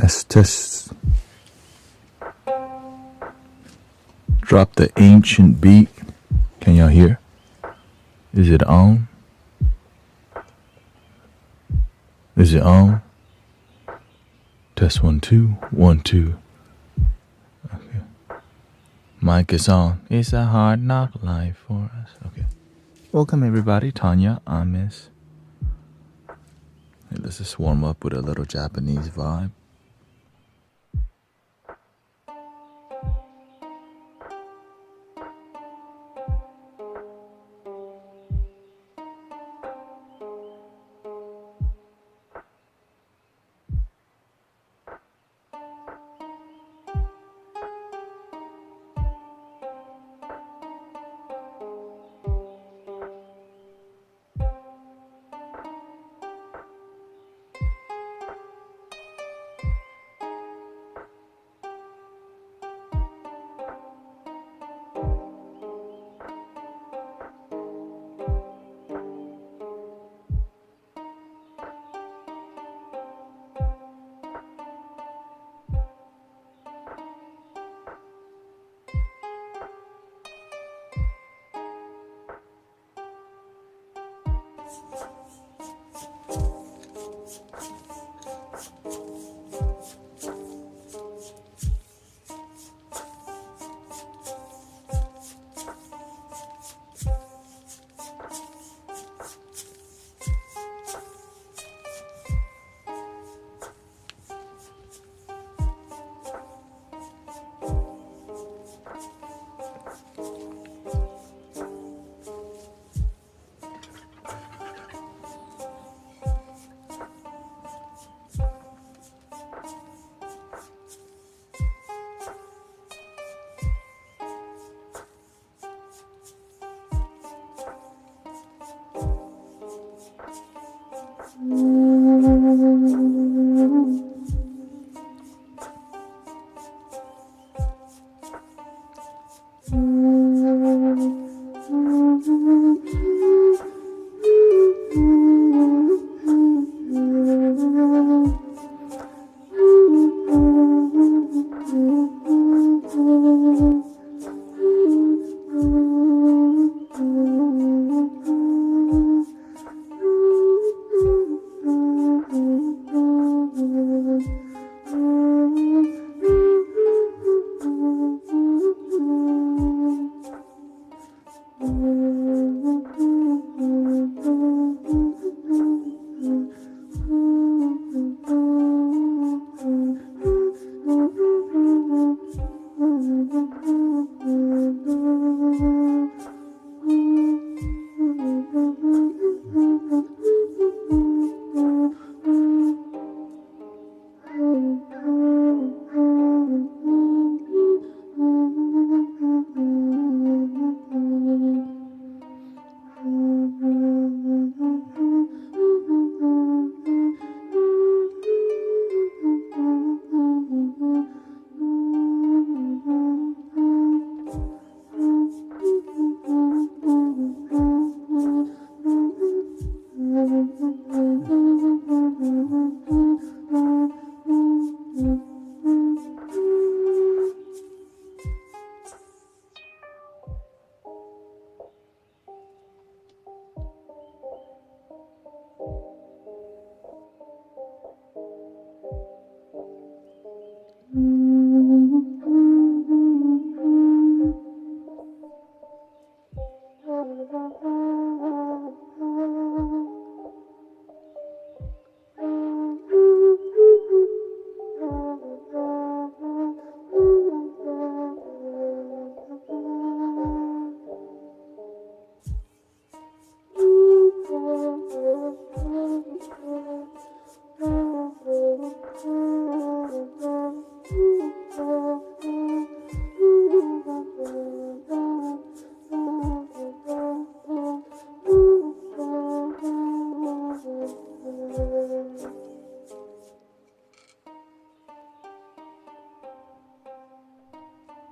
Test. Drop the ancient beat. Can y'all hear? Is it on? Is it on? Test 1 2 1 2. Okay. Mic is on. It's a hard knock life for us. Okay. Welcome everybody. Tanya, I'm Miss. Hey, let's just warm up with a little Japanese vibe.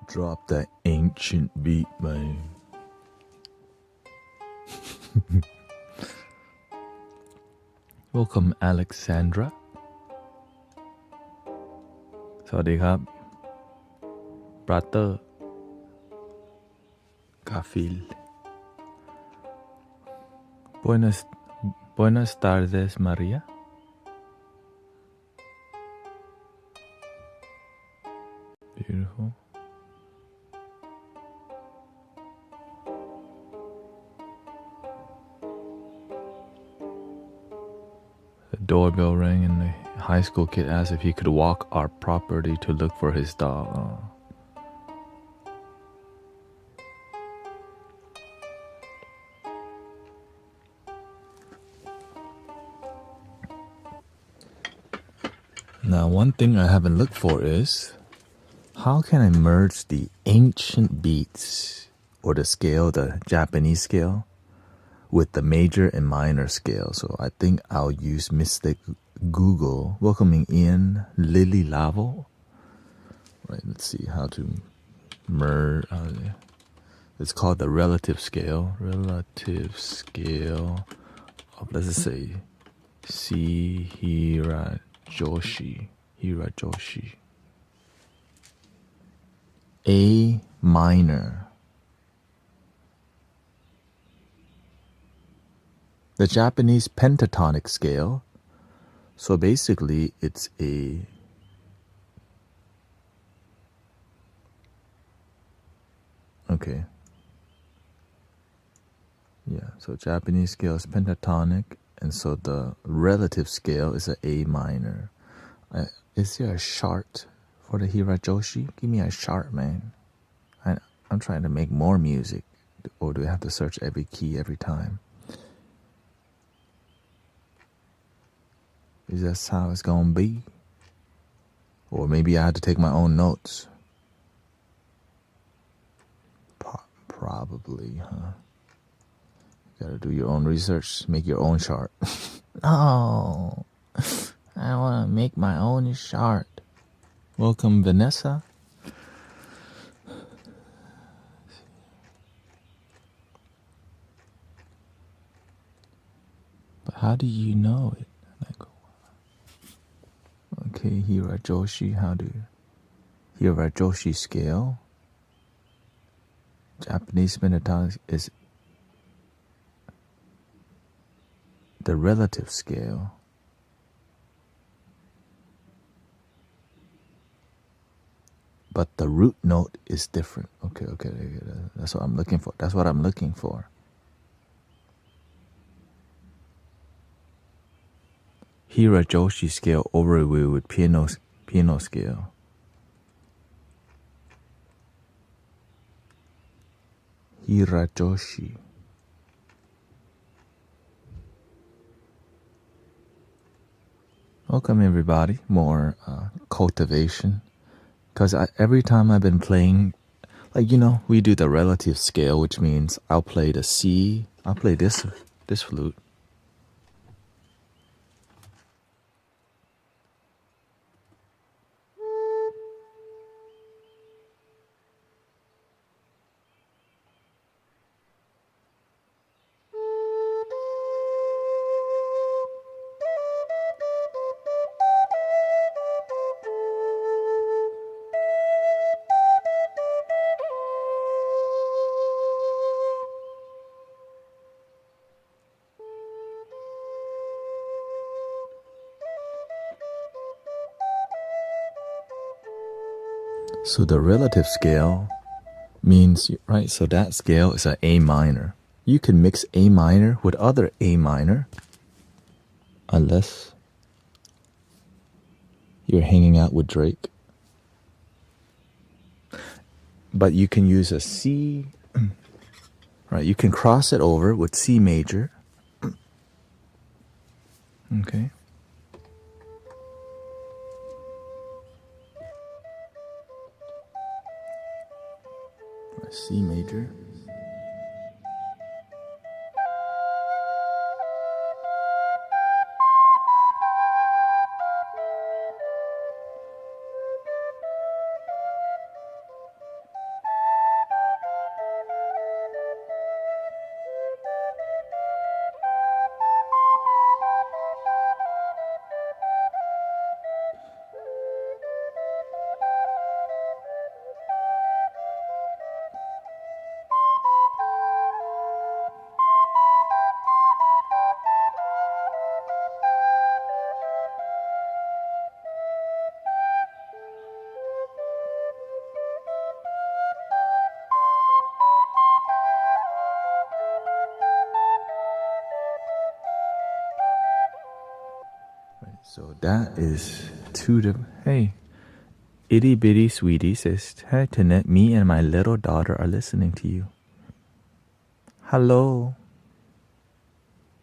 Drop that ancient beat, man. Welcome, Alexandra. สวัสดีครับ brother Gafil buenas tardes Maria beautiful the doorbell rang and the high school kid asked if he could walk our property to look for his dog. Oh. Now, one thing I haven't looked for is how can I merge the ancient beats or the scale, the Japanese scale, with the major and minor scale. So I think I'll use Mystic Google welcoming in Lily Lavo. Right, let's see how to merge. It's called the relative scale. Relative scale of, let's just say, C. Hirajoshi. A minor. The Japanese pentatonic scale. So basically, it's a okay. Yeah, so Japanese scale is pentatonic, and so the relative scale is an A minor. Is there a chart for the Hirajoshi? Give me a chart, man. I'm trying to make more music. Or do I have to search every key every time? Is that how it's gonna be? Or maybe I had to take my own notes. Probably, huh? You gotta do your own research, make your own chart. No, I wanna make my own chart. Welcome, Vanessa. But how do you know it? Okay, Hirajoshi, Hirajoshi scale. Japanese pentatonic is the relative scale. But the root note is different. Okay. That's what I'm looking for. Hirajoshi scale overview with piano scale. Hirajoshi. Welcome everybody. More cultivation. Because every time I've been playing, we do the relative scale, which means I'll play the C. I'll play this flute. So the relative scale means, right, so that scale is an A minor. You can mix A minor with other A minor unless you're hanging out with Drake. But you can use a C, right? You can cross it over with C major. Okay. C major. So that is hey, itty bitty sweetie says, hey Tanet, me and my little daughter are listening to you. Hello,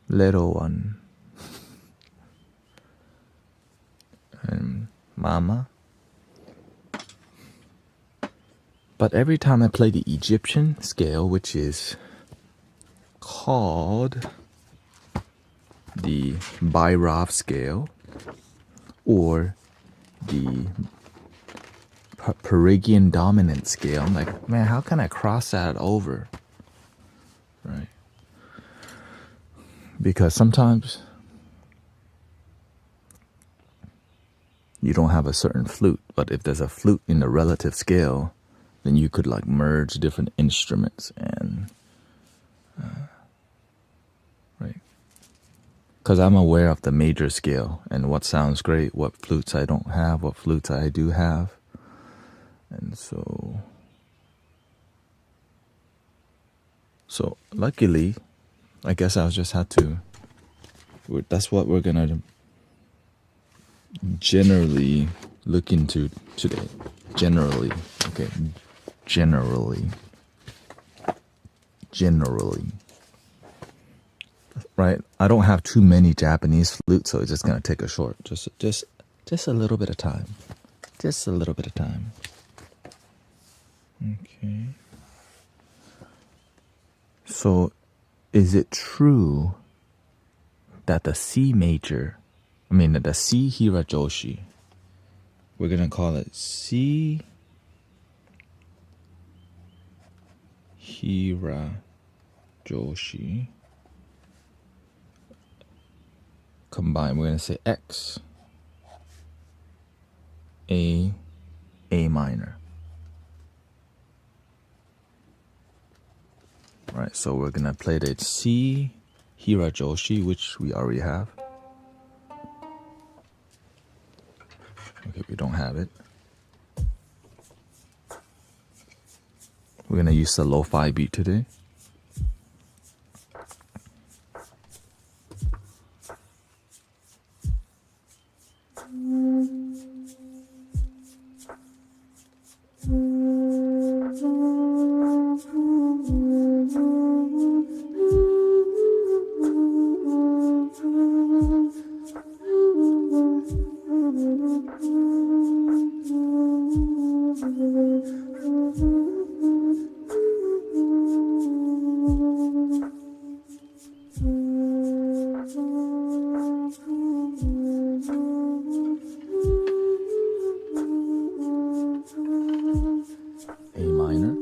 little one. And mama. But every time I play the Egyptian scale, which is called the Bhairav scale, or the Perugian dominant scale, I'm like, man, how can I cross that over? Right? Because sometimes you don't have a certain flute, but if there's a flute in the relative scale, then you could like merge different instruments and right. Because I'm aware of the major scale and what sounds great, what flutes I don't have, what flutes I do have. And so luckily, I guess I'll just have to, that's what we're gonna generally look into today. Generally. Right? I don't have too many Japanese flutes, so it's just gonna take a short, just a little bit of time. Just a little bit of time. Okay. So, is it true that the C hirajoshi, we're gonna call it C hirajoshi, combined, we're gonna say X, A minor. Right, so we're gonna play the C hirajoshi, which we already have. Okay, we don't have it. We're gonna use the lo-fi beat today. A minor.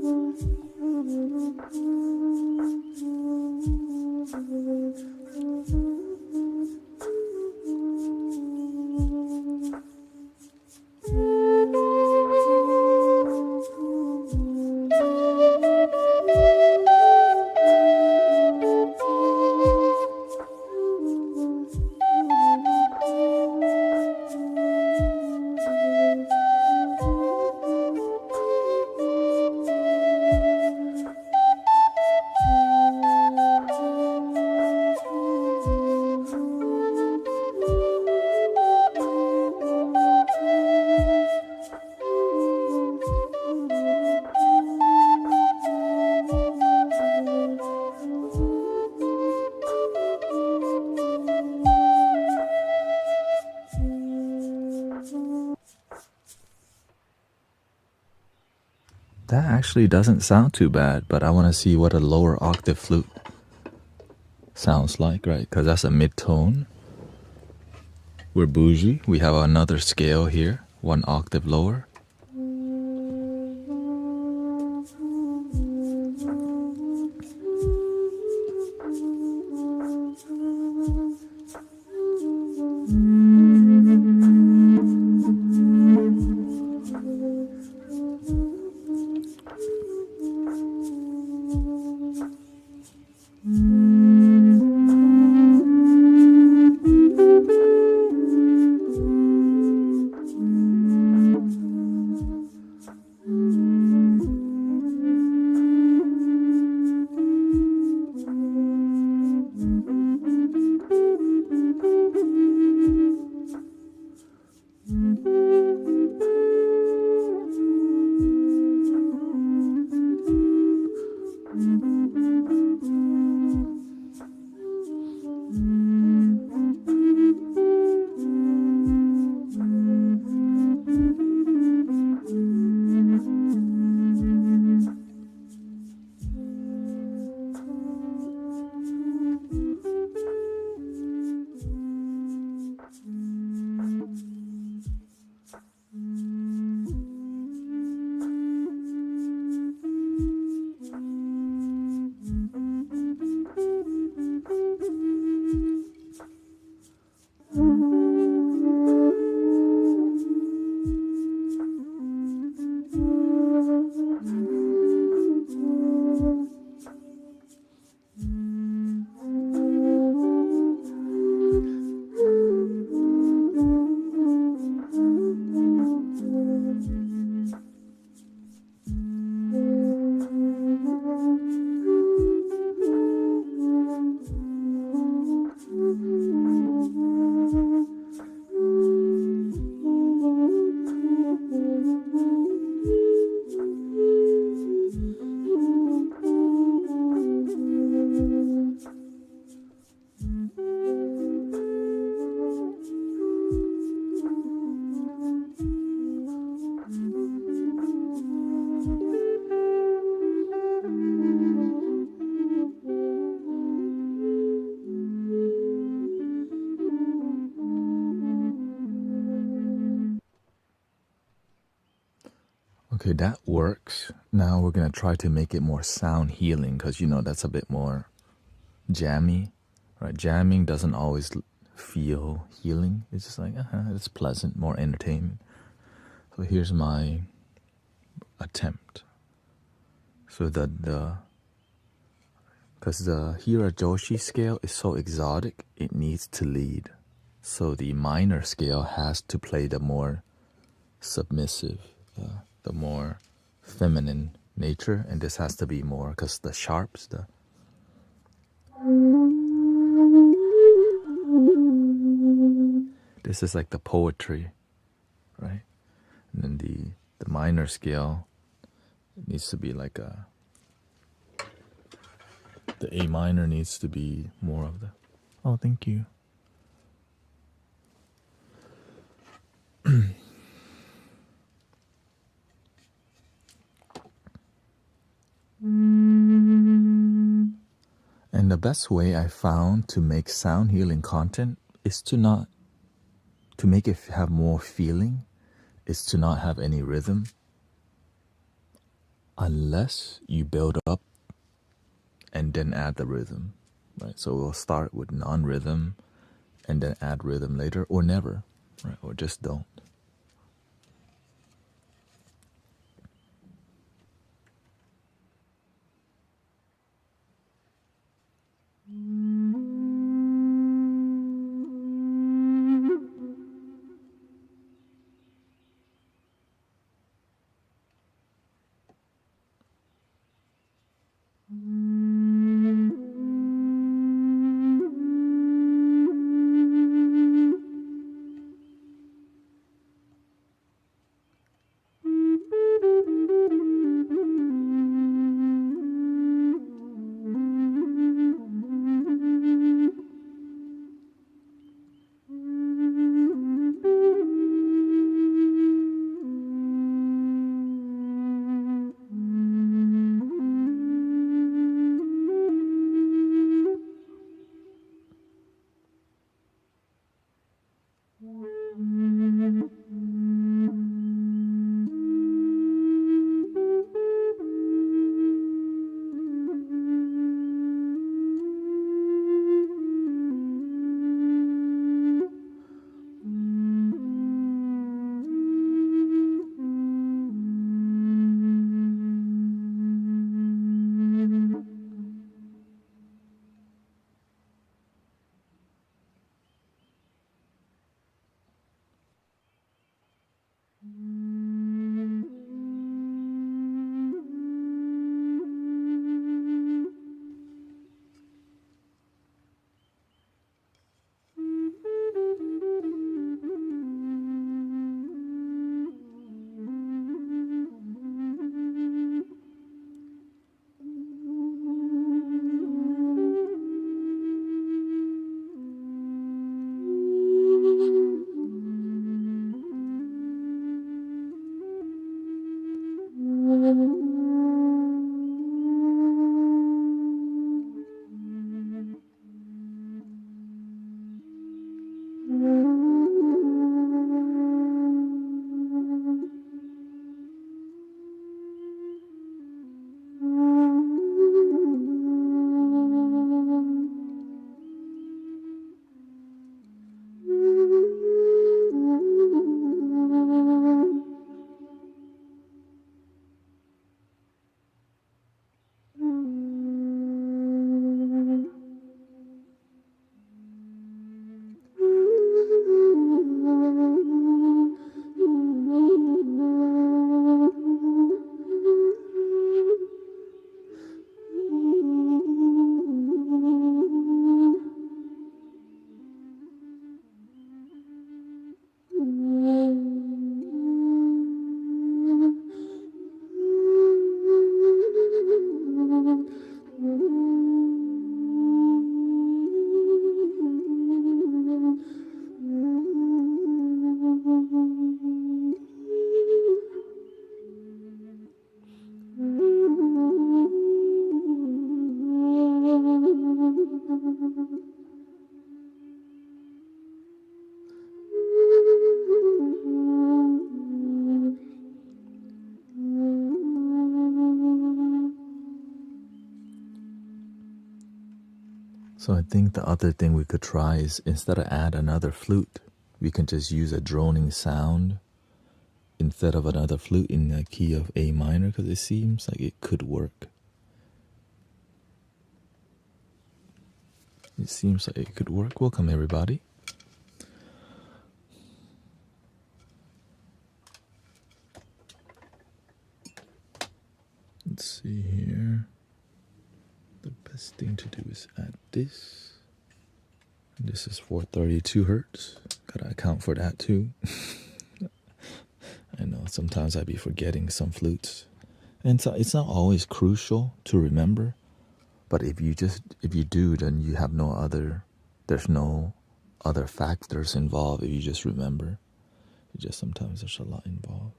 That actually doesn't sound too bad, but I want to see what a lower octave flute sounds like, right? Because that's a mid-tone. We're bougie. We have another scale here, one octave lower. Okay, that works. Now we're going to try to make it more sound healing because, that's a bit more jammy, right? Jamming doesn't always feel healing. It's just like, it's pleasant, more entertainment. So here's my attempt. So because the Hirajoshi scale is so exotic, it needs to lead. So the minor scale has to play the more submissive, the more feminine nature, and this has to be more because the sharps, this is like the poetry, right? And then the minor scale needs to be like the A minor needs to be more of the. Oh, thank you. And the best way I found to make sound healing content is to make it have more feeling, is to not have any rhythm unless you build up and then add the rhythm, right? So we'll start with non-rhythm and then add rhythm later, or never, right? Or just don't. So I think the other thing we could try is instead of add another flute, we can just use a droning sound instead of another flute in the key of A minor, because it seems like it could work. It seems like it could work. Welcome, everybody. Let's see here. The best thing to do is add this. This is 432 hertz. Gotta account for that too. I know sometimes I'd be forgetting some flutes. And so it's not always crucial to remember. But if you do, then you have there's no other factors involved if you just remember. Sometimes there's a lot involved.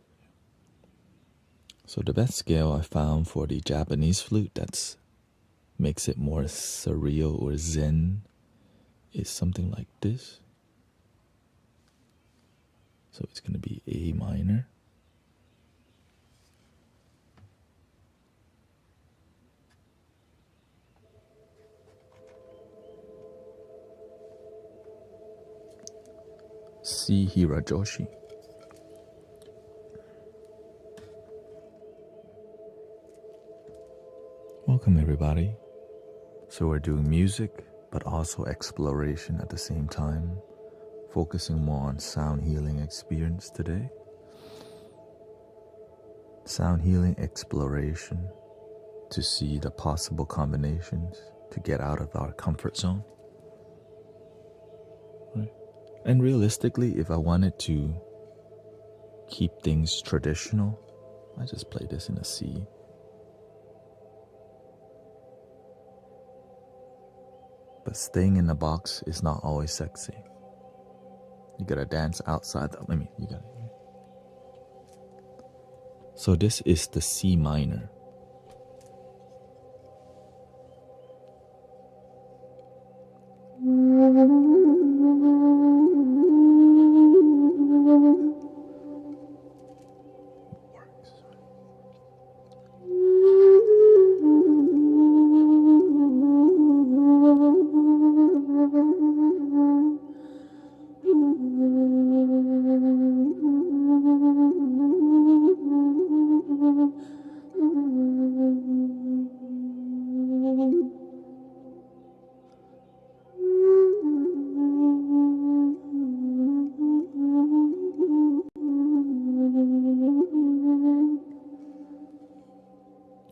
So the best scale I found for the Japanese flute that makes it more surreal or zen is something like this. So it's going to be A minor. C Hirajoshi. Welcome, everybody. So we're doing music, but also exploration at the same time, focusing more on sound healing experience today. Sound healing exploration to see the possible combinations to get out of our comfort zone. Right? And realistically, if I wanted to keep things traditional, I just play this in a C. But staying in the box is not always sexy. You gotta dance outside. So this is the C minor.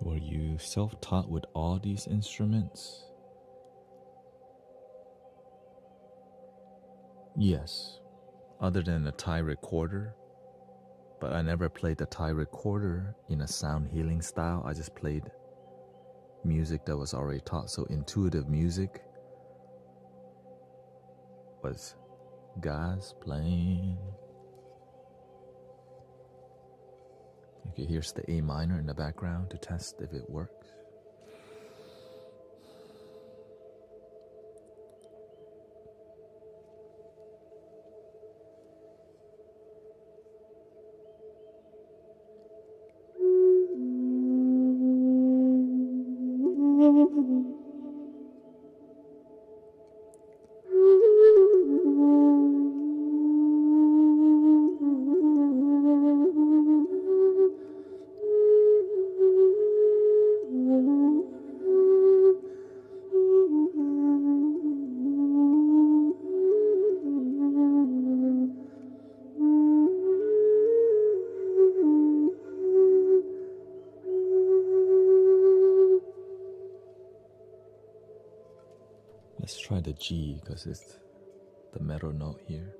Were you self-taught with all these instruments? Yes, other than the Thai recorder. But I never played the Thai recorder in a sound healing style. I just played music that was already taught. So intuitive music was guys playing. Okay, here's the A minor in the background to test if it works. Let's try the G because it's the middle note here.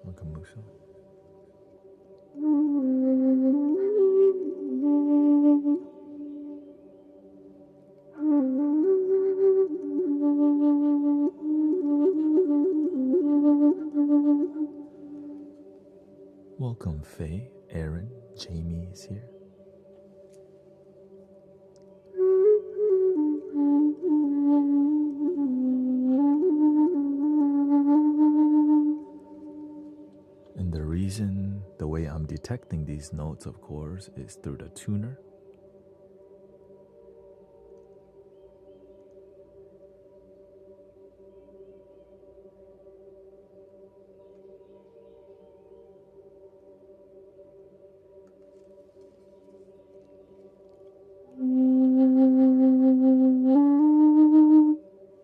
Wakamusha. Welcome, Faye, Aaron, Jamie is here. reason, the way I'm detecting these notes, of course, is through the tuner.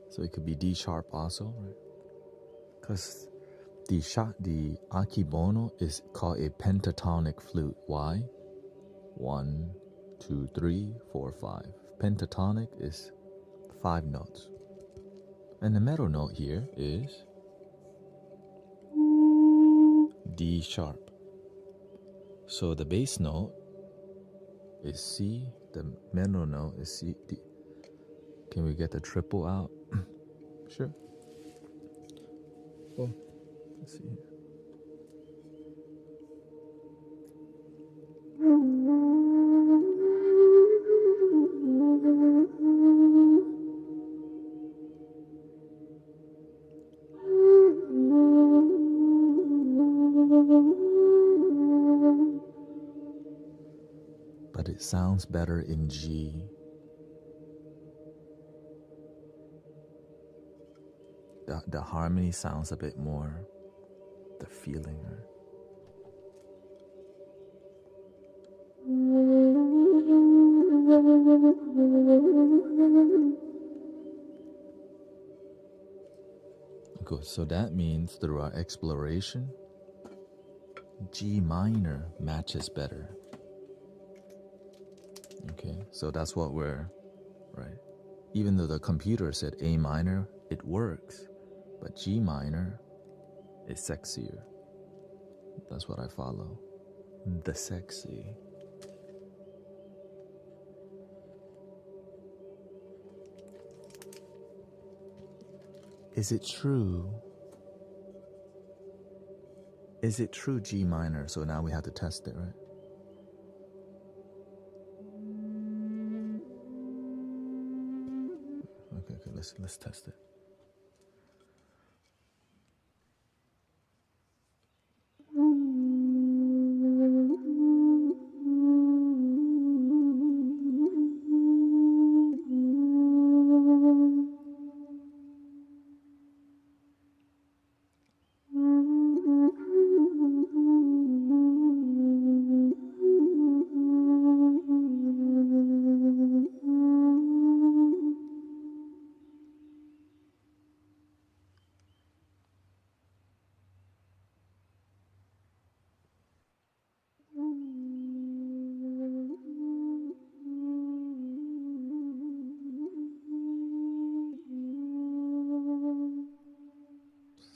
So it could be D sharp also, right? Because the akibono is called a pentatonic flute. Why? 1, 2, 3, 4, 5. Pentatonic is 5 notes. And the middle note here is D sharp. So the bass note is C, the middle note is C, D. Can we get the triple out? Sure. Well, let's see here. But it sounds better in G. The harmony sounds a bit more, the feeling. Good, so that means through our exploration, G minor matches better. Okay, so that's what we're, right? Even though the computer said A minor, it works, but G minor is sexier. That's what I follow. The sexy. Is it true? Is it true G minor? So now we have to test it, right? Okay, let's test it.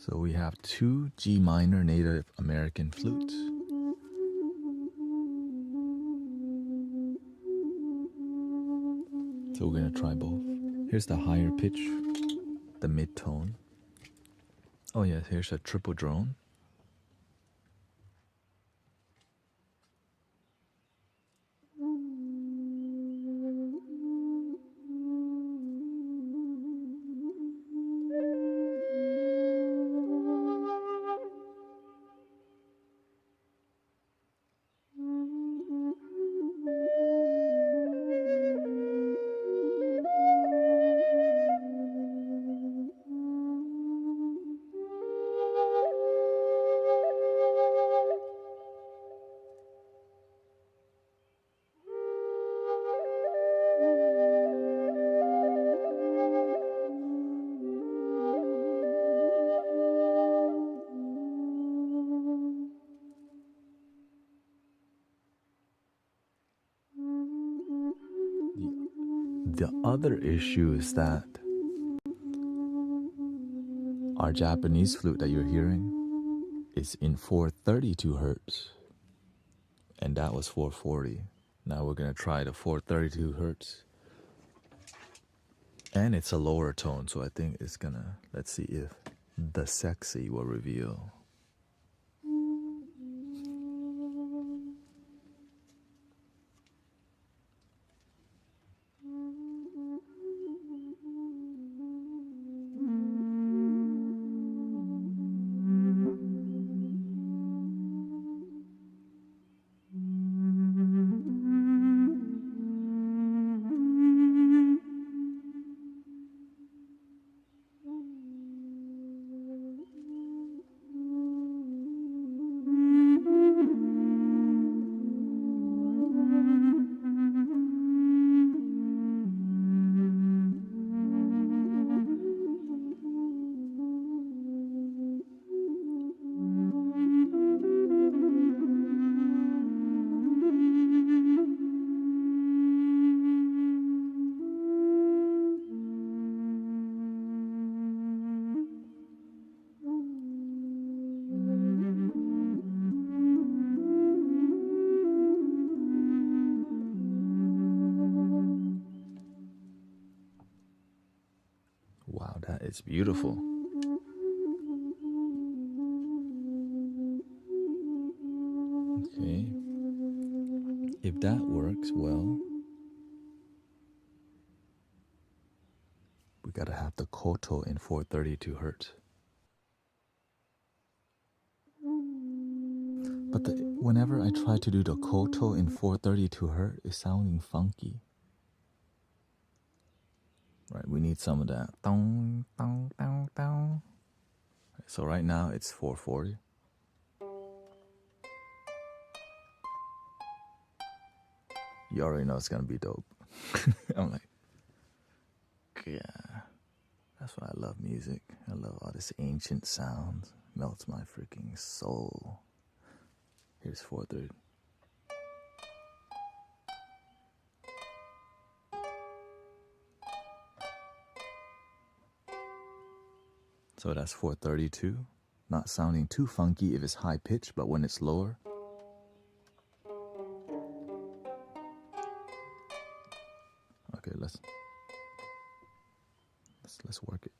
So we have 2 G minor Native American flutes. So we're gonna try both. Here's the higher pitch, the mid-tone. Oh yes, here's a triple drone. The other issue is that our Japanese flute that you're hearing is in 432 hertz, and that was 440. Now we're gonna try the 432 hertz, and it's a lower tone, so I think it's gonna, let's see if the sexy will reveal. It's beautiful. Okay. If that works well, we gotta have the koto in 432 hertz. But whenever I try to do the koto in 432 hertz, it's sounding funky. Right, we need some of that. Dong, dong, dong, dong. So right now it's 440. You already know it's gonna be dope. I'm like, yeah. That's why I love music. I love all this ancient sounds. Melts my freaking soul. Here's 430. So that's 432. Not sounding too funky if it's high pitch, but when it's lower. Okay, let's work it.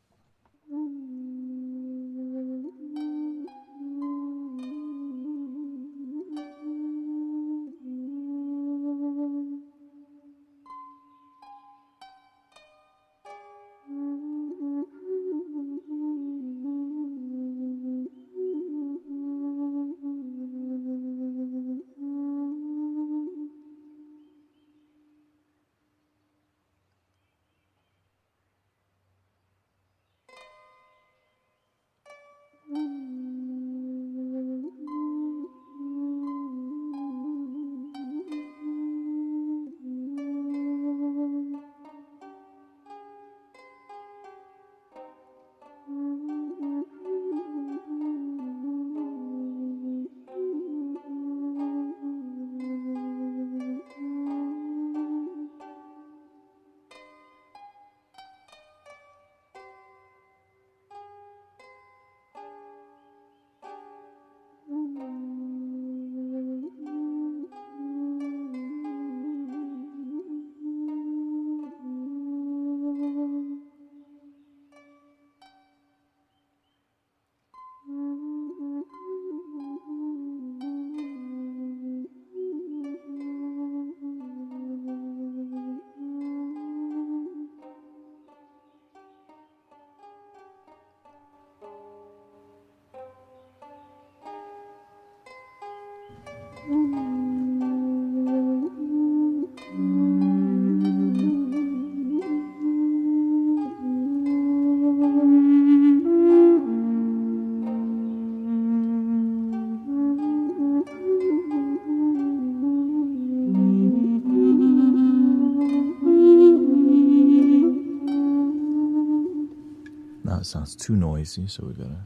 Now it sounds too noisy, so we gotta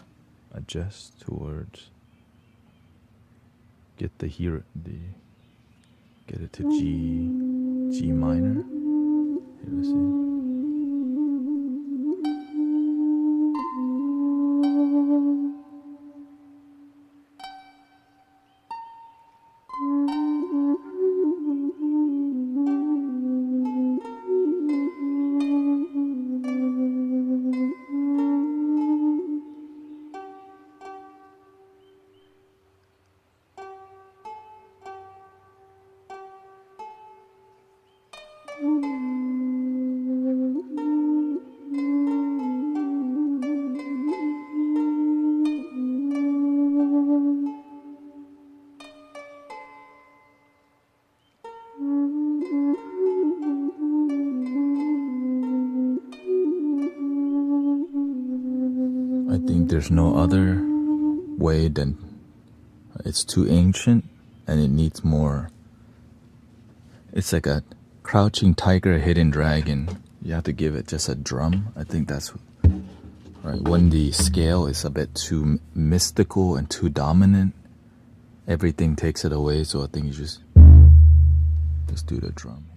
adjust towards get it to G minor. Here, let's see. I think there's no other way than it's too ancient and it needs more. It's like a crouching tiger, hidden dragon. You have to give it just a drum. I think that's right. When the scale is a bit too mystical and too dominant, everything takes it away. So I think you just do the drum.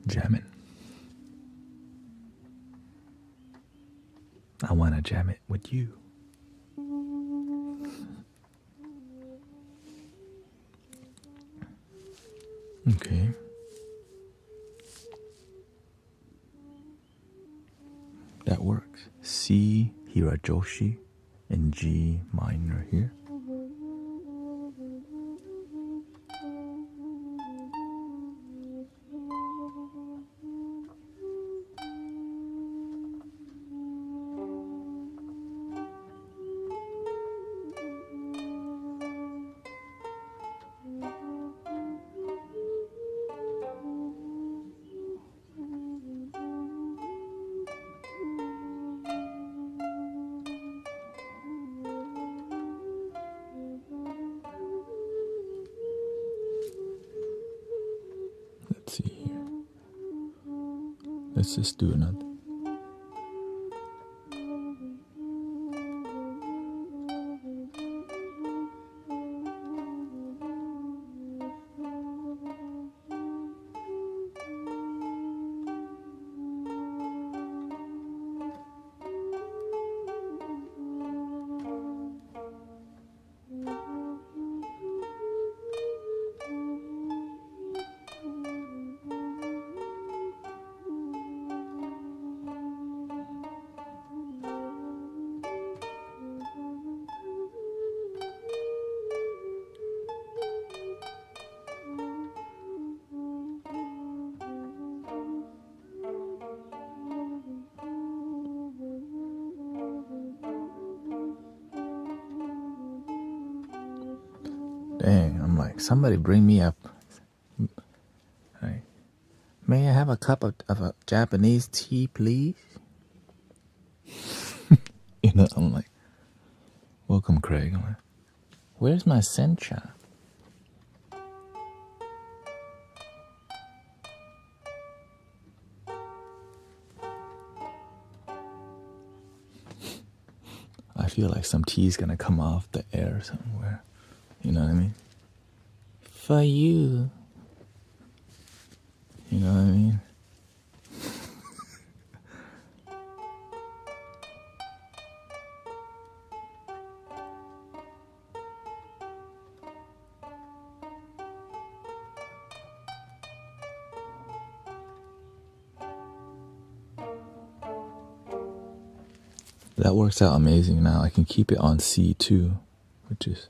jamming. I want to jam it with you. Okay. That works. C, Hirajoshi, and G minor here. Let's see here. Let's just do another. Dang, I'm like, somebody bring me up. Right. May I have a cup of a Japanese tea, please? I'm like, welcome, Craig. I'm like, where's my sencha? I feel like some tea's gonna come off the air somewhere. You know what I mean? For you. You know what I mean? That works out amazing now. I can keep it on C too, which is...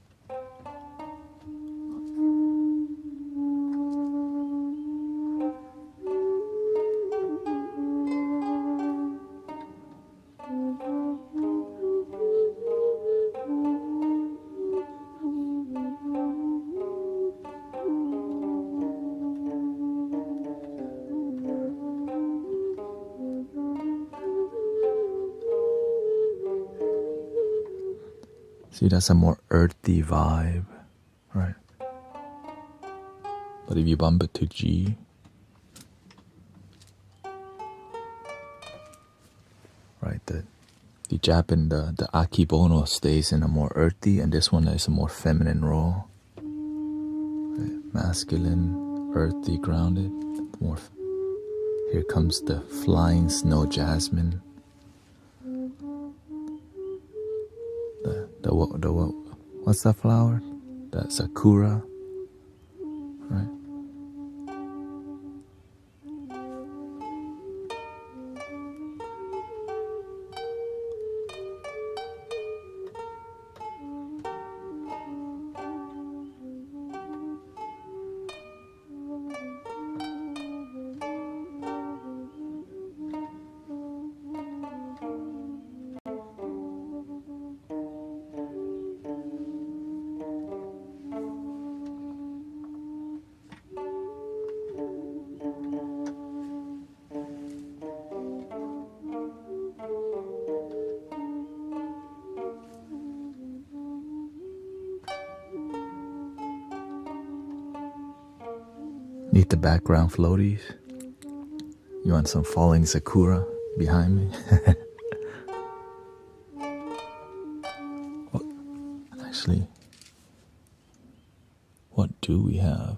See, that's a more earthy vibe, right? But if you bump it to G, right, the Japan, the Akibono stays in a more earthy, and this one is a more feminine role. Right? Masculine, earthy, grounded. More. Here comes the flying snow jasmine. The what's that flower? That sakura, right? Need the background floaties? You want some falling sakura behind me? Well, actually, what do we have?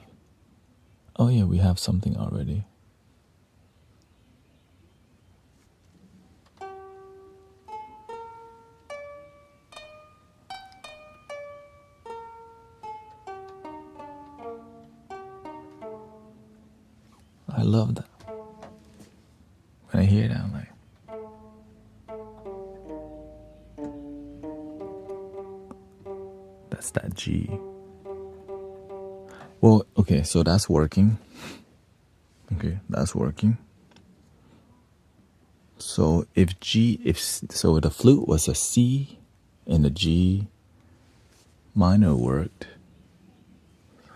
Oh yeah, we have something already. I love that. When I hear that, I'm like, that's that G. Well, okay, so that's working. Okay, that's working. So if the flute was a C and the G minor worked,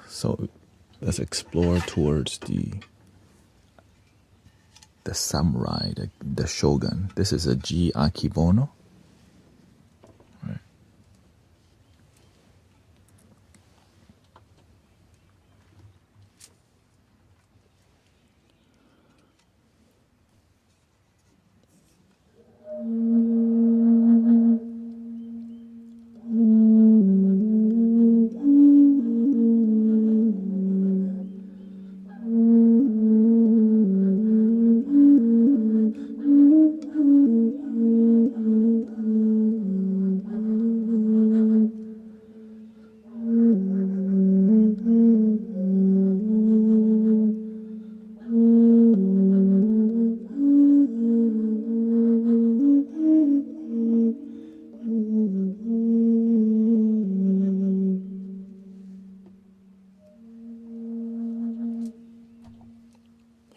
so let's explore towards the samurai, the shogun. This is a G akibono. Right.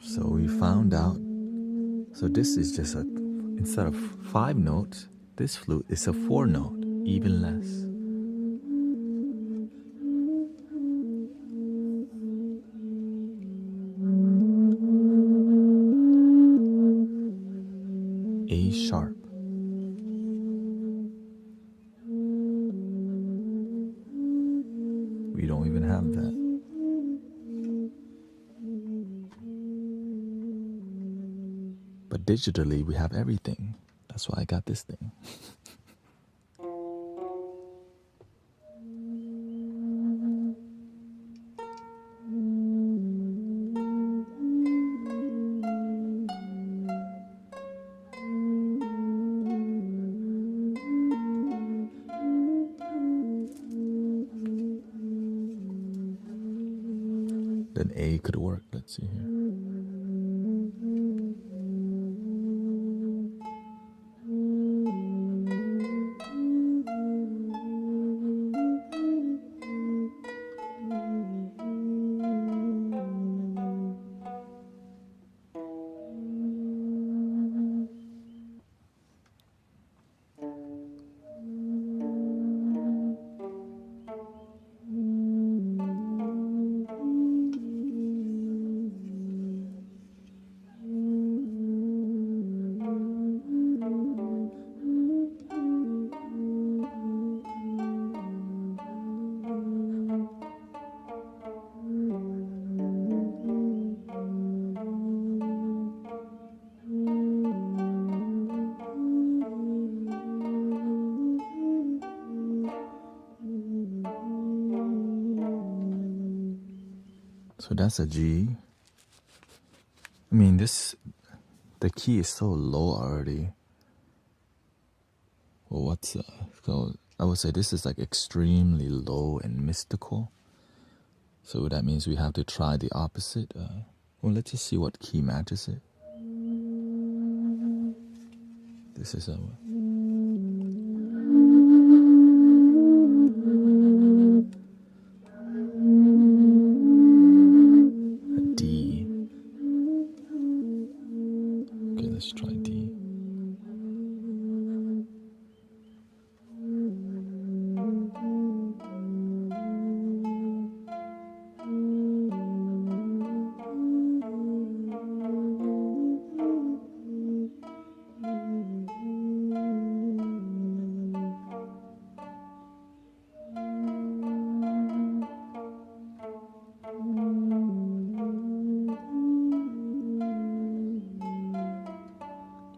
So we found out, so this is just instead of 5 notes, this flute is a 4 note, even less. A sharp. We don't even have that. But digitally, we have everything. That's why I got this thing. Then A could work. Let's see here. So that's a G. I mean, the key is so low already. Well, so I would say this is like extremely low and mystical. So that means we have to try the opposite. Well, let's just see what key matches it. This is a D. Okay, let's try D.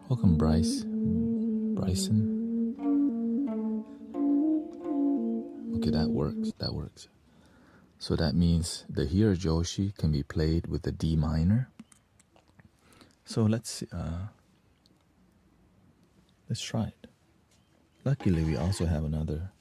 Welcome, Bryson. Okay, that works. So that means the Hirajoshi can be played with the D minor. So let's try it. Luckily, we also have another.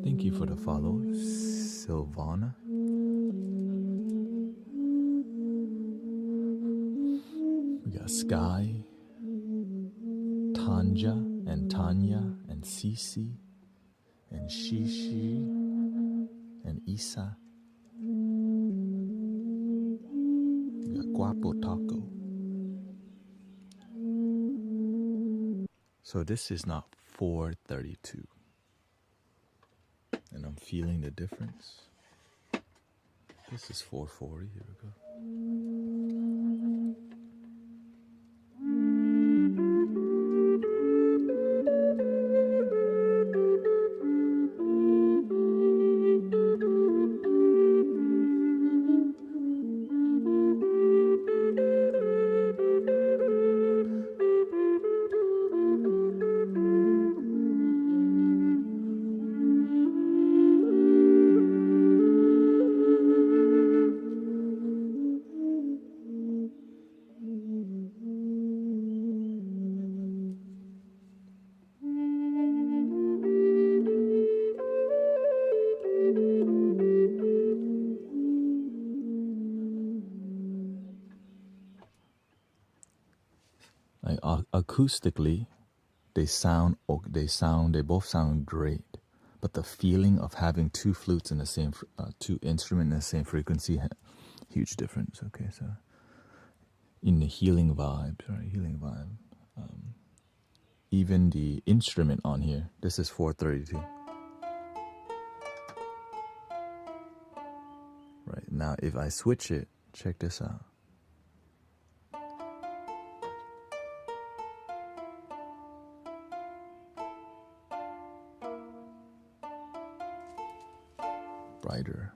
Thank you for the follow, Silvana. We got Sky, Tanja, and Tanya, and Cece, and Shishi, and Isa. We got Guapo Taco. So this is not 432. And I'm feeling the difference. This is 440. Here we go. Like acoustically, they both sound great, but the feeling of having two flutes in the same, two instruments in the same frequency, huge difference. Okay, so in the healing vibe, even the instrument on here, this is 432. Right, now if I switch it, check this out. Brighter.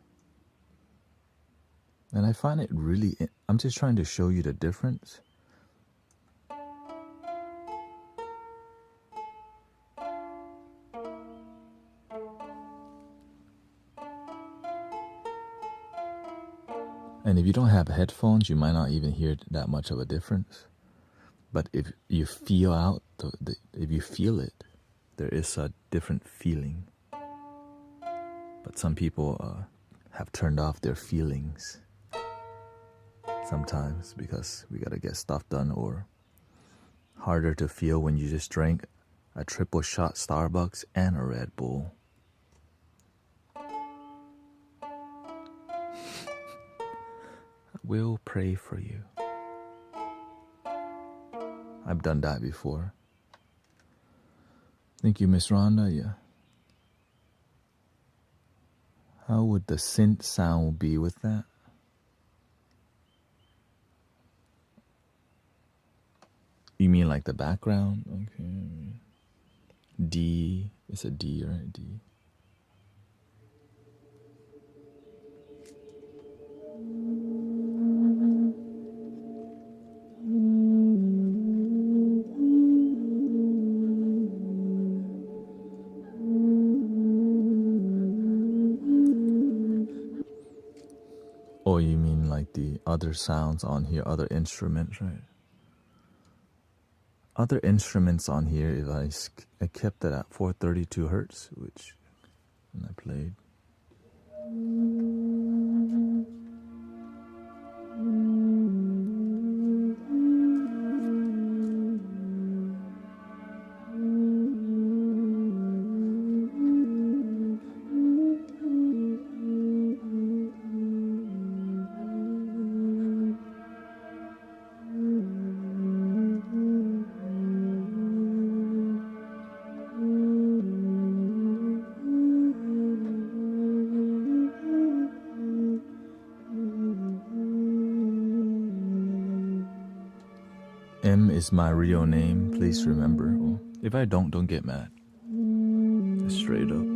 And I find it really, I'm just trying to show you the difference. And if you don't have headphones, you might not even hear that much of a difference. But if you feel if you feel it, there is a different feeling. But some people have turned off their feelings sometimes because we gotta get stuff done, or harder to feel when you just drank a triple shot Starbucks and a Red Bull. We'll pray for you. I've done that before. Thank you, Miss Rhonda. Yeah. How would the synth sound be with that? You mean like the background? Okay. D. It's a D, right? D. Or you mean like the other sounds on here, other instruments, right? Other instruments on here, if I kept it at 432 hertz, which when I played. M is my real name, please remember. Well, if I don't get mad. Just straight up.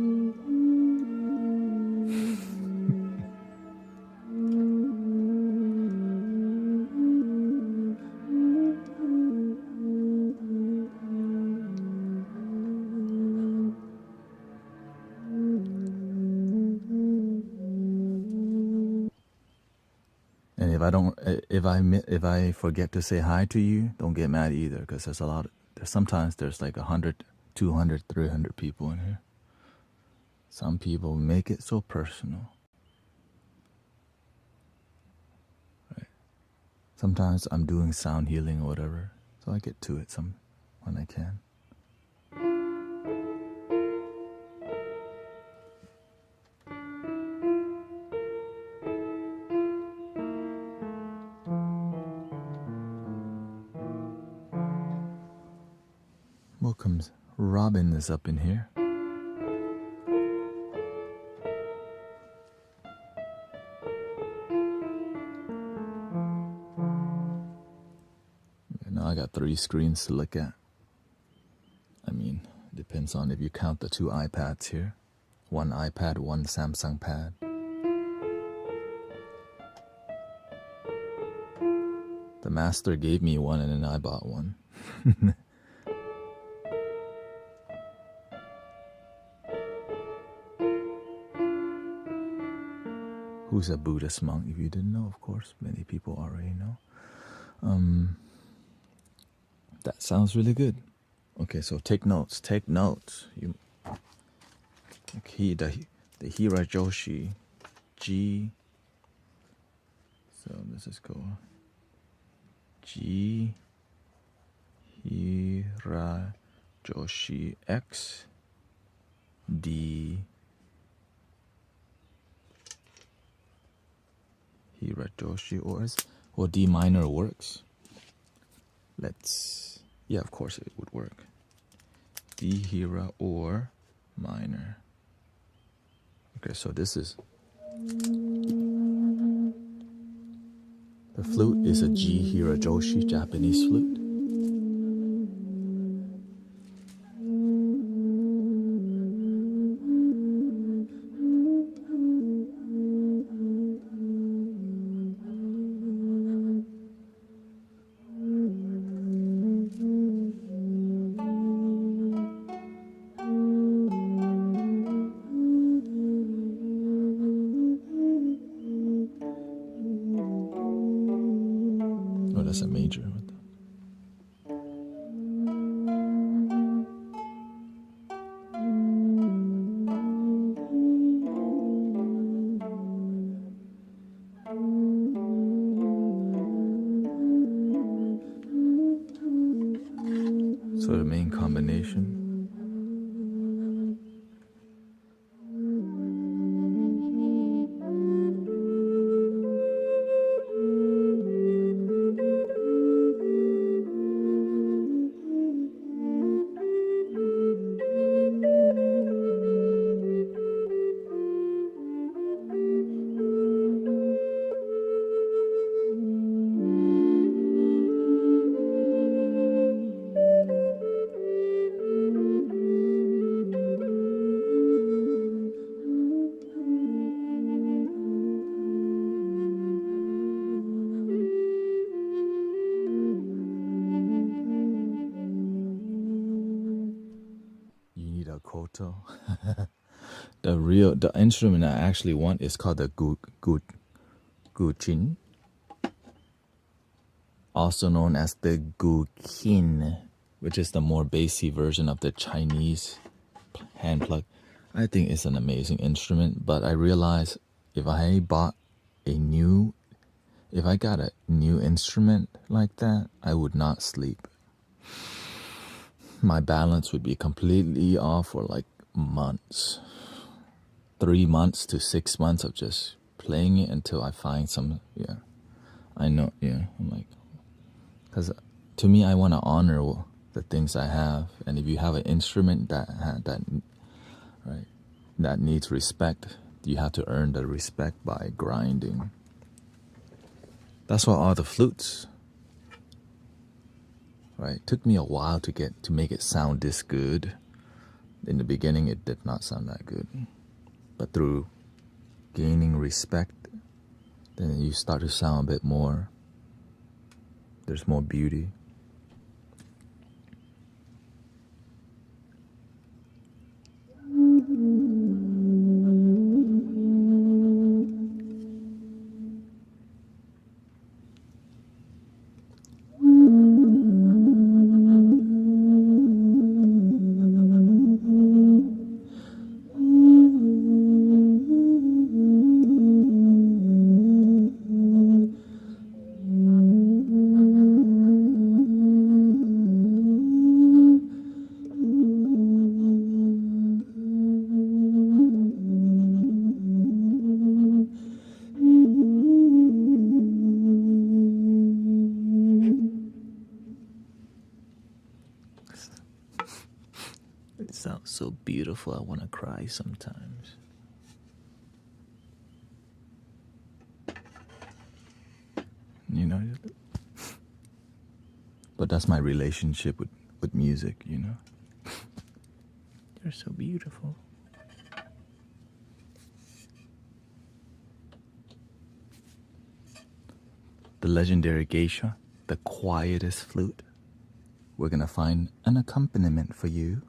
And if I forget to say hi to you, don't get mad either, because sometimes there's like 100, 200, 300 people in here. Some people make it so personal. Right? Sometimes I'm doing sound healing or whatever, so I get to it when I can. Welcome, Robin is up in here. Now I got 3 screens to look at. I mean, depends on if you count the 2 iPads here. 1 iPad, 1 Samsung pad. The master gave me one and then I bought one. Who's a Buddhist monk? If you didn't know, of course, many people already know. That sounds really good. Okay, so take notes. Take notes. The Hirajoshi G. So let's just go. G Hirajoshi X D Hirajoshi or D minor works. Yeah, of course it would work. D Hira or minor. Okay, so this is the flute is a G Hirajoshi Japanese flute. Oh, that's a major. So the main combination. Koto. The instrument I actually want is called the guqin, also known as the guqin, which is the more bassy version of the Chinese hand plug. I think it's an amazing instrument, but I realize if I got a new instrument like that, I would not sleep. My balance would be completely off for like months. 3 months to 6 months of just playing it until I find some, I know, I'm like, because to me, I want to honor the things I have. And if you have an instrument that needs respect, you have to earn the respect by grinding. That's why all the flutes, right? It took me a while to make it sound this good. In the beginning, it did not sound that good. But through gaining respect, then you start to sound a bit more. There's more beauty. out. So beautiful, I want to cry sometimes. You know? But that's my relationship with music, you know? You're so beautiful. The legendary geisha, the quietest flute. We're gonna find an accompaniment for you.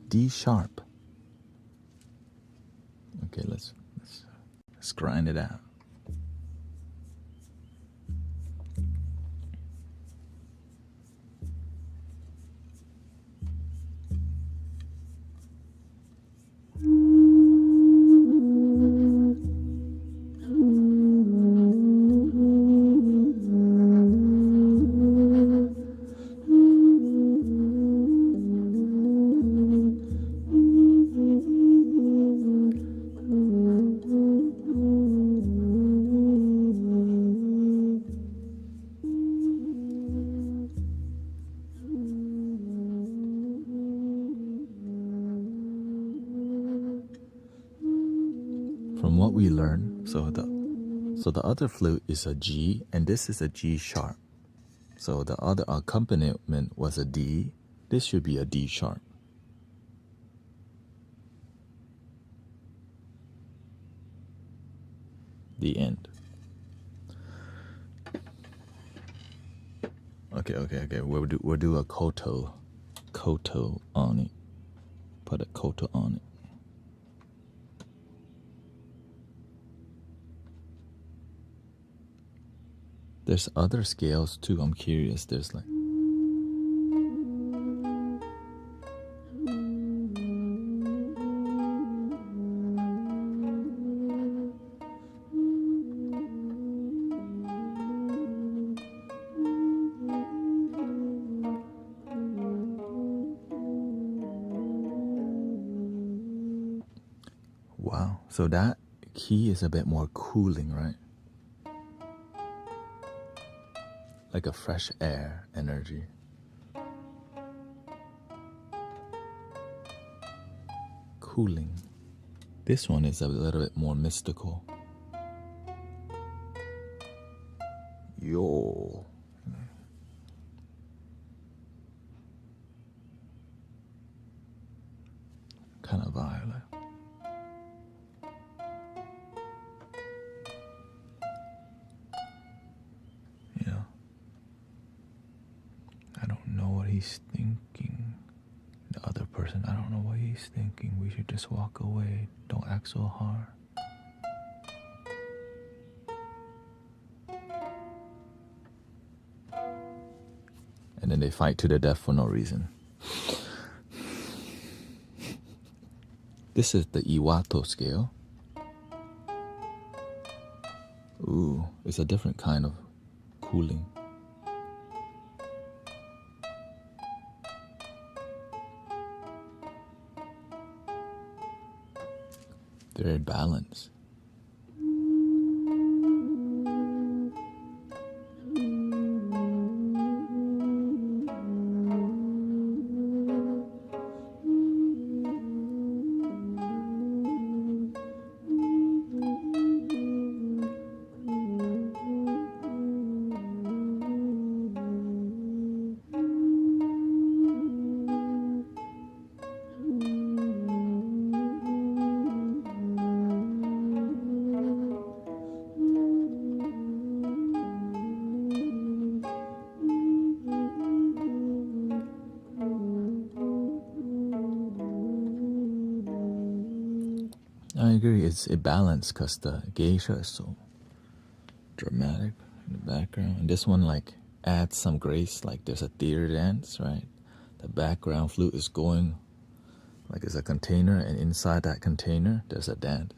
D sharp. Okay, let's grind it out. From what we learned, so the other flute is a G, and this is a G sharp. So the other accompaniment was a D. This should be a D sharp. The end. Okay. We'll do a koto on it. Put a koto on it. There's other scales too. I'm curious. There's like. Wow. So that key is a bit more cooling, right? Like a fresh air energy. Cooling. This one is a little bit more mystical. Yo. Kind of violet. Yeah. I don't know what he's thinking. The other person, I don't know what he's thinking. We should just walk away. Don't act so hard. And then they fight to the death for no reason. This is the Iwato scale. Ooh, it's a different kind of cooling. Very balanced. I agree, it's a balance because the geisha is so dramatic in the background. And this one like adds some grace, like there's a theater dance, right? The background flute is going like it's a container, and inside that container there's a dance.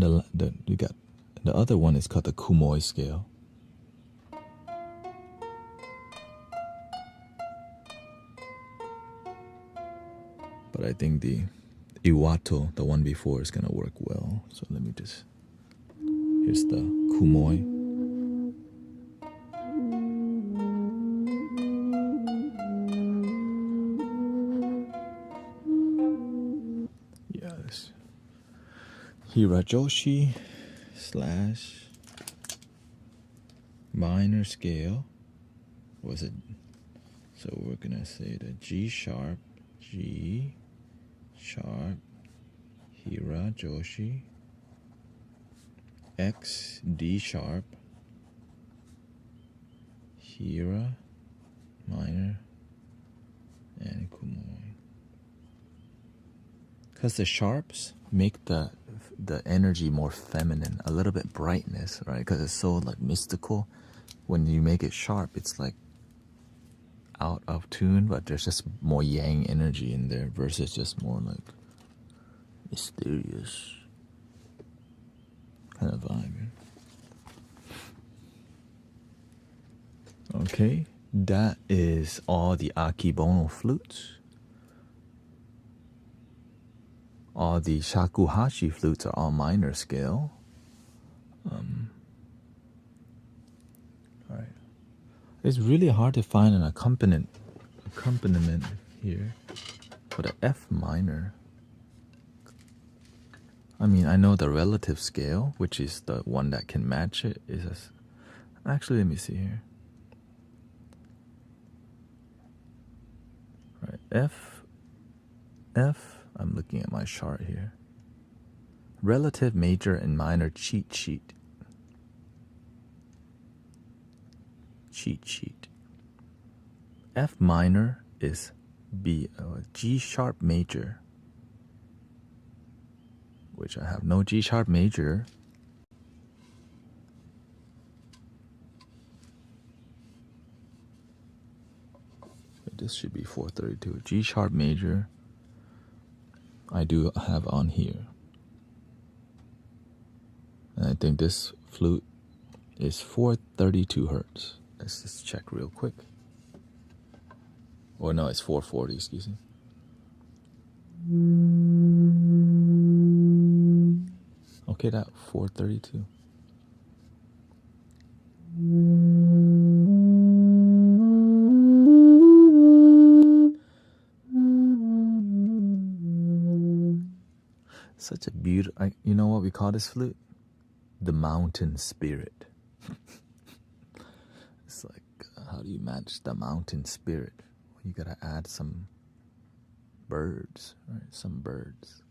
then you got the other one is called the Kumoi scale. But I think the Iwato, the one before, is gonna work well. So let me just, here's the Kumoi. Yes. Hirajoshi / minor scale. Was it? So we're gonna say the G sharp, Hirajoshi, X, D sharp, Hira, minor, and Kumoi. Because the sharps make the energy more feminine, a little bit brightness, right? Because it's so like mystical. When you make it sharp, it's like out of tune, but there's just more yang energy in there versus just more like mysterious kind of vibe. Okay, that is all the Akibono flutes. All the shakuhachi flutes are all minor scale. All right. It's really hard to find an accompaniment here for the F minor. I mean, I know the relative scale, which is the one that can match it, is actually, let me see here. All right, F. I'm looking at my chart here. Relative, major, and minor cheat sheet. F minor is G sharp major, which I have no G sharp major. This should be 432. G sharp major I do have on here. And I think this flute is 432 hertz. Let's just check real quick. Or no, it's 440, excuse me. Okay, that 432. Such a beautiful, you know what we call this flute? The mountain spirit. It's like, how do you match the mountain spirit? Well, you gotta add some birds, right? Some birds.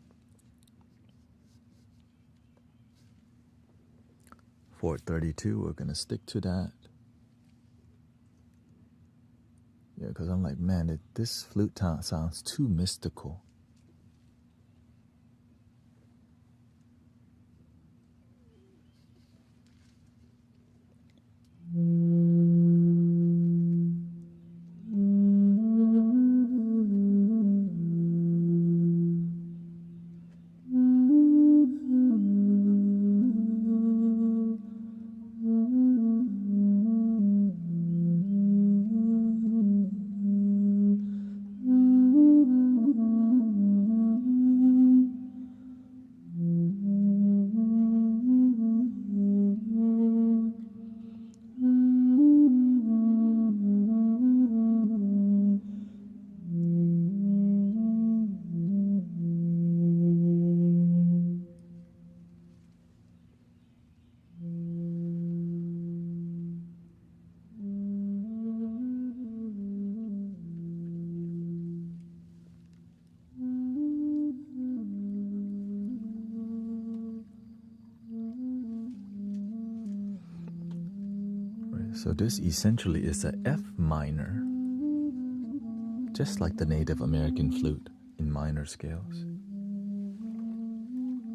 432, we're gonna stick to that. Yeah, because I'm like, man, this flute sounds too mystical. So this essentially is a F minor, just like the Native American flute in minor scales.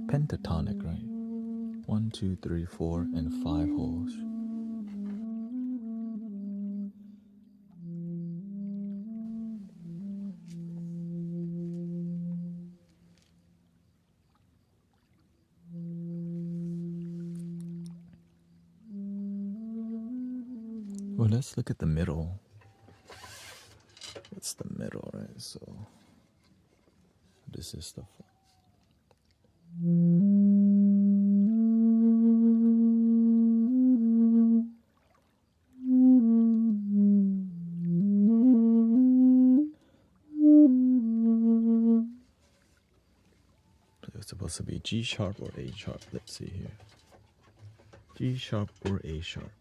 Pentatonic, right? 1, 2, 3, 4, and 5 holes. Well, let's look at the middle. What's the middle, right? So this is the. It's supposed to be G sharp or A sharp. Let's see here. G sharp or A sharp.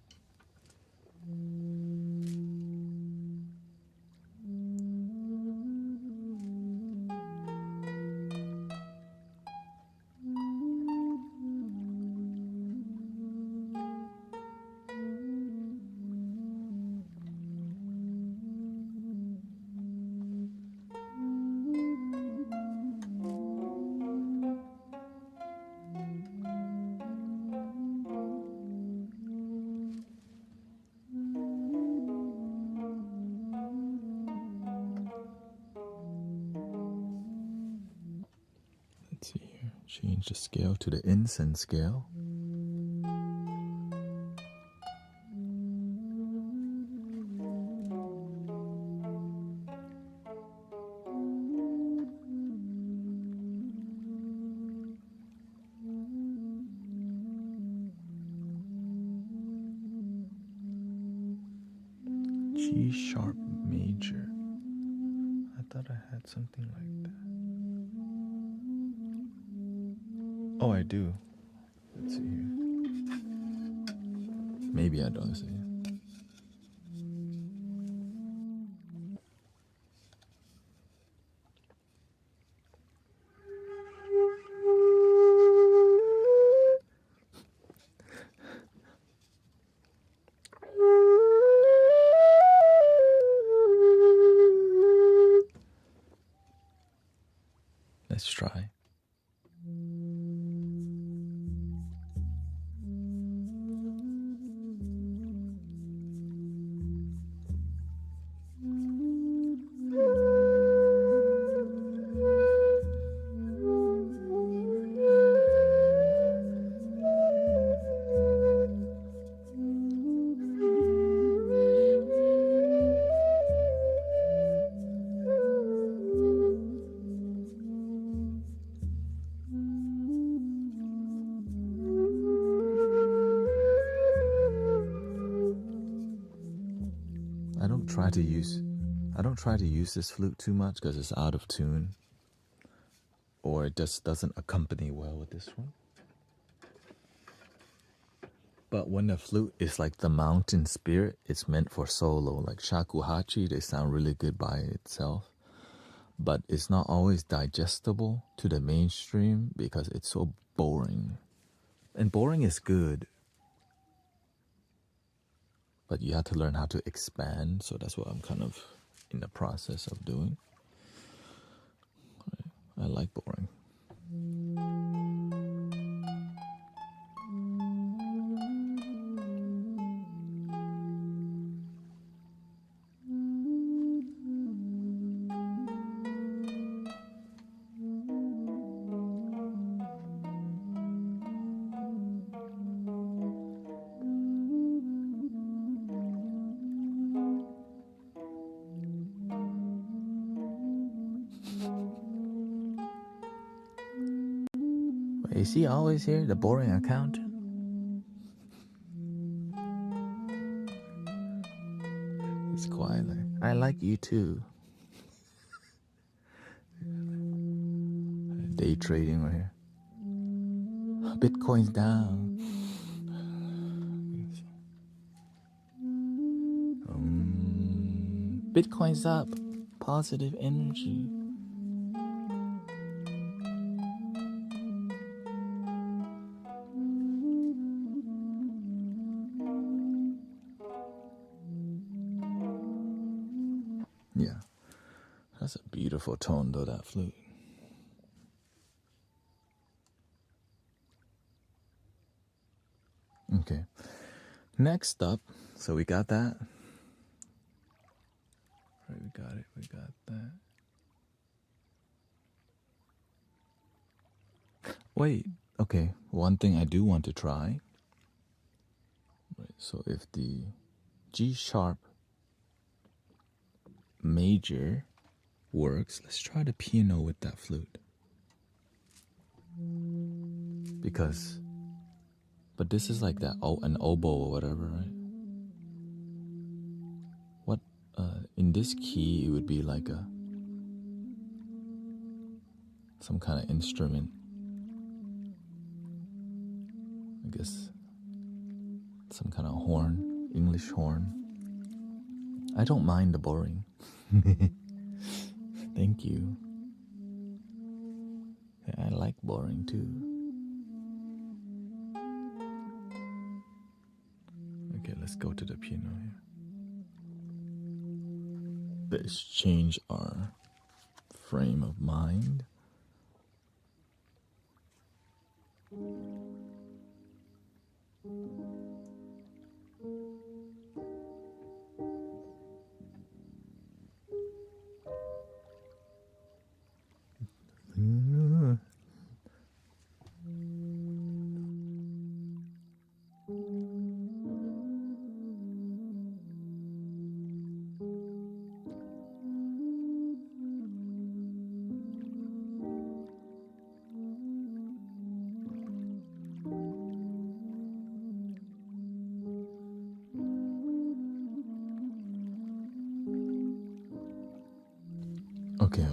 Let's see here. Change the scale to the incense scale. G sharp major. I thought I had something like that. Oh, I do. Let's see here. Maybe I don't see it. Let's try. I don't try to use this flute too much because it's out of tune, or it just doesn't accompany well with this one. But when the flute is like the mountain spirit, it's meant for solo. Like shakuhachi, they sound really good by itself, but it's not always digestible to the mainstream because it's so boring. And boring is good, but you have to learn how to expand. So that's what I'm kind of in the process of doing. I like boring. Is he always here, the boring accountant? It's quiet. Like, I like you too. Day trading right here. Bitcoin's down. Bitcoin's up. Positive energy. Yeah, that's a beautiful tone though, that flute. Okay, next up, so we got that. Right, we got it, we got that. Wait, okay, one thing I do want to try. Right, so if the G sharp major works. Let's try the piano with that flute. But this is like that an oboe or whatever, right? What in this key it would be like some kind of instrument. I guess some kind of horn, English horn. I don't mind the boring. Thank you. Yeah, I like boring too. Okay, let's go to the piano here. Let's change our frame of mind.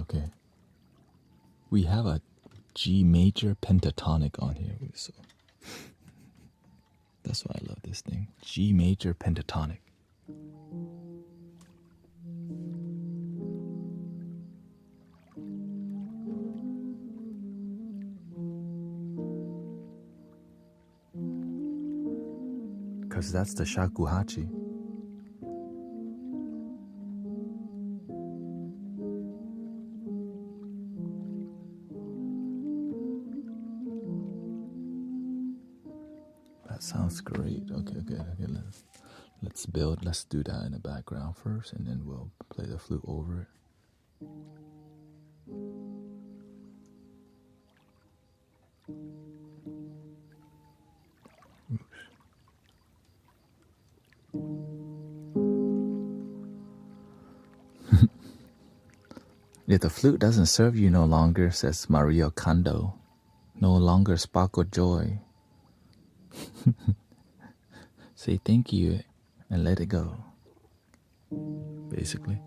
Okay. We have a G major pentatonic on here, so that's why I love this thing. G major pentatonic. Because that's the shakuhachi. That sounds great. Okay. Let's build. Let's do that in the background first, and then we'll play the flute over it. If the flute doesn't serve you no longer, says Maria Kondo, no longer sparkle joy. Say thank you and let it go. Basically.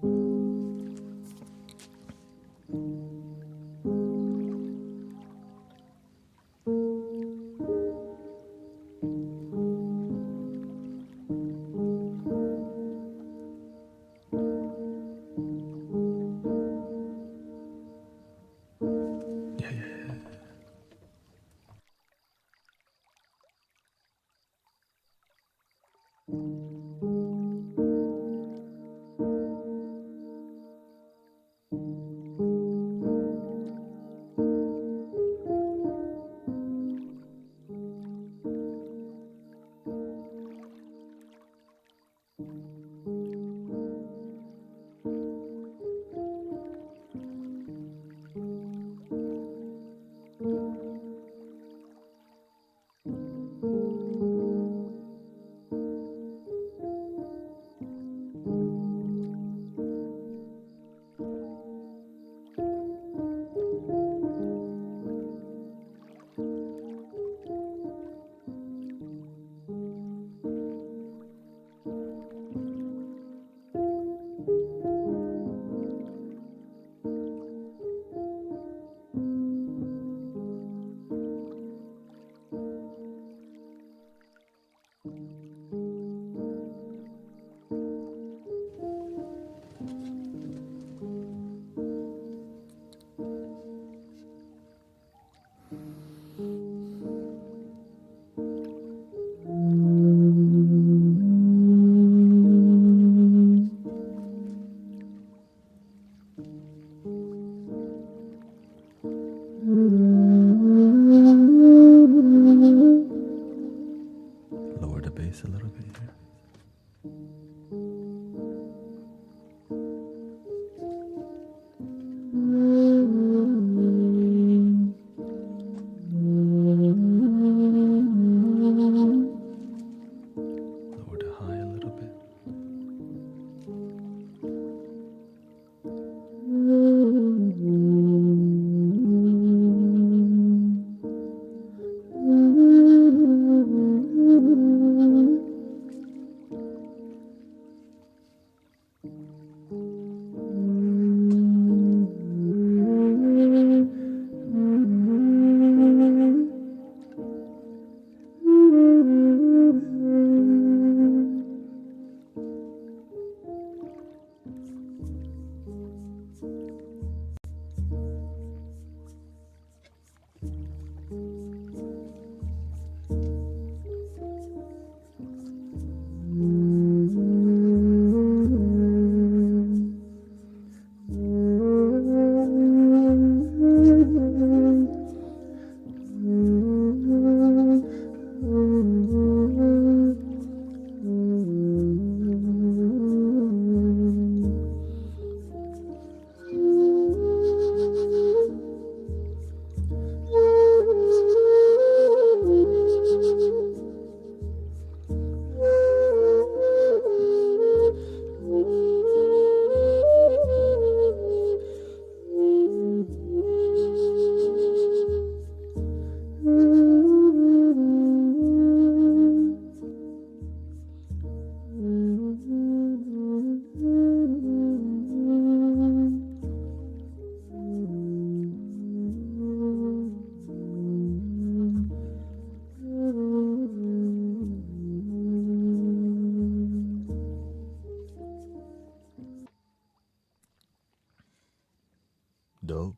Dope.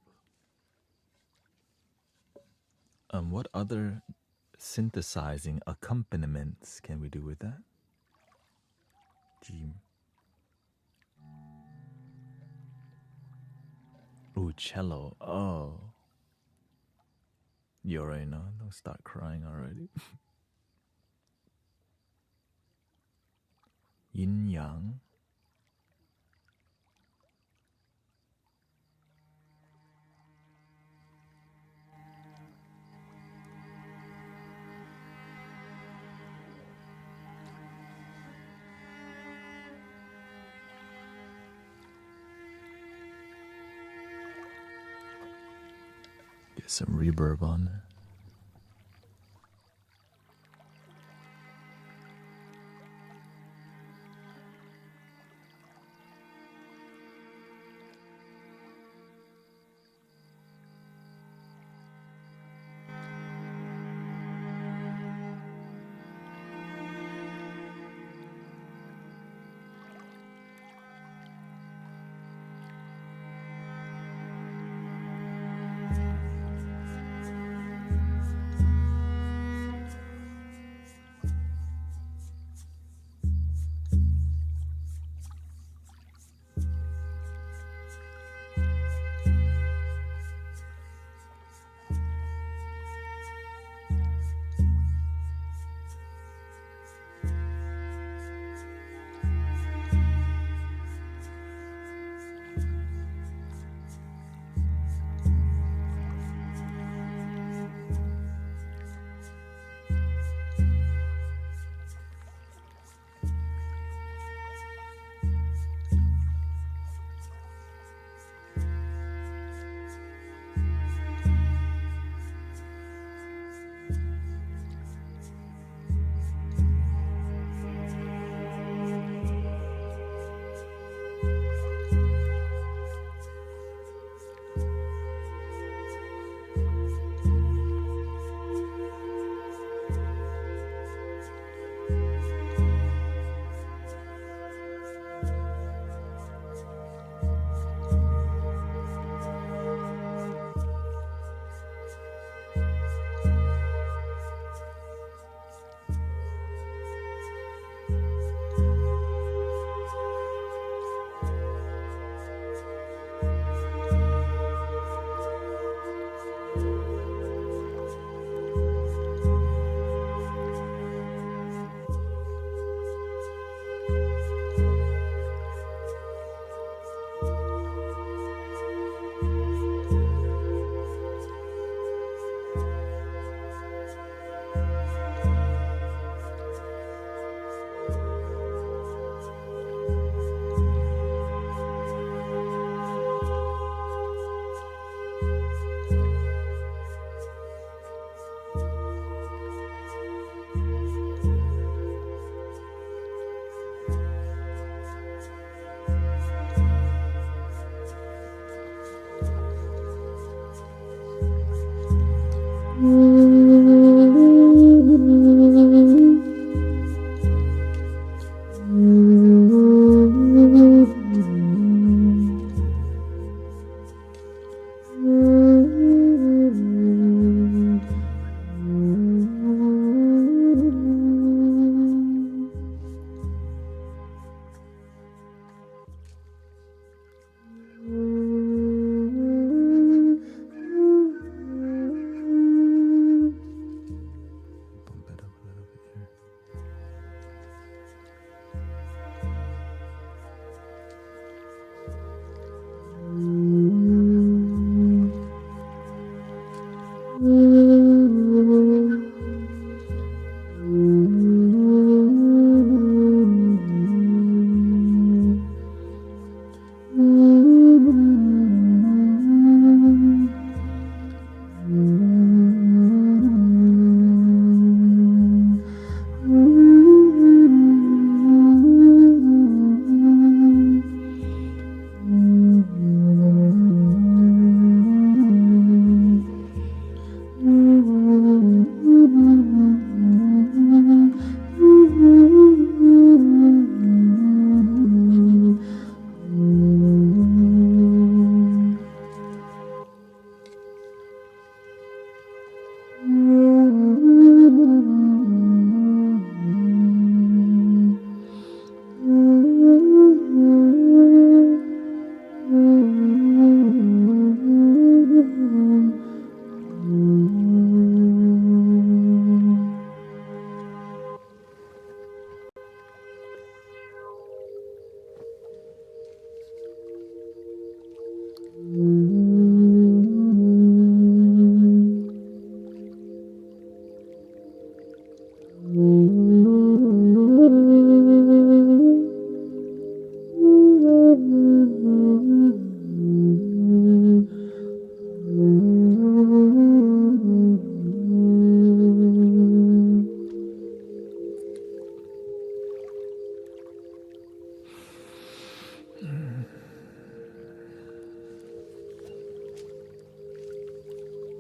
What other synthesizing accompaniments can we do with that? G. Ooh, cello. Oh. You already know. Don't start crying already. Yin yang. Get some reverb on there.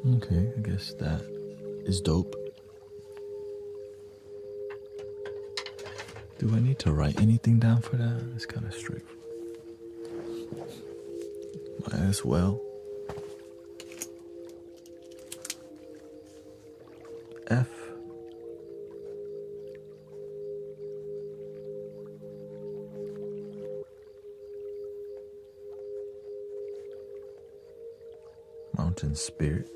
Okay, I guess that is dope. Do I need to write anything down for that? It's kind of straightforward. Might as well. F. Mountain Spirit.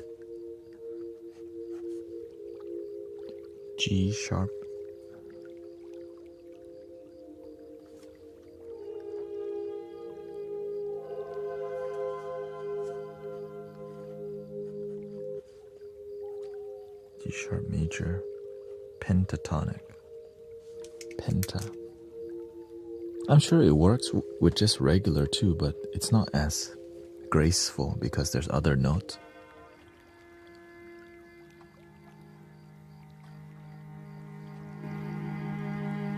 G sharp. G sharp major. Pentatonic. Penta. I'm sure it works with just regular too, but it's not as graceful because there's other notes.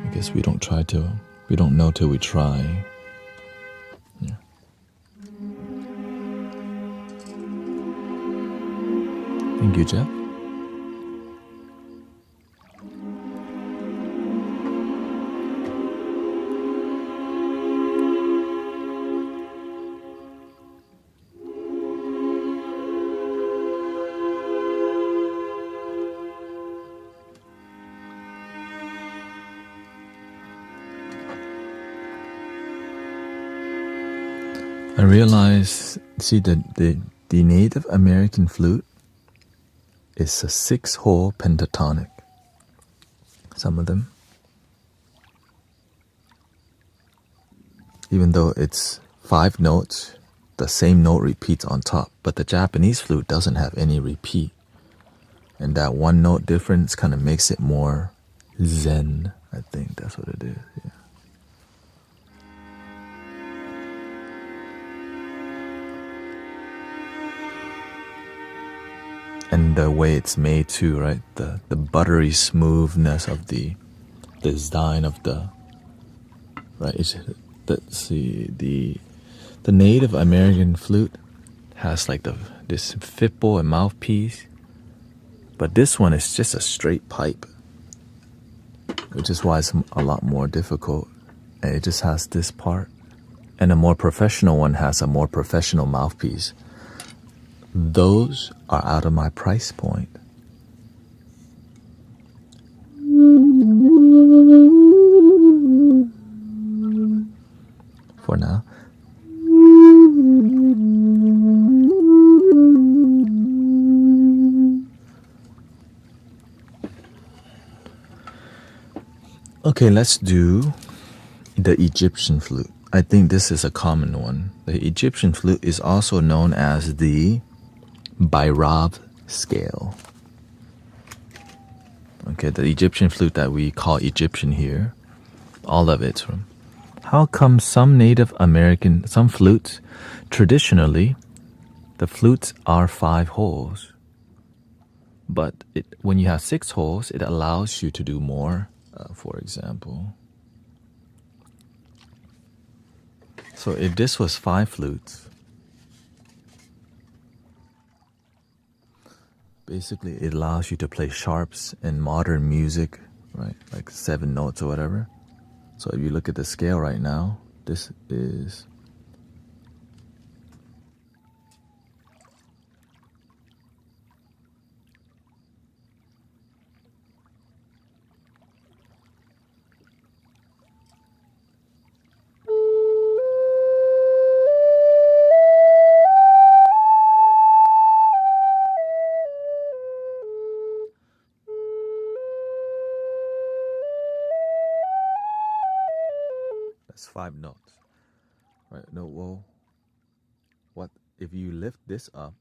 I guess we don't know till we try. Yeah. Thank you, Jeff. I realize, see, the Native American flute is a 6-hole pentatonic. Some of them. Even though it's 5 notes, the same note repeats on top. But the Japanese flute doesn't have any repeat. And that one note difference kind of makes it more zen. I think that's what it is, yeah. And the way it's made too, right? The buttery smoothness of the design of the, right? Let's see, the Native American flute has like this fipple and mouthpiece, but this one is just a straight pipe, which is why it's a lot more difficult. And it just has this part, and a more professional one has a more professional mouthpiece. Those are out of my price point. For now. Okay, let's do the Egyptian flute. I think this is a common one. The Egyptian flute is also known as the Bhairav scale. Okay, the Egyptian flute that we call Egyptian here, all of it's from. How come some Native American, some flutes, traditionally, the flutes are 5 holes, but when you have 6 holes, it allows you to do more, for example. So if this was 5 flutes, basically it allows you to play sharps in modern music, right? Like 7 notes or whatever. So if you look at the scale right now, this is that's 5 notes, right? No, well, what if you lift this up?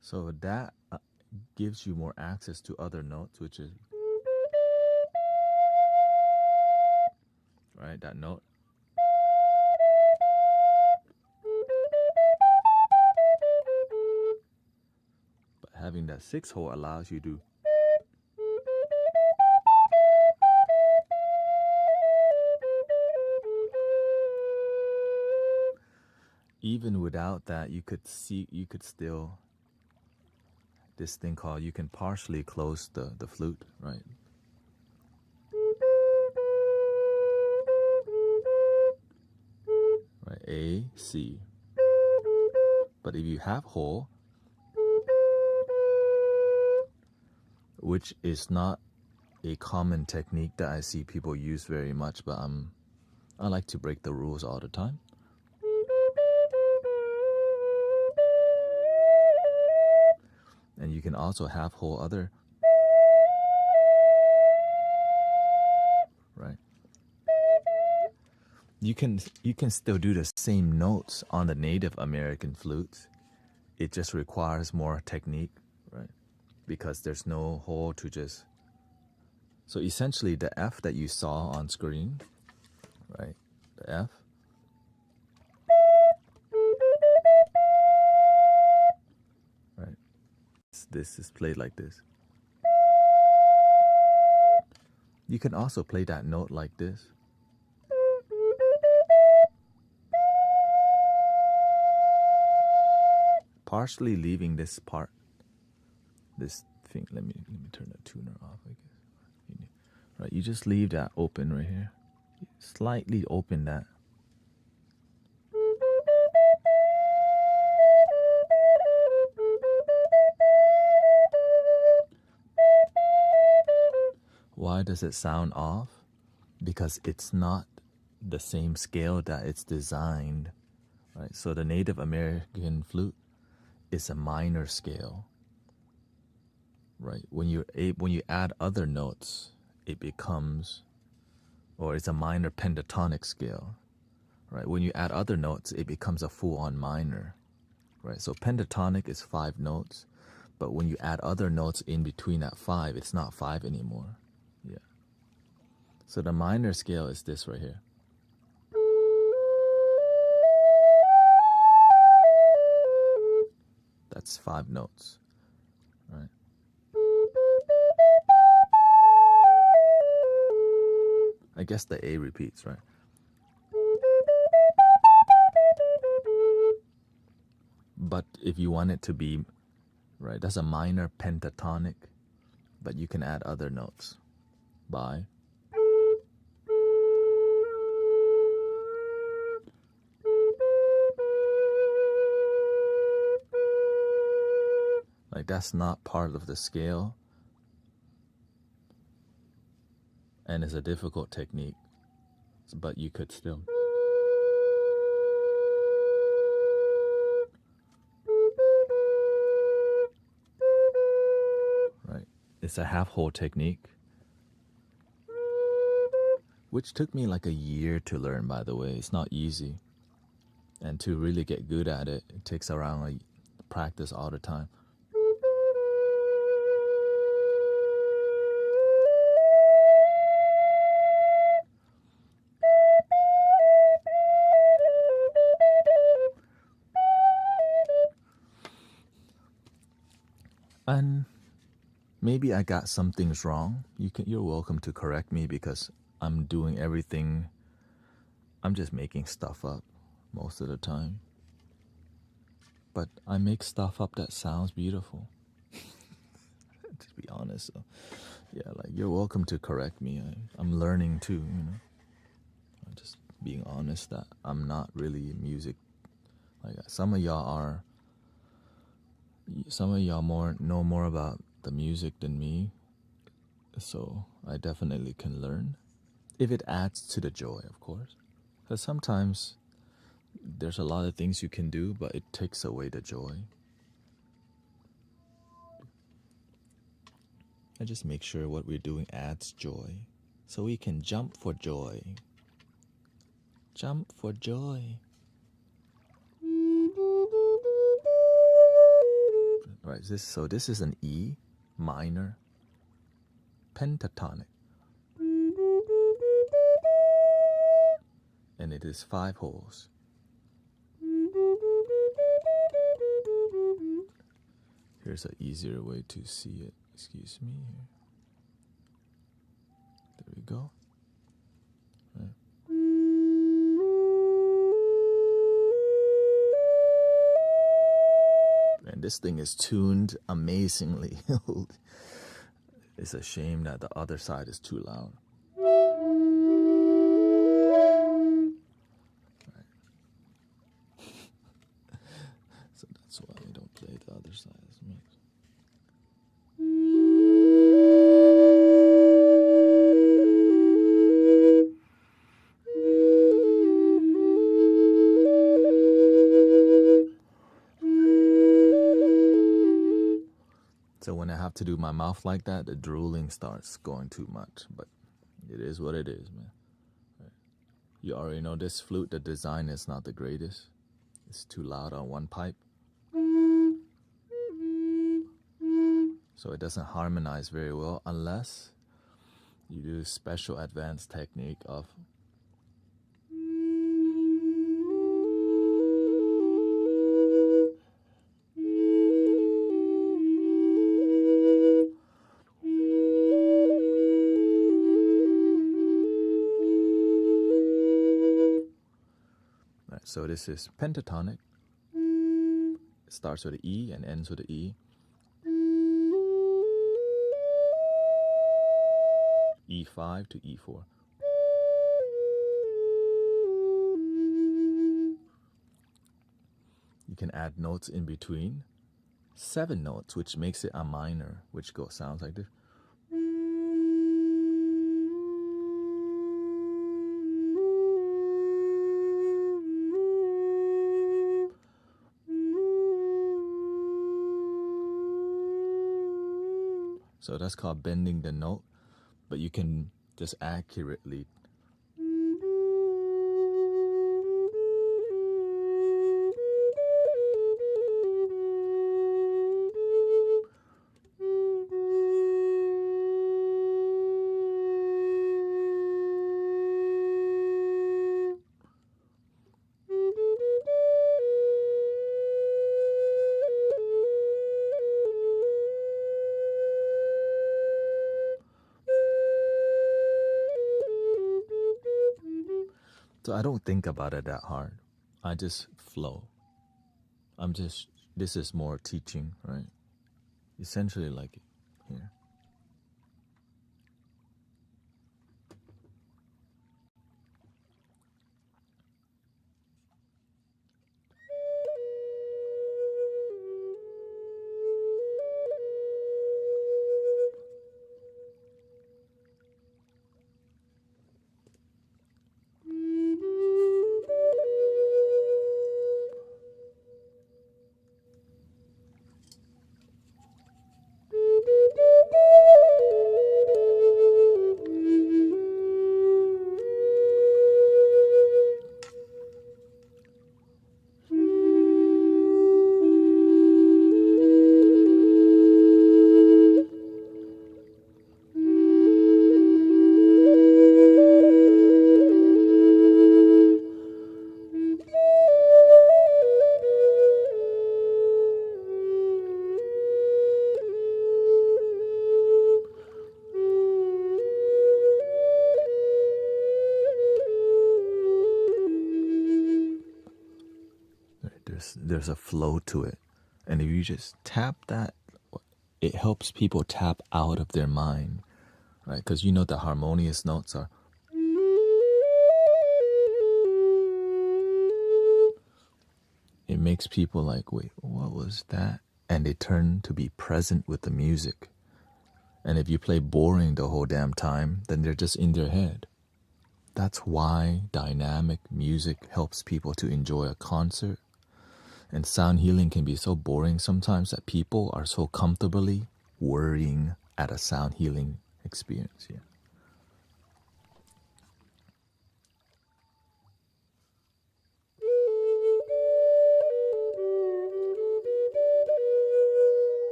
So that gives you more access to other notes, which is, right, that note. But having that 6 hole allows you to even without that, you could still, this thing called, you can partially close the flute, right? Right, A, C. But if you have whole, which is not a common technique that I see people use very much, but I like to break the rules all the time. And you can also have whole other, right? You can still do the same notes on the Native American flutes. It just requires more technique, right? Because there's no hole to just. So essentially, the F that you saw on screen, right? The F. Right. This is played like this. You can also play that note like this. Partially leaving this part, this thing. Let me turn the tuner off, I guess. Right, you just leave that open right here. Slightly open that. Why does it sound off? Because it's not the same scale that it's designed, right? So the Native American flute is a minor scale, right? When you add other notes, it becomes, or it's a minor pentatonic scale, right? When you add other notes, it becomes a full-on minor, right? So pentatonic is 5 notes, but when you add other notes in between that 5, it's not 5 anymore. Yeah. So the minor scale is this right here. That's 5 notes, right? I guess the A repeats, right? But if you want it to be, right, that's a minor pentatonic, but you can add other notes by. Like that's not part of the scale, and it's a difficult technique, but you could still. Right, it's a half-whole technique, which took me like a year to learn, by the way. It's not easy, and to really get good at it, it takes around a practice all the time. And maybe I got some things wrong. You're welcome to correct me, because I'm doing everything. I'm just making stuff up most of the time. But I make stuff up that sounds beautiful. To be honest, so yeah, like you're welcome to correct me. I'm learning too, you know. I'm just being honest that I'm not really music. Like some of y'all know more about the music than me, so I definitely can learn if it adds to the joy, of course. Because sometimes there's a lot of things you can do, but it takes away the joy. I just make sure what we're doing adds joy, so we can jump for joy. Jump for joy. Right, so this is an E minor pentatonic, and it is 5 holes. Here's an easier way to see it. Excuse me. There we go. Right. this thing is tuned amazingly. It's a shame that the other side is too loud. Right. So that's why I don't play the other side as much. So when I have to do my mouth like that, the drooling starts going too much. But it is what it is, man. Right. You already know this flute, the design is not the greatest. It's too loud on one pipe. So it doesn't harmonize very well unless you do special advanced technique of right. So this is pentatonic. It starts with an E and ends with an E. E5 to E4. You can add notes in between. 7 notes, which makes it a minor, which sounds like this. So that's called bending the note, but you can just accurately So I don't think about it that hard. I just flow. This is more teaching, right? Essentially like it here. There's a flow to it. And if you just tap that, it helps people tap out of their mind, right? Because you know the harmonious notes are. It makes people like, wait, what was that? And they turn to be present with the music. And if you play boring the whole damn time, then they're just in their head. That's why dynamic music helps people to enjoy a concert. And sound healing can be so boring sometimes that people are so comfortably worrying at a sound healing experience. Yeah.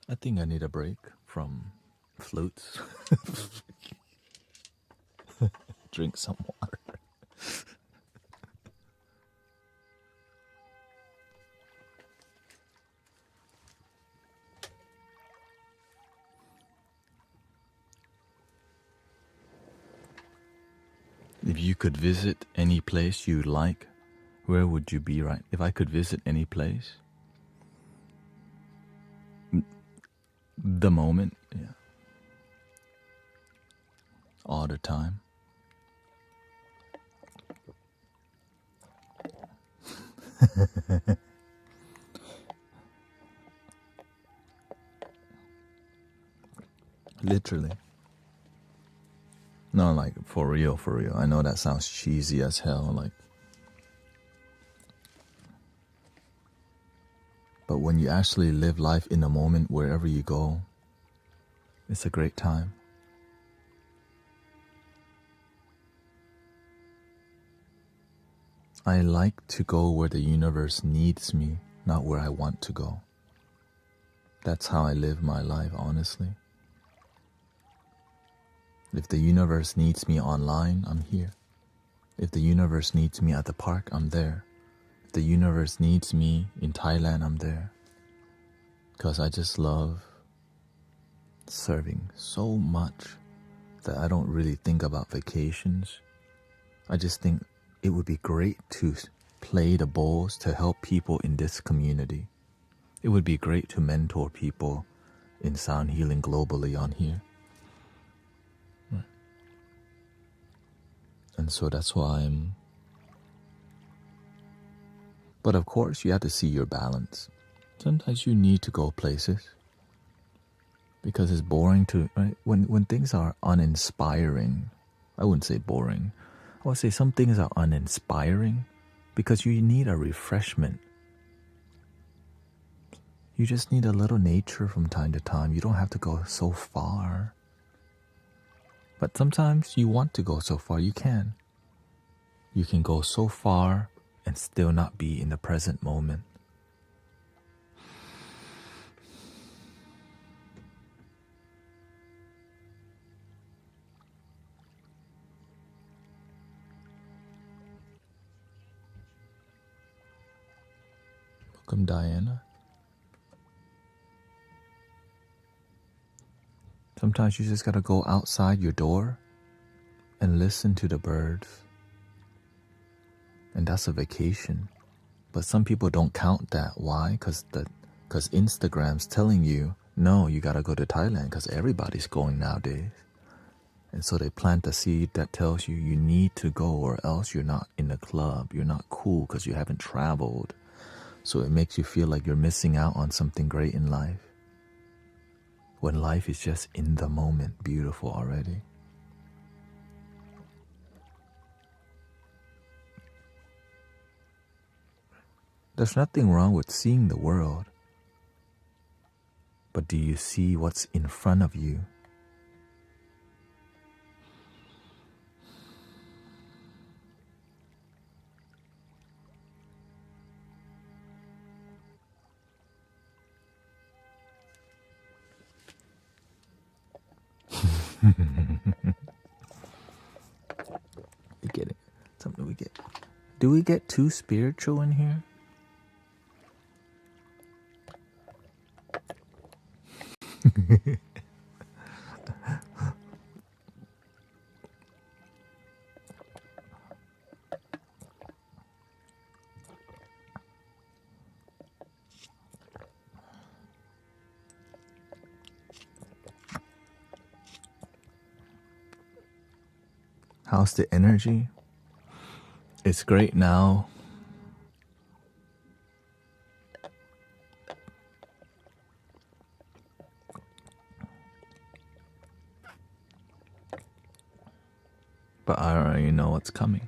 I think I need a break from flutes. Drink some water. If you could visit any place you like, where would you be right? If I could visit any place, the moment, yeah, all the time. Literally. No, like for real, for real. I know that sounds cheesy as hell, like. But when you actually live life in the moment wherever you go, it's a great time. I like to go where the universe needs me, not where I want to go. That's how I live my life, honestly. If the universe needs me online, I'm here. If the universe needs me at the park, I'm there. If the universe needs me in Thailand, I'm there. Because I just love serving so much that I don't really think about vacations. I just think it would be great to play the bowls to help people in this community. It would be great to mentor people in sound healing globally on here. Right. And so that's why I'm... But of course, you have to see your balance. Sometimes you need to go places because it's boring to... Right? When things are uninspiring, I wouldn't say boring. I would say some things are uninspiring because you need a refreshment. You just need a little nature from time to time. You don't have to go so far. But sometimes you want to go so far, you can. You can go so far and still not be in the present moment. Welcome, Diana. Sometimes you just gotta go outside your door and listen to the birds. And that's a vacation. But some people don't count that. Why? Because Instagram's telling you, no, you gotta go to Thailand because everybody's going nowadays. And so they plant a seed that tells you you need to go or else you're not in the club. You're not cool because you haven't traveled. So it makes you feel like you're missing out on something great in life. When life is just in the moment, beautiful already. There's nothing wrong with seeing the world. But do you see what's in front of you? You get it? Something we get. Do we get too spiritual in here? How's the energy? It's great now. But I already know what's coming.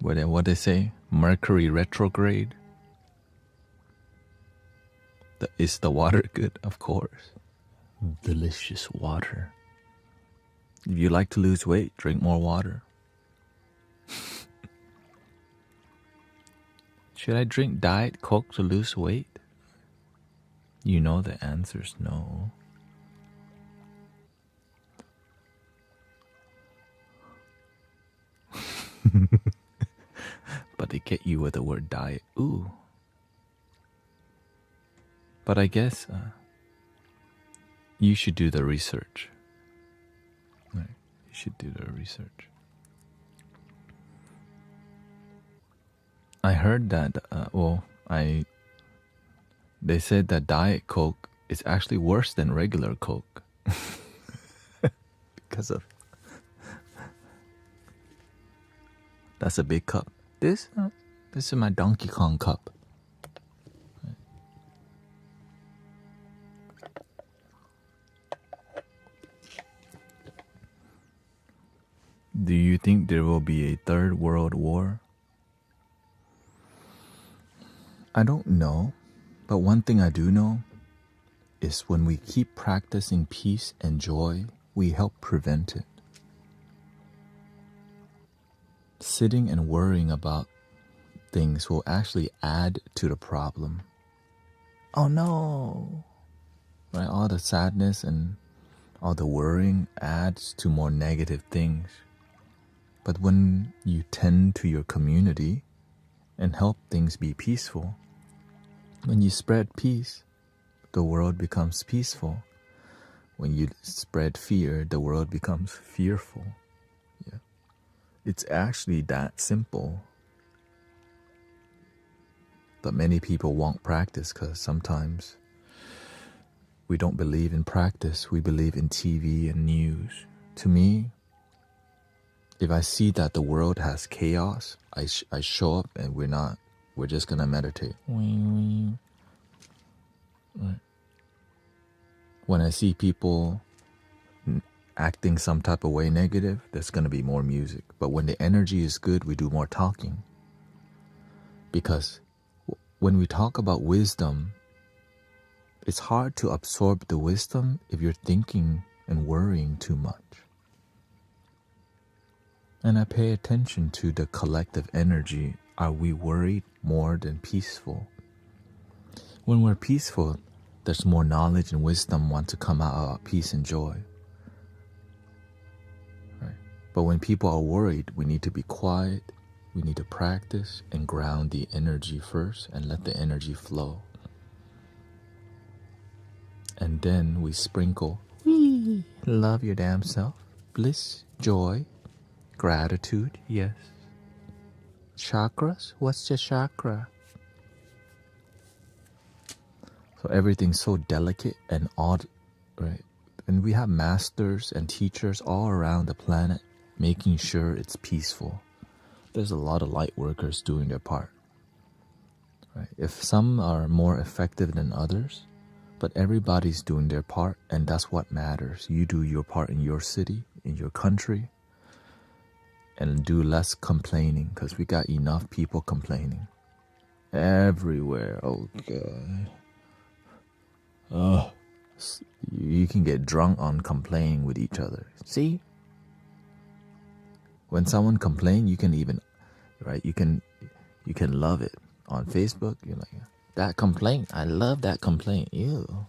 What they say? Mercury retrograde? Is the water good? Of course. Delicious water. If you like to lose weight, drink more water. Should I drink Diet Coke to lose weight? You know the answer's no. But they get you with the word diet. Ooh. But I guess you should do the research. Right. You should do the research. I heard that, they said that Diet Coke is actually worse than regular Coke. Because of, that's a big cup. This is my Donkey Kong cup. Do you think there will be a third world war? I don't know, but one thing I do know is when we keep practicing peace and joy, we help prevent it. Sitting and worrying about things will actually add to the problem. Oh no! Right? All the sadness and all the worrying adds to more negative things. But when you tend to your community and help things be peaceful, when you spread peace, the world becomes peaceful. When you spread fear, the world becomes fearful. Yeah. It's actually that simple. But many people won't practice because sometimes we don't believe in practice. We believe in TV and news. To me, if I see that the world has chaos, I show up and we're just going to meditate. Right. When I see people acting some type of way negative, there's going to be more music. But when the energy is good, we do more talking. Because when we talk about wisdom, it's hard to absorb the wisdom if you're thinking and worrying too much. And I pay attention to the collective energy. Are we worried more than peaceful? When we're peaceful, there's more knowledge and wisdom want to come out of peace and joy. Right? But when people are worried, we need to be quiet. We need to practice and ground the energy first and let the energy flow. And then we sprinkle, love your damn self, bliss, joy, gratitude, yes. Chakras, what's your chakra? So everything's so delicate and odd, right? And we have masters and teachers all around the planet making sure it's peaceful. There's a lot of light workers doing their part. Right? If some are more effective than others, but everybody's doing their part, and that's what matters. You do your part in your city, in your country, and do less complaining, because we got enough people complaining everywhere. Oh God. Oh, you can get drunk on complaining with each other. See? When someone complains, you can even, right? You can love it on Facebook. You're like, that complaint, I love that complaint. Ew.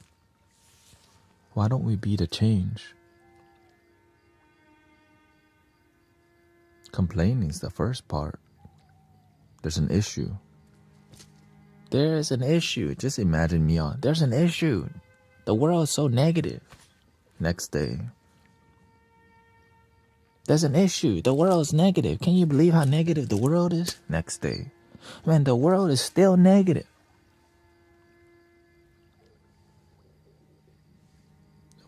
Why don't we be the change? Complaining is the first part. There's an issue. There is an issue. Just imagine me on. There's an issue. The world is so negative. Next day. There's an issue. The world is negative. Can you believe how negative the world is? Next day. Man, the world is still negative.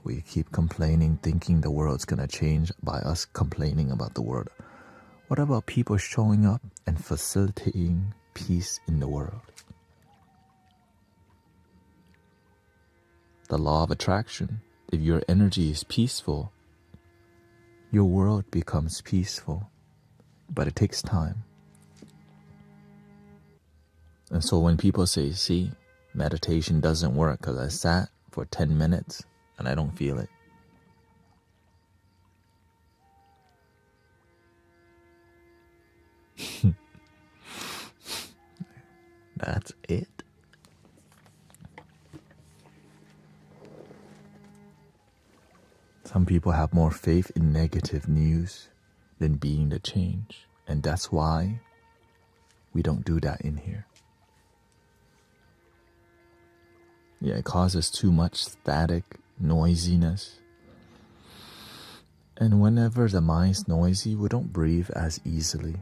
We keep complaining, thinking the world's going to change by us complaining about the world. What about people showing up and facilitating peace in the world? The law of attraction. If your energy is peaceful, your world becomes peaceful. But it takes time. And so when people say, see, meditation doesn't work because I sat for 10 minutes and I don't feel it. That's it. Some people have more faith in negative news than being the change. And that's why we don't do that in here. Yeah, it causes too much static, noisiness. And whenever the mind's noisy, we don't breathe as easily.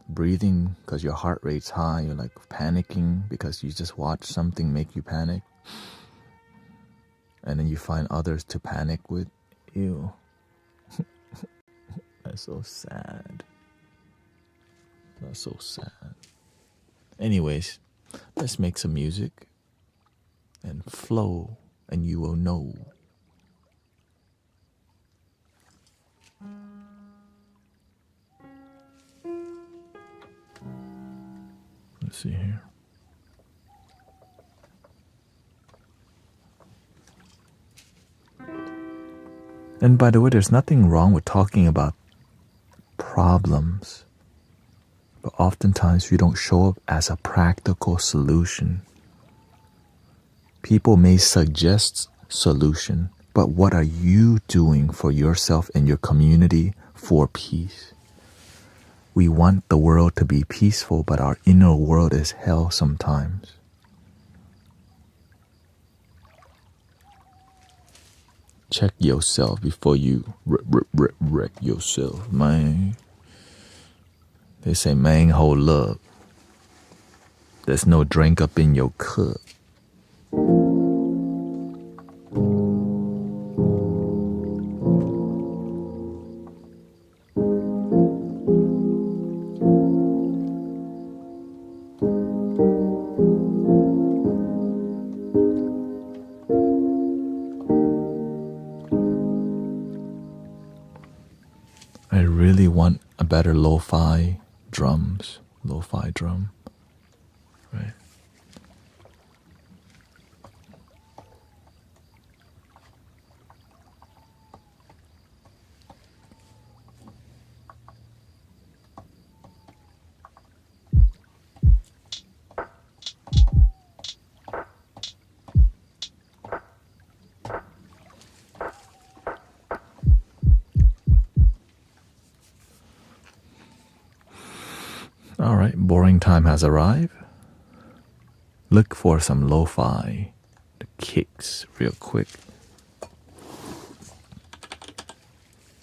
Breathing because your heart rate's high, you're like panicking because you just watch something make you panic. And then you find others to panic with. Ew. That's so sad. That's so sad. Anyways, let's make some music and flow, and you will know. Let's see here. And by the way, there's nothing wrong with talking about problems, but oftentimes we don't show up as a practical solution. People may suggest solution, but what are you doing for yourself and your community for peace? We want the world to be peaceful, but our inner world is hell sometimes. Check yourself before you wreck yourself, man. They say, man, hold up. There's no drink up in your cup. I really want a better lo-fi drum, right? All right, boring time has arrived. Look for some lo-fi, the kicks, real quick.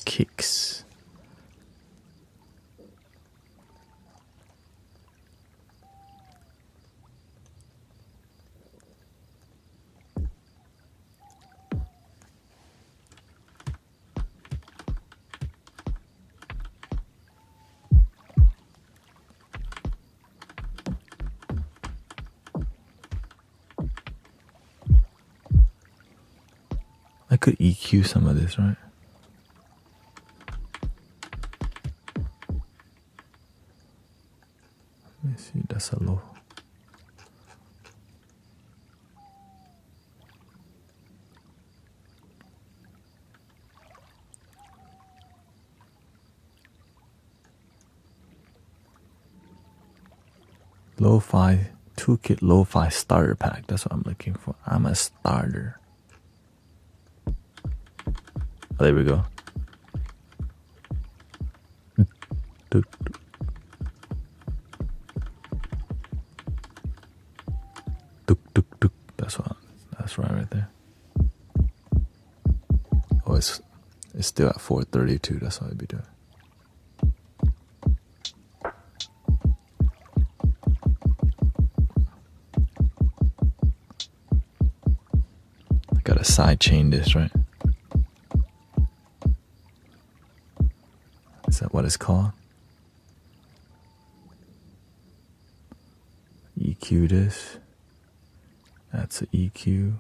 Kicks. I could EQ some of this, right? Let me see, that's a low. Lo-fi, toolkit lo-fi starter pack. That's what I'm looking for. I'm a starter. Oh, there we go. That's right there. Oh, it's still at 432. That's what I'd be doing. I gotta sidechain this, right? Is that what it's called? EQ this. That's an EQ.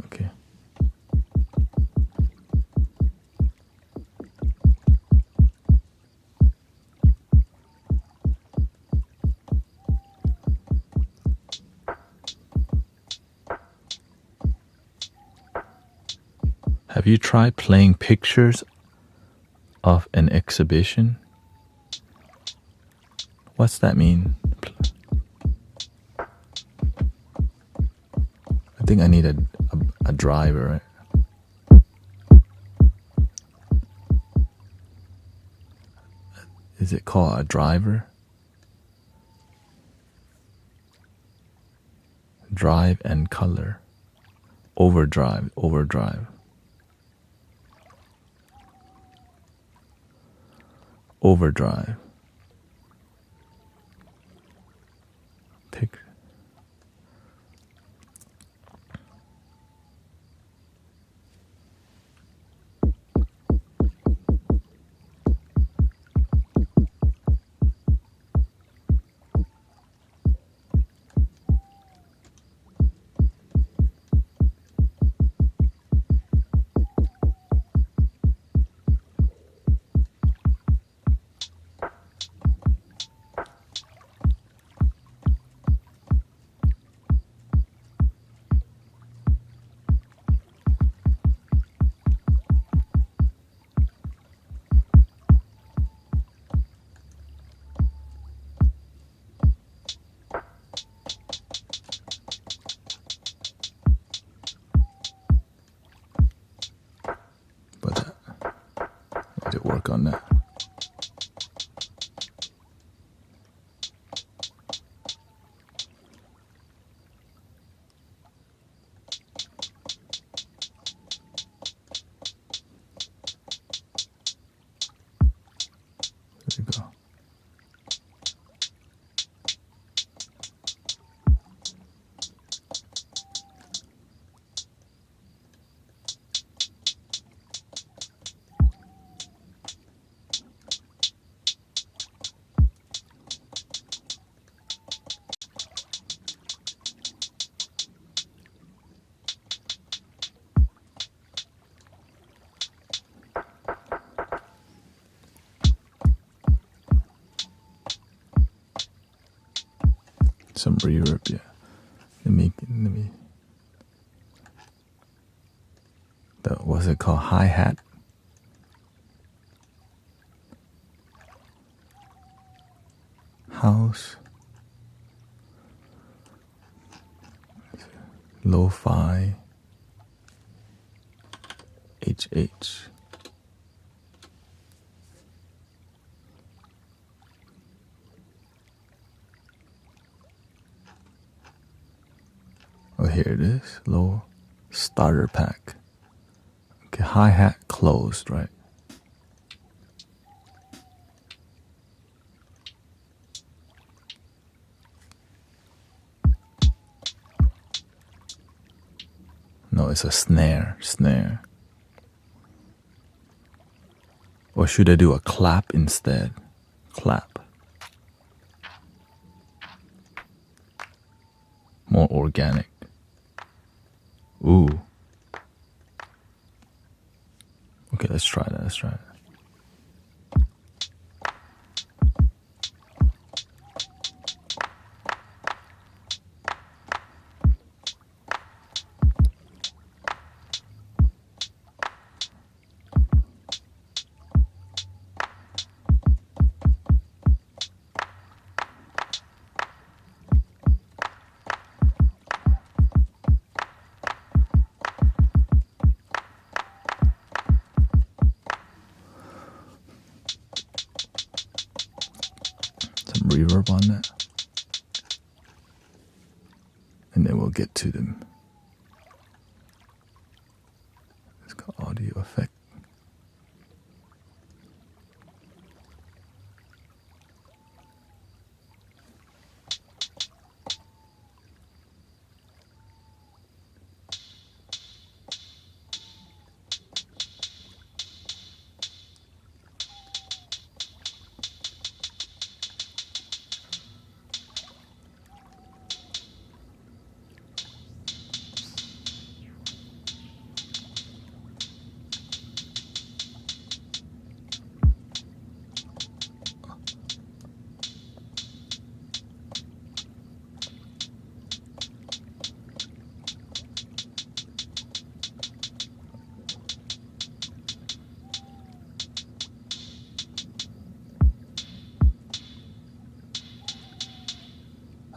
Okay. Have you tried playing pictures of an exhibition? What's that mean? I think I need a driver, right? Is it called a driver? Drive and color. Overdrive. Overdrive. Take. But I did work on that. There you go. Some reverb, yeah. Let me. What's it called? Hi-hat. House. Lo-fi. HH. Oh, here it is. Low starter pack. Okay, hi-hat closed, right? No, it's a snare. Or should I do a clap instead? Clap. More organic. Ooh. Okay, let's try that. Some reverb on that. And then we'll get to them. It's called audio effect.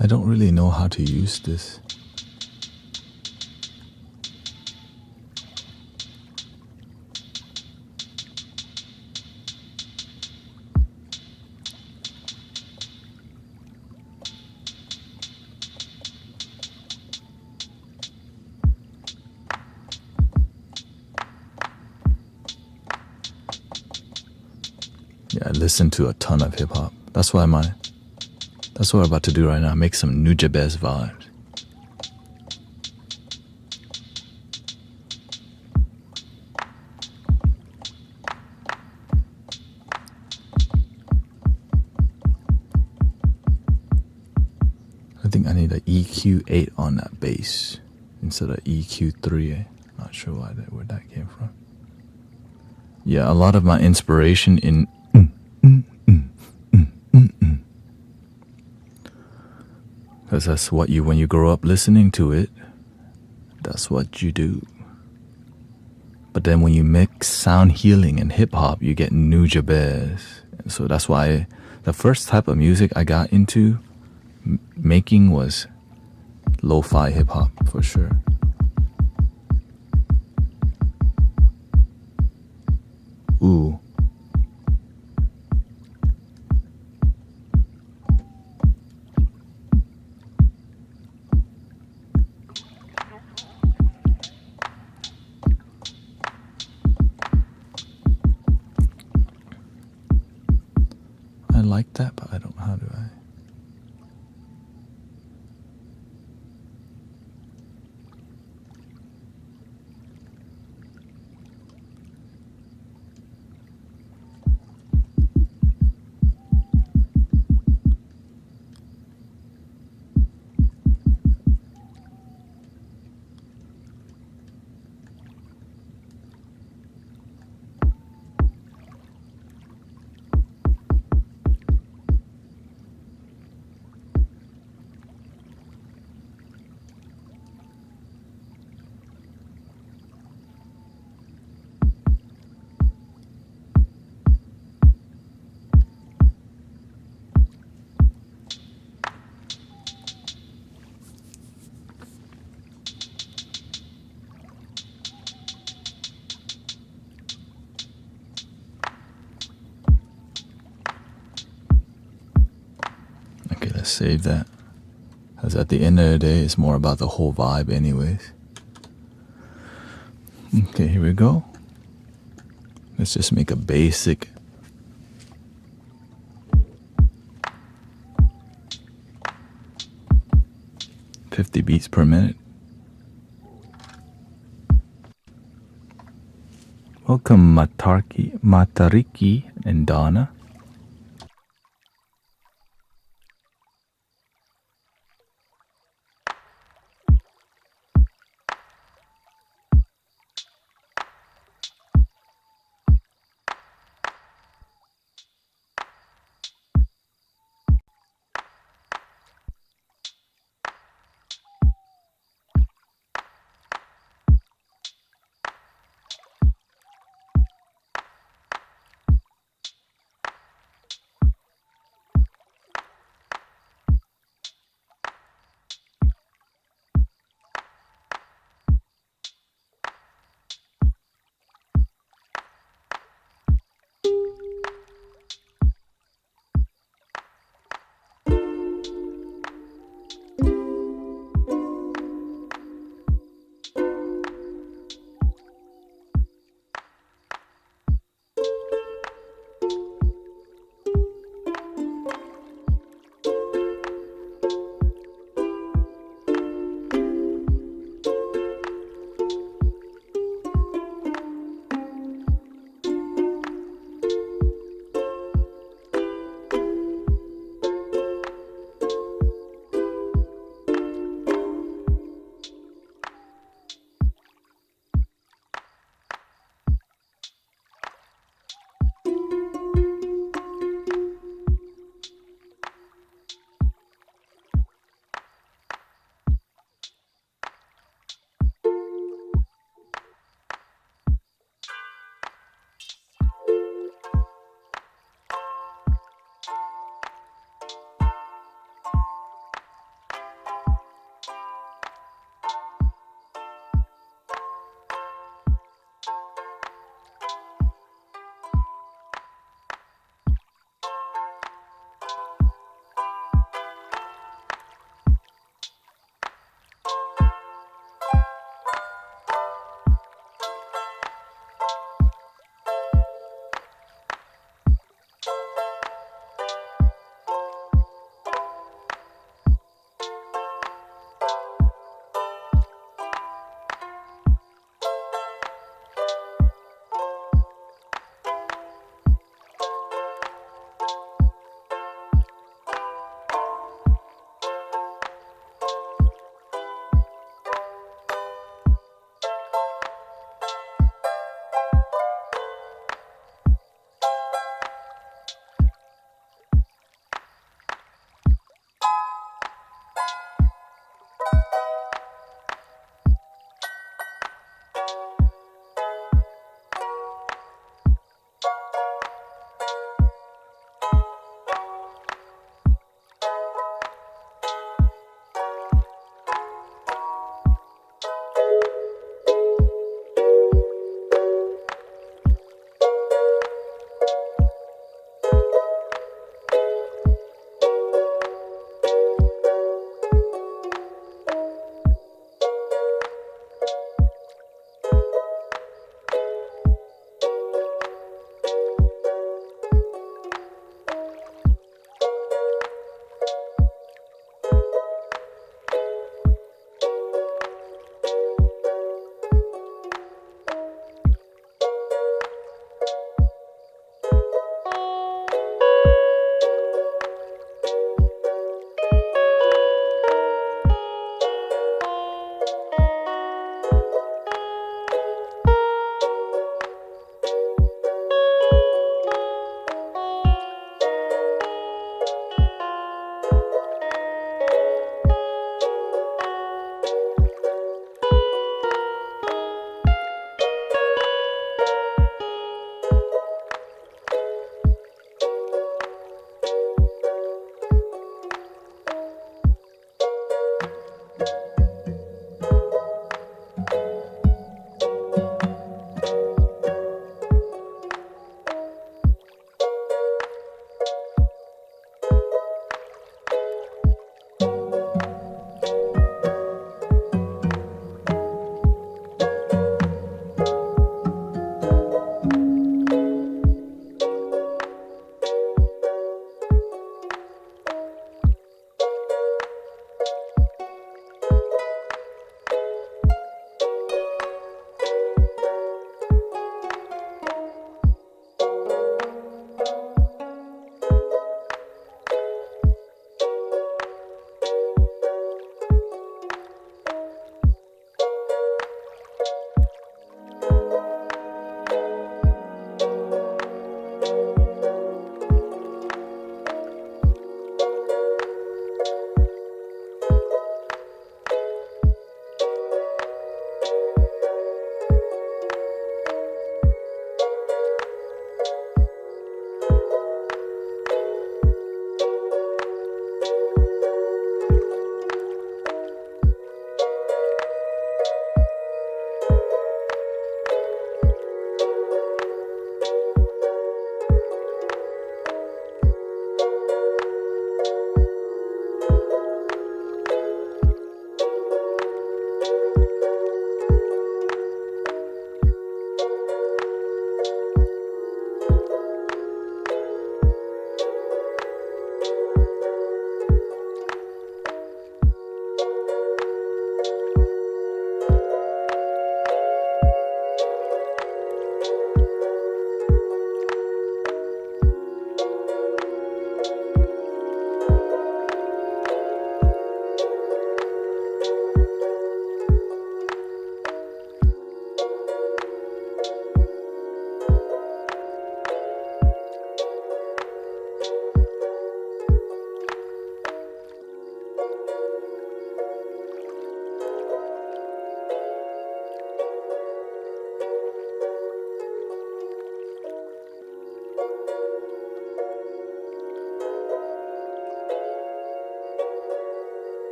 I don't really know how to use this. Yeah, I listen to a ton of hip hop. That's what I'm about to do right now. Make some Nujabes vibes. I think I need an EQ8 on that bass instead of EQ3. Not sure where that came from. Yeah, a lot of my inspiration in because that's what when you grow up listening to it, that's what you do. But then when you mix sound healing and hip hop, you get Nujabes. And so that's why the first type of music I got into making was lo-fi hip hop for sure. Ooh. I like that, but I don't know how do I. Okay, let's save that. Because at the end of the day, it's more about the whole vibe anyways. Okay, here we go. Let's just make a basic. $50 beats per minute. Welcome Matariki and Donna.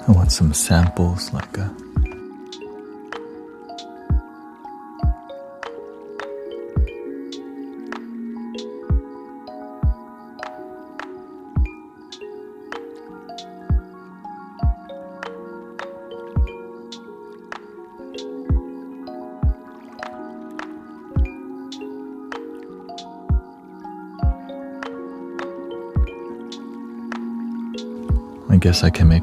I want some samples like I guess I can make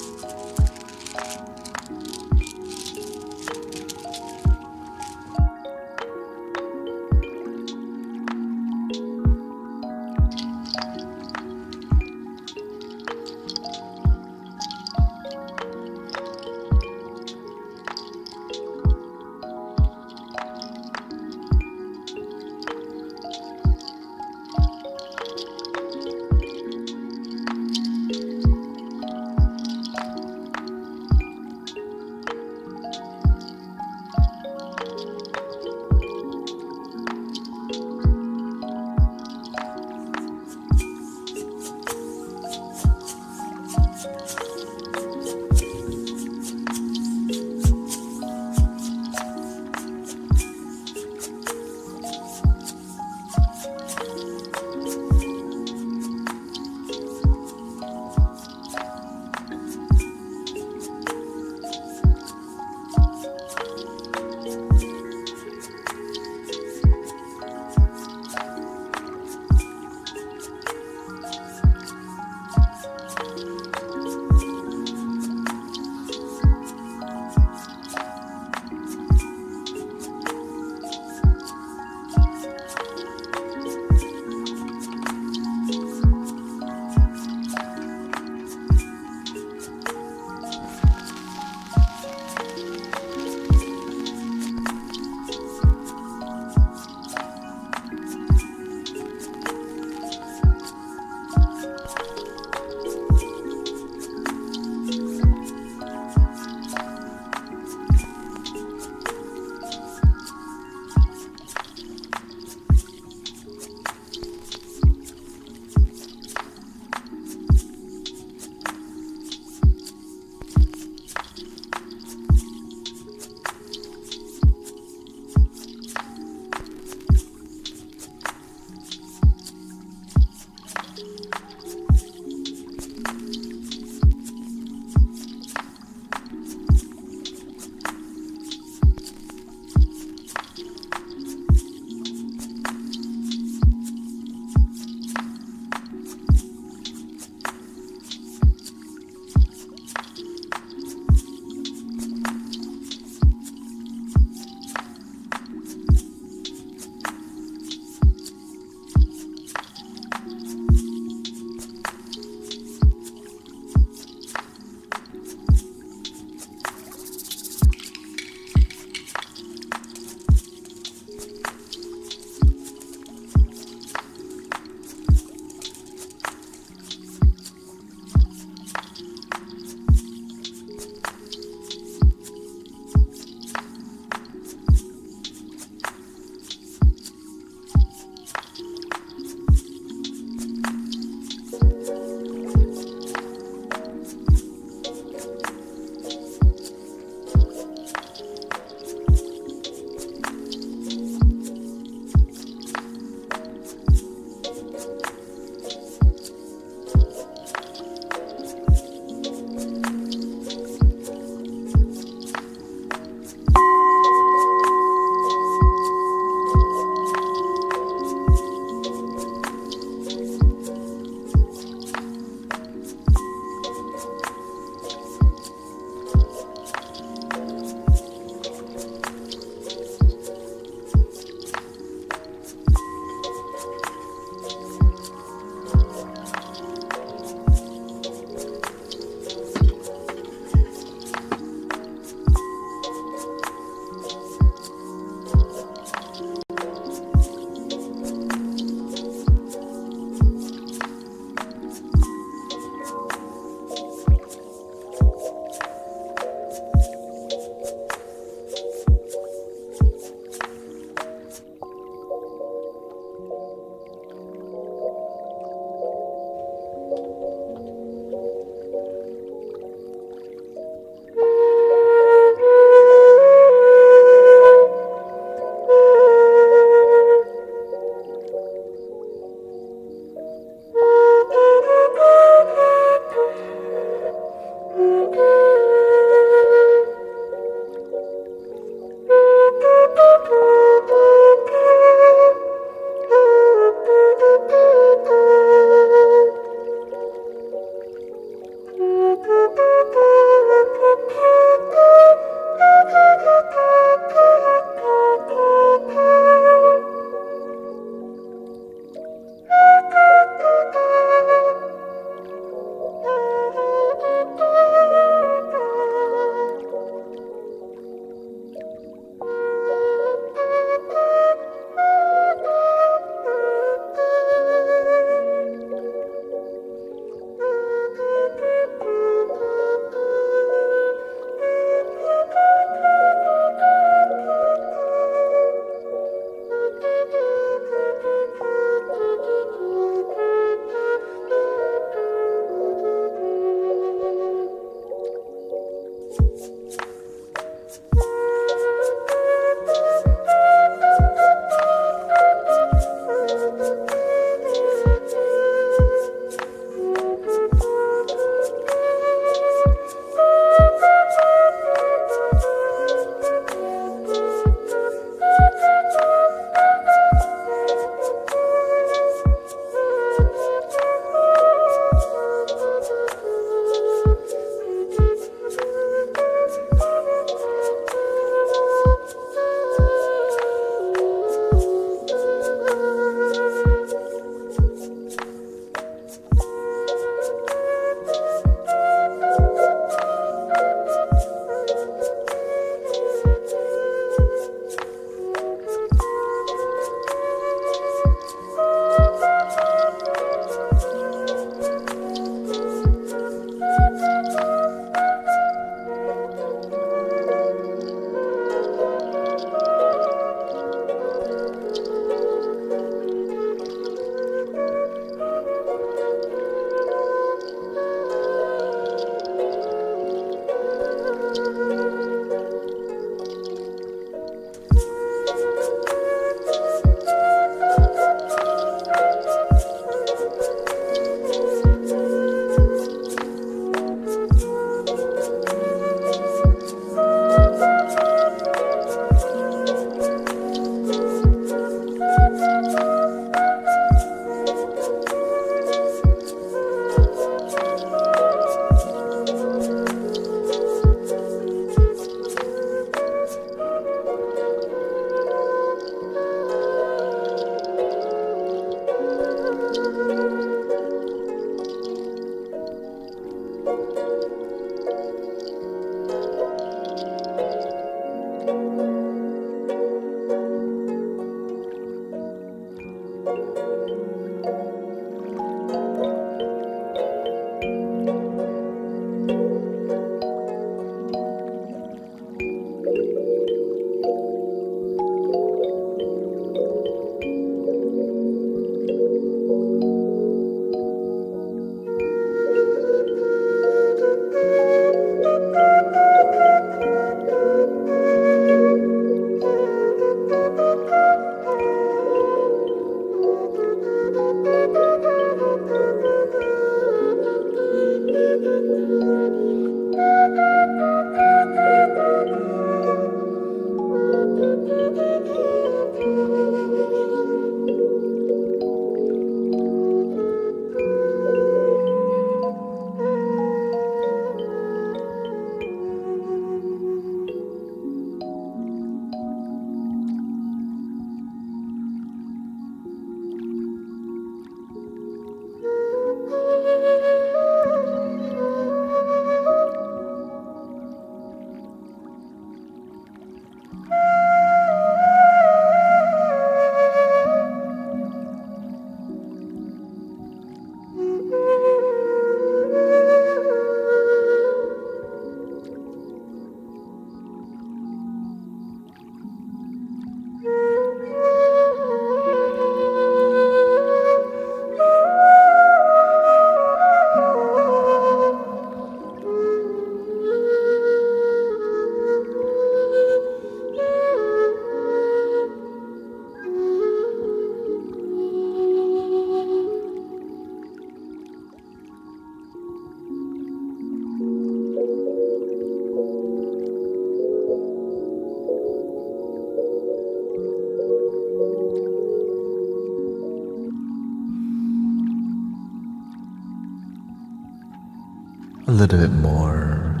a little bit more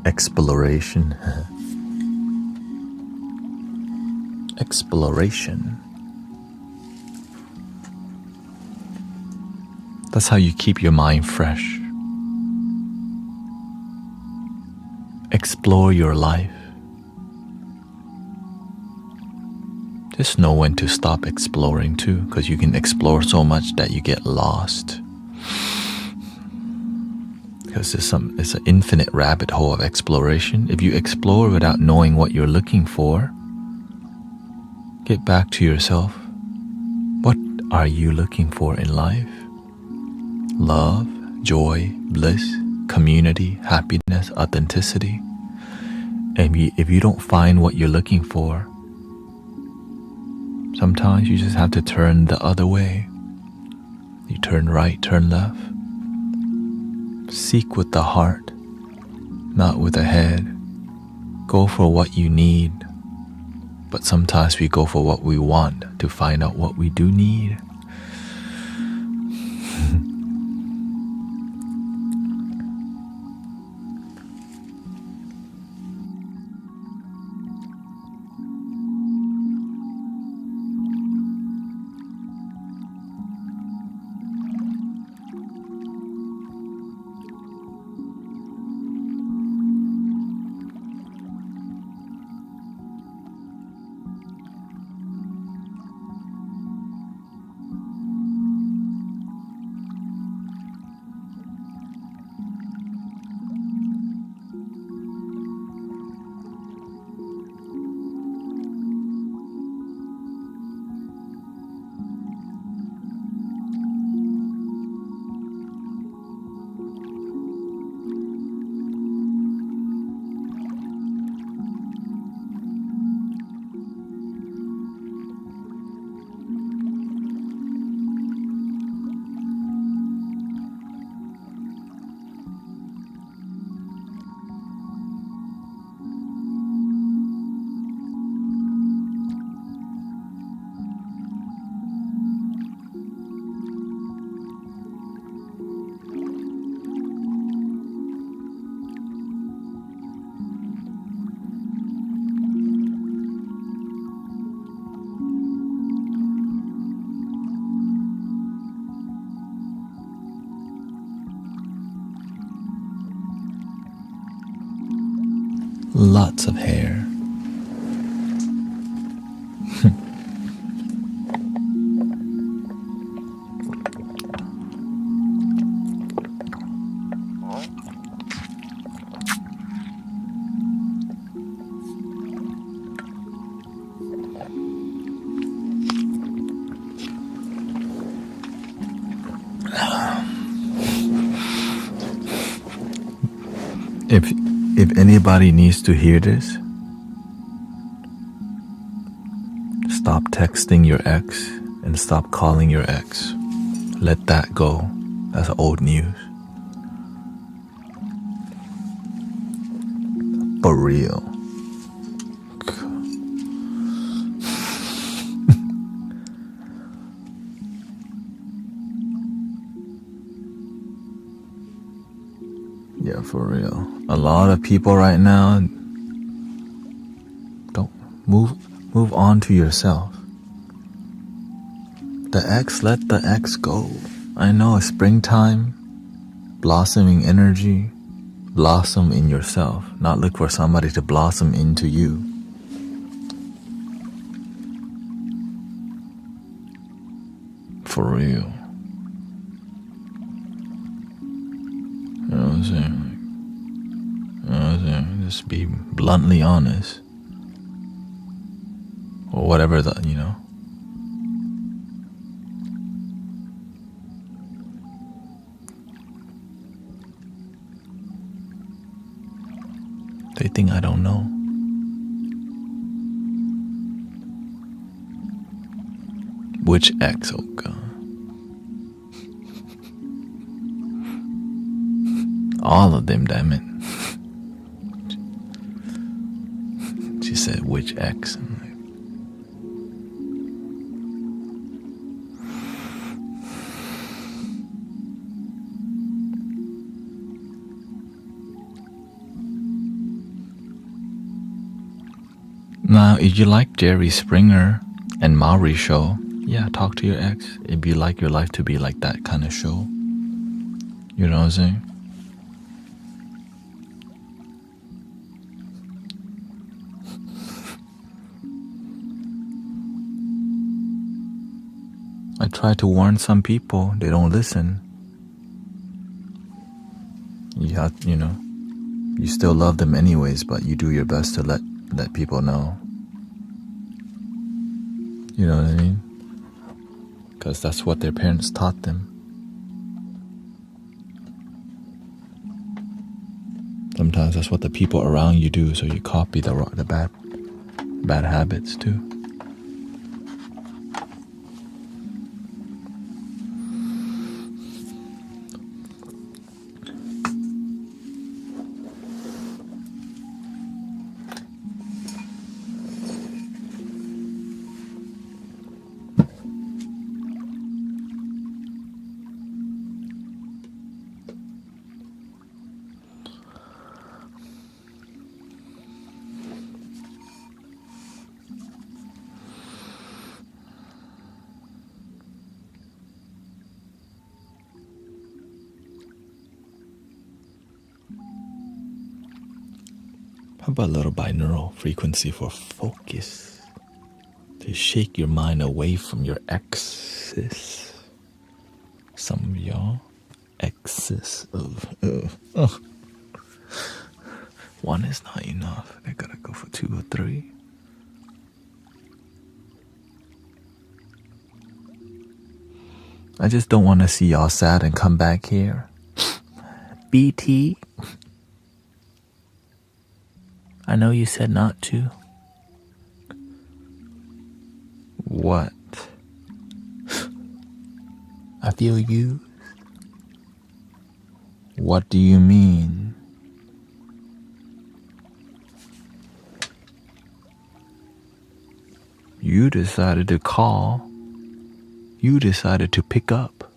exploration. Exploration. That's how you keep your mind fresh. Explore your life. Just know when to stop exploring too, because you can explore so much that you get lost. Because it's an infinite rabbit hole of exploration. If you explore without knowing what you're looking for, get back to yourself. What are you looking for in life? Love, joy, bliss, community, happiness, authenticity. And if you don't find what you're looking for, sometimes you just have to turn the other way. You turn right, turn left. Seek with the heart, not with the head. Go for what you need, but sometimes we go for what we want to find out what we do need. Lots of hair. If anybody needs to hear this, stop texting your ex and stop calling your ex. Let that go. That's old news. For real. Yeah, for real. A lot of people right now don't move on to yourself. The ex, let the ex go. I know it's springtime, blossoming energy. Blossom in yourself, not look for somebody to blossom into you. For real. You know what I'm saying? You know what I'm saying? Just be bluntly honest. Or whatever that, you know. They think I don't know. Which ex? Oh God. All of them, damn it. She said, which ex? I'm like, Now, if you like Jerry Springer and Maury show, yeah, talk to your ex. If you like your life to be like that kind of show, you know what I'm saying? I try to warn some people, they don't listen. You still love them anyways, but you do your best to let people know. You know what I mean? Because that's what their parents taught them. Sometimes that's what the people around you do, so you copy the bad habits too. How about a little binaural frequency for focus? To shake your mind away from your exes. Some of y'all, excess of one is not enough. They gotta go for 2 or 3. I just don't want to see y'all sad and come back here. BT, I know you said not to. What? I feel used. What do you mean? You decided to call. You decided to pick up.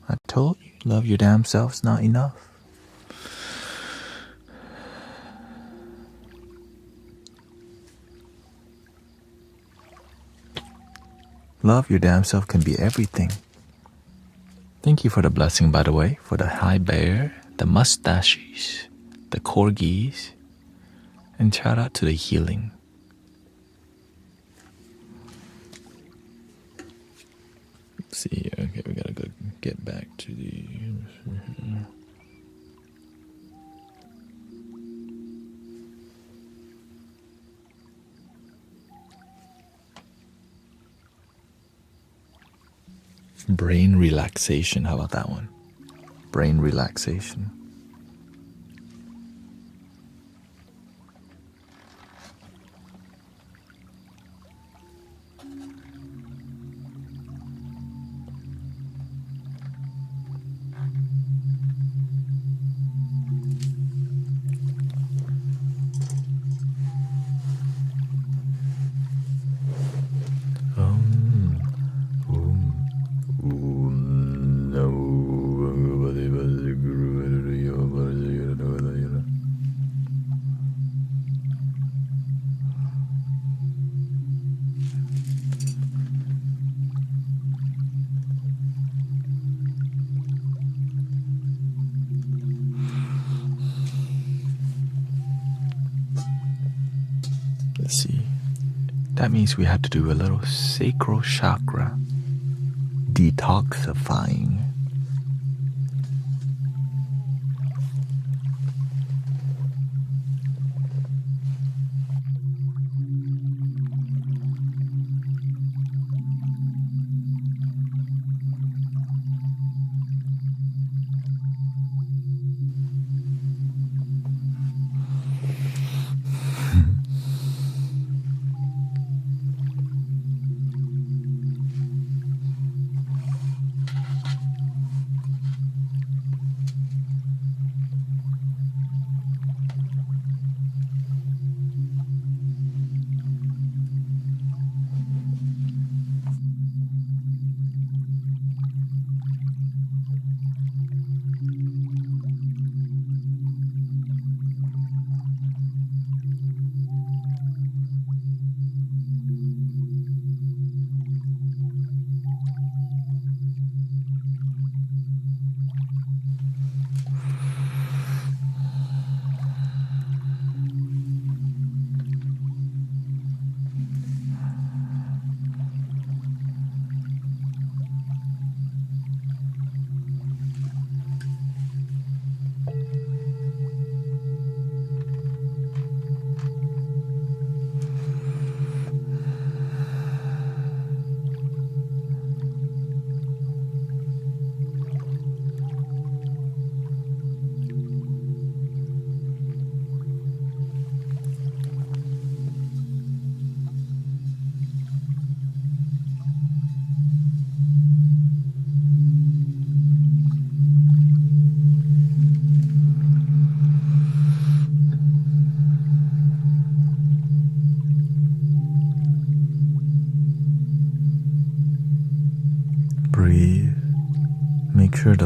I told you, love your damn self's not enough. Love your damn self can be everything. Thank you for the blessing, by the way, for the high bear, the mustaches, the corgis, and shout out to the healing. Let's see, okay, we gotta go get back to the... brain relaxation, how about that one? Brain relaxation. Let's see. That means we have to do a little sacral chakra detoxifying.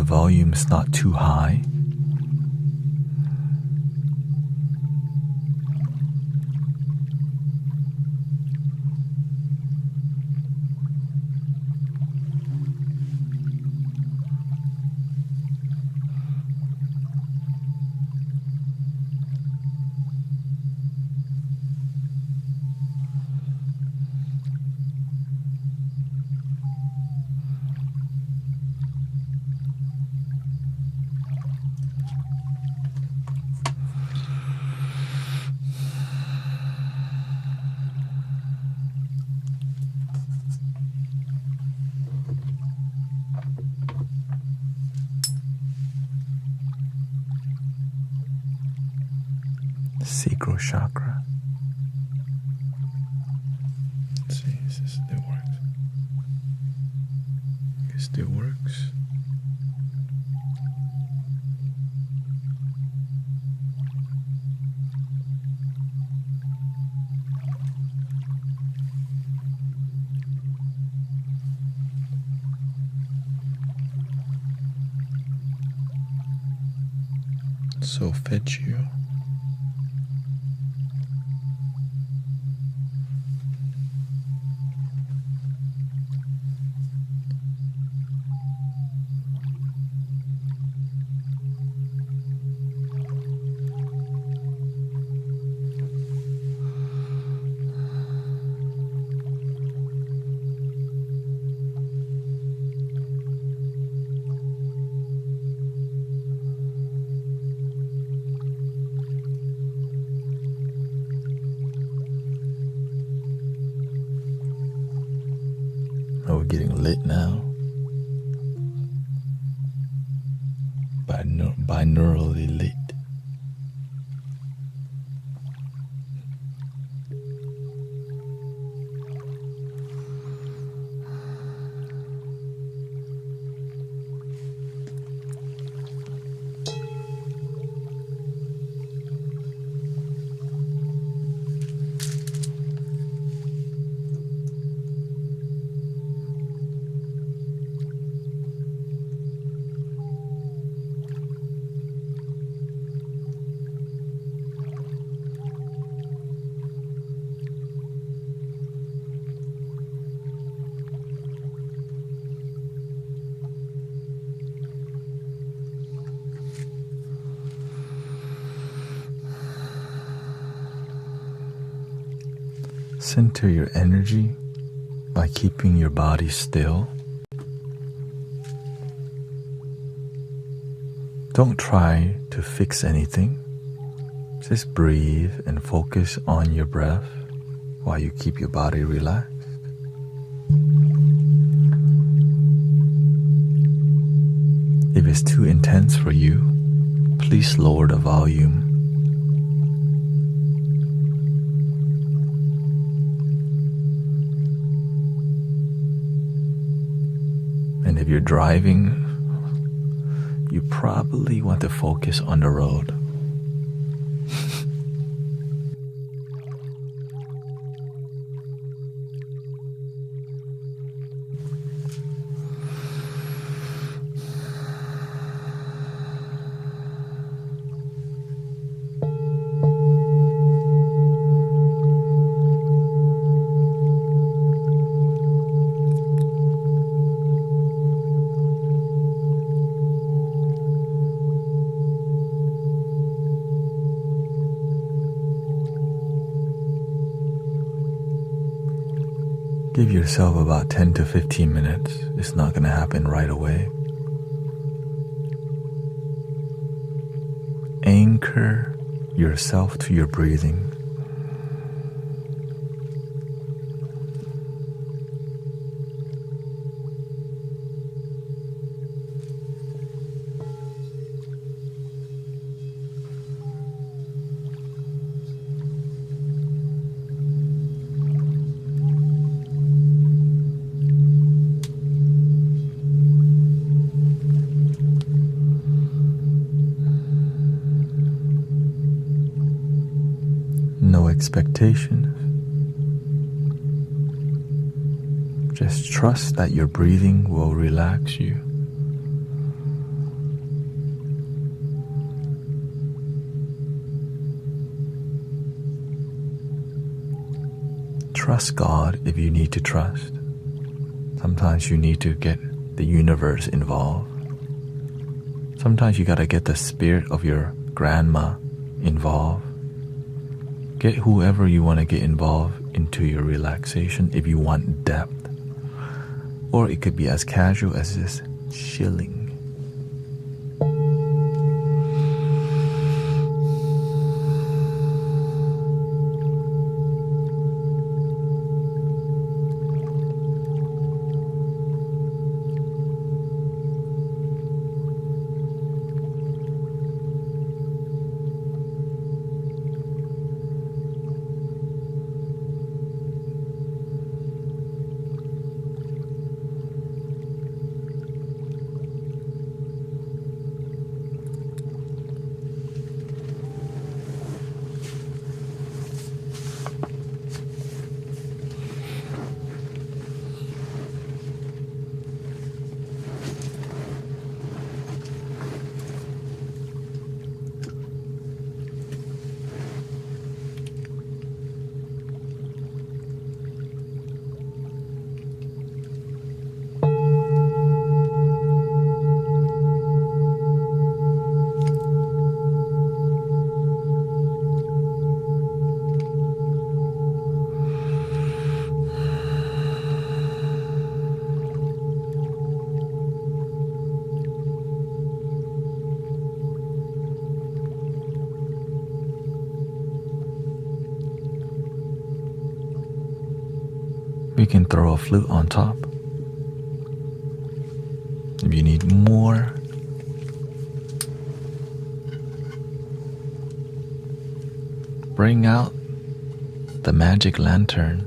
volume is not too high. Sacral chakra. Let's see, if this still works. It still works. Solfeggio. Oh, we're getting lit now. Binaurally lit. Center your energy by keeping your body still. Don't try to fix anything. Just breathe and focus on your breath while you keep your body relaxed. If it's too intense for you, please lower the volume. And if you're driving, you probably want to focus on the road. Give yourself about 10 to 15 minutes. It's not going to happen right away. Anchor yourself to your breathing. No expectations. Just trust that your breathing will relax you. trust God if you need to trust. Sometimes you need to get the universe involved. Sometimes you gotta get the spirit of your grandma involved. Get whoever you want to get involved into your relaxation if you want depth. Or it could be as casual as just chilling. We can throw a flute on top. If you need more, bring out the magic lantern.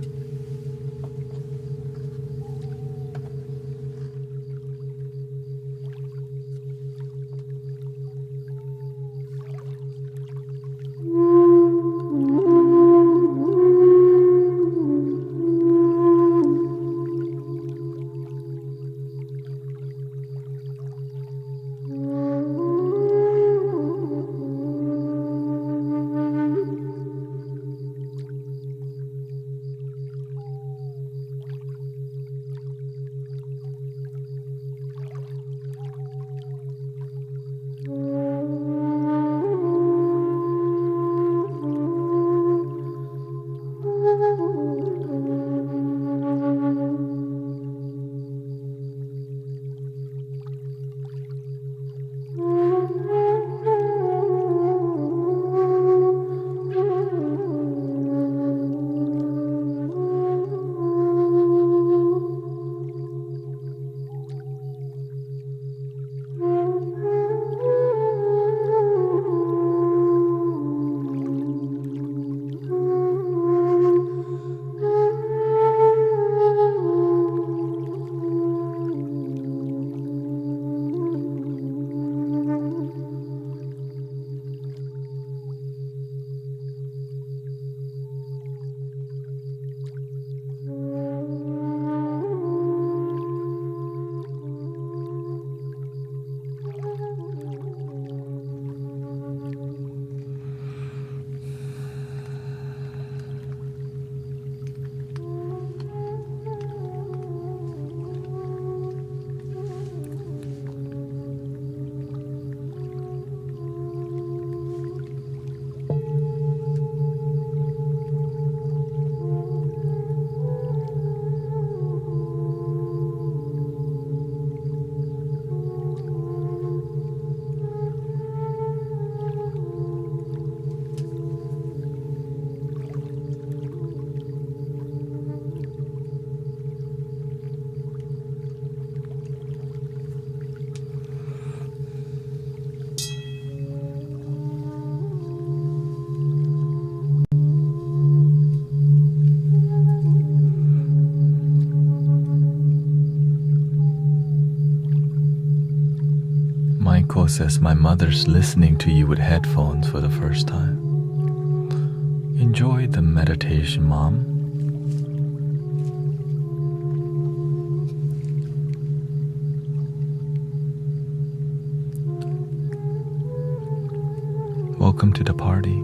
Michael says my mother's listening to you with headphones for the first time. Enjoy the meditation, Mom. Welcome to the party.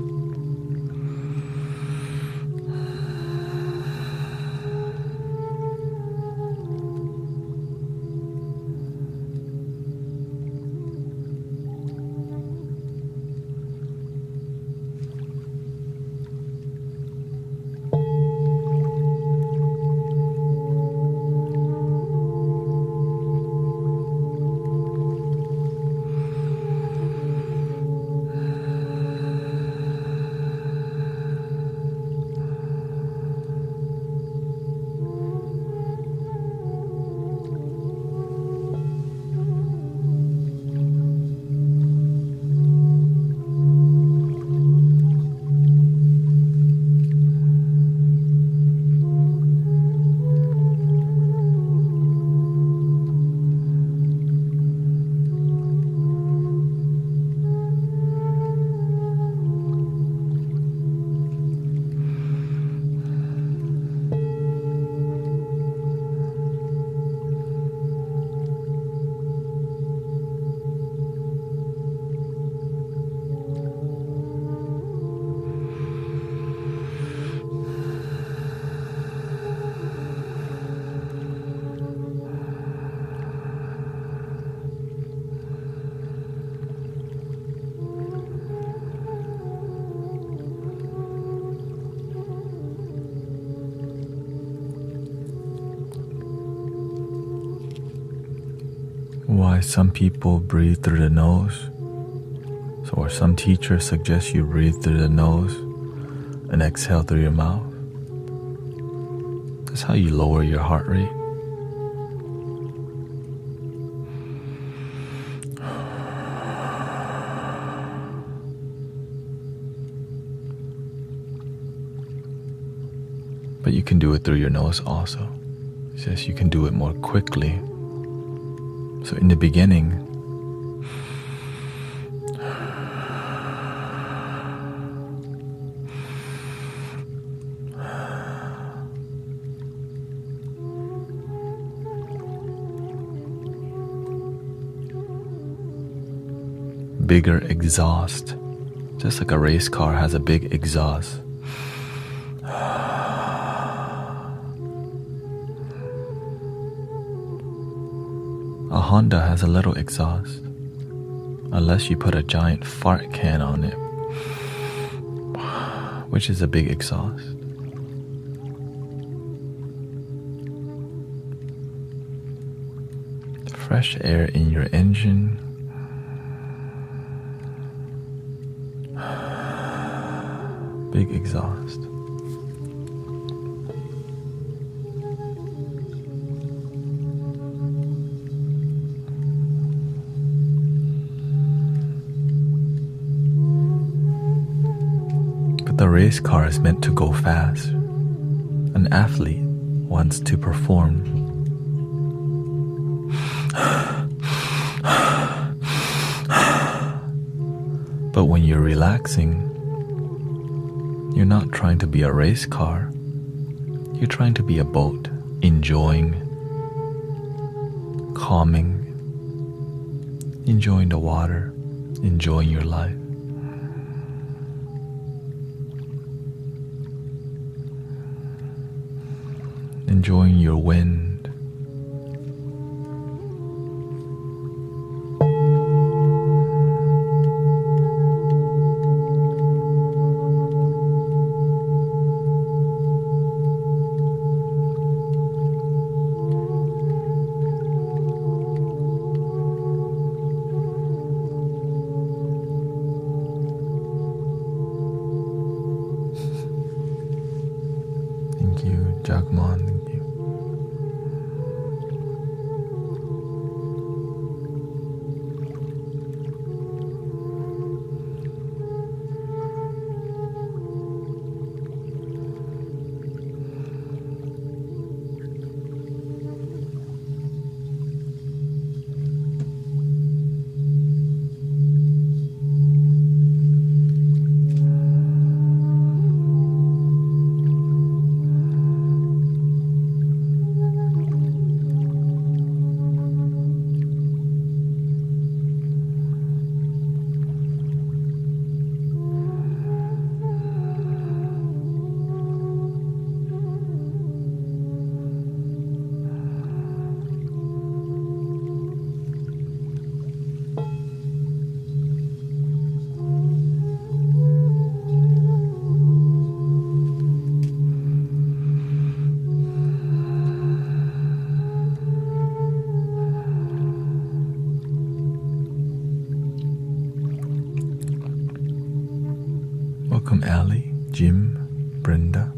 why some people breathe through the nose. So, or some teachers suggest you breathe through the nose and exhale through your mouth. That's how you lower your heart rate. But you can do it through your nose also. It's just you can do it more quickly. So in the beginning, bigger exhaust, just like a race car has a big exhaust. A Honda has a little exhaust, unless you put a giant fart can on it, which is a big exhaust. Fresh air in your engine. Big exhaust. But the race car is meant to go fast. An athlete wants to perform. But when you're relaxing, you're not trying to be a race car. You're trying to be a boat, enjoying, calming, enjoying the water, enjoying your life. Enjoying your wind. Thank you, Jagman. Thank you. Welcome, Ali, Jim, Brenda.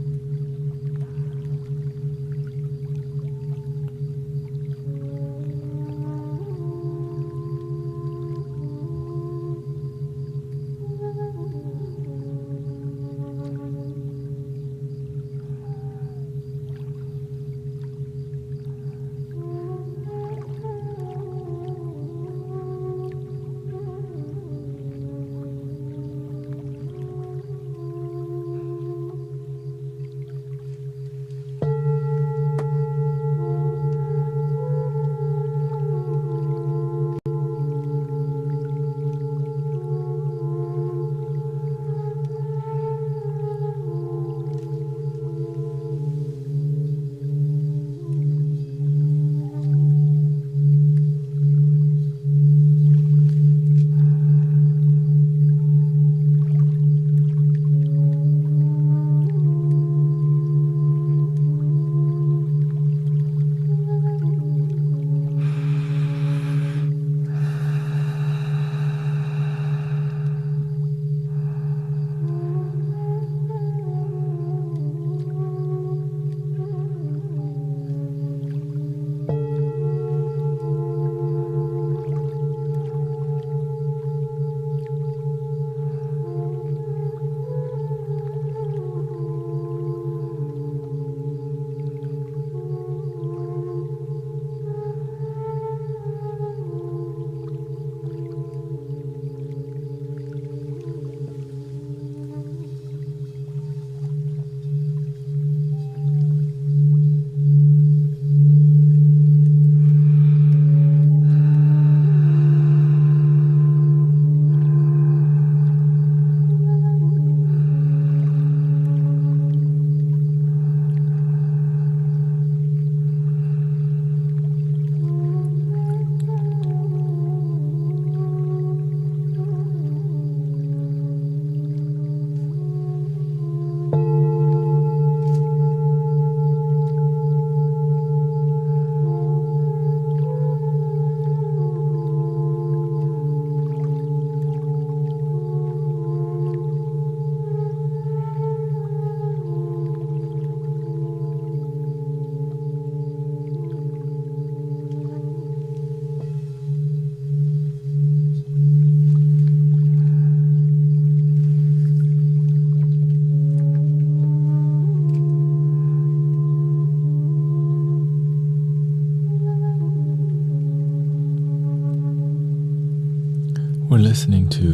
listening to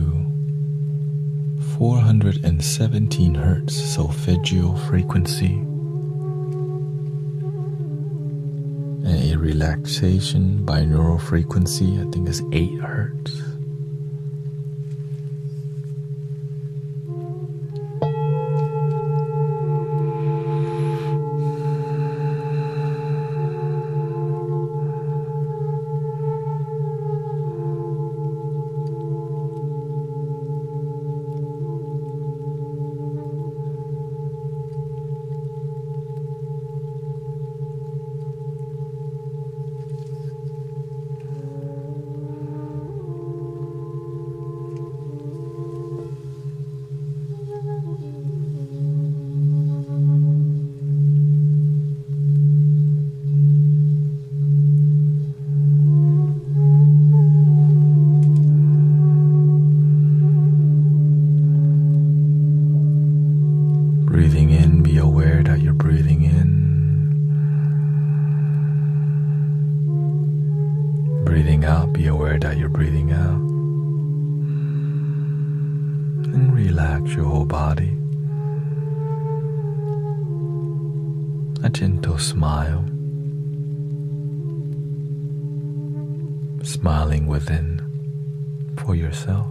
417 hertz solfeggio frequency, and a relaxation binaural frequency, I think is 8 hertz. Breathing in, be aware that you're breathing in. Breathing out, be aware that you're breathing out. And relax your whole body. A gentle smile. Smiling within for yourself.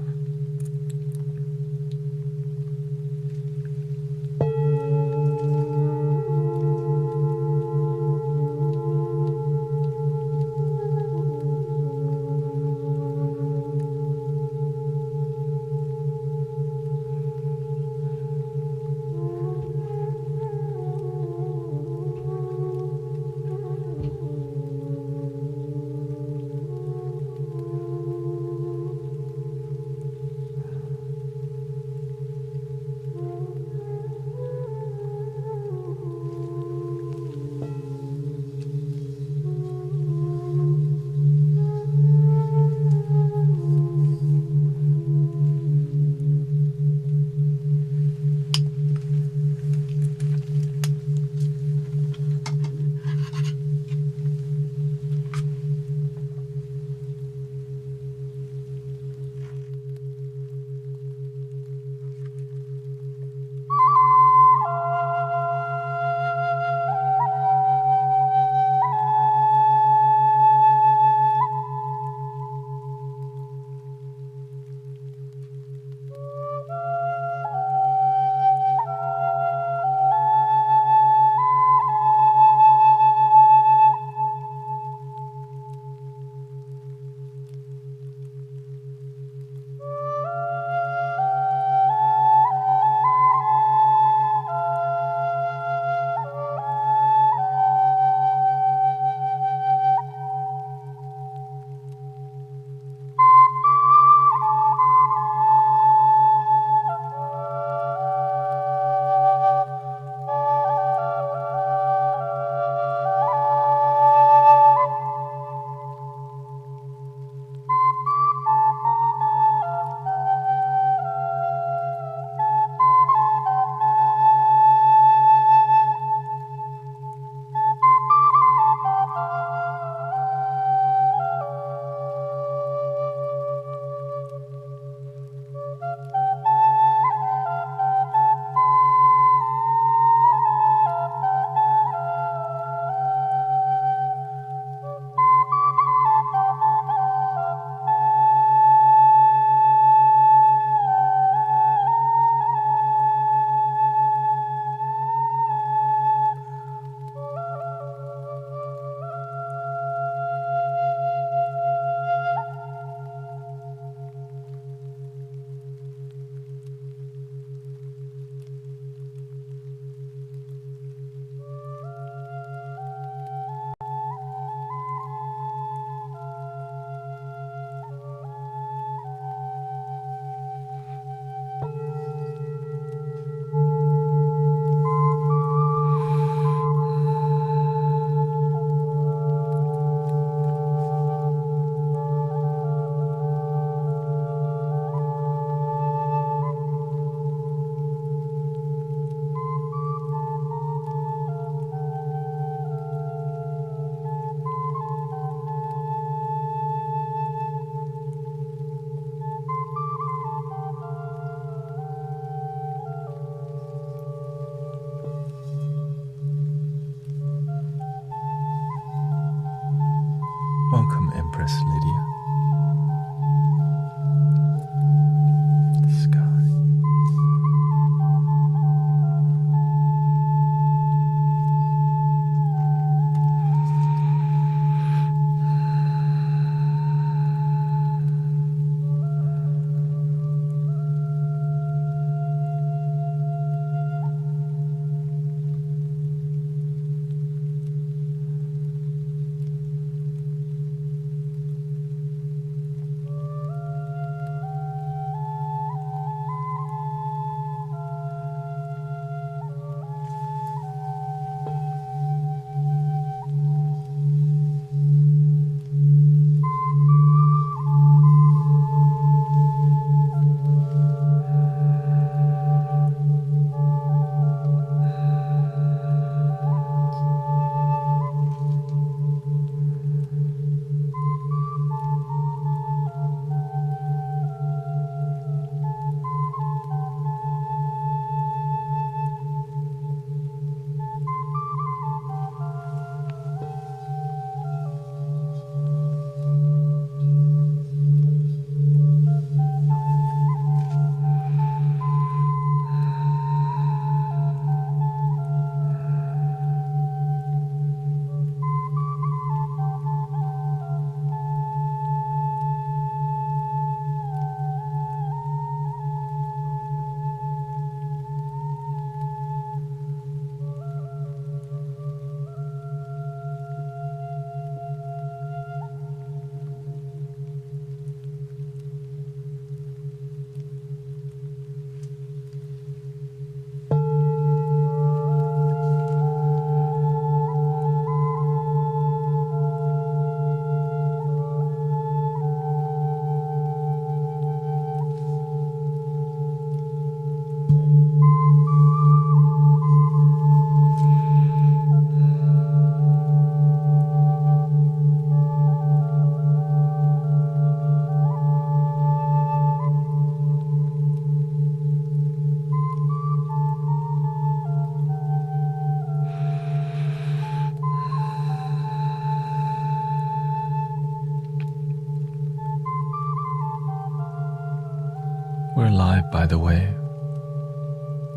We're live, by the way.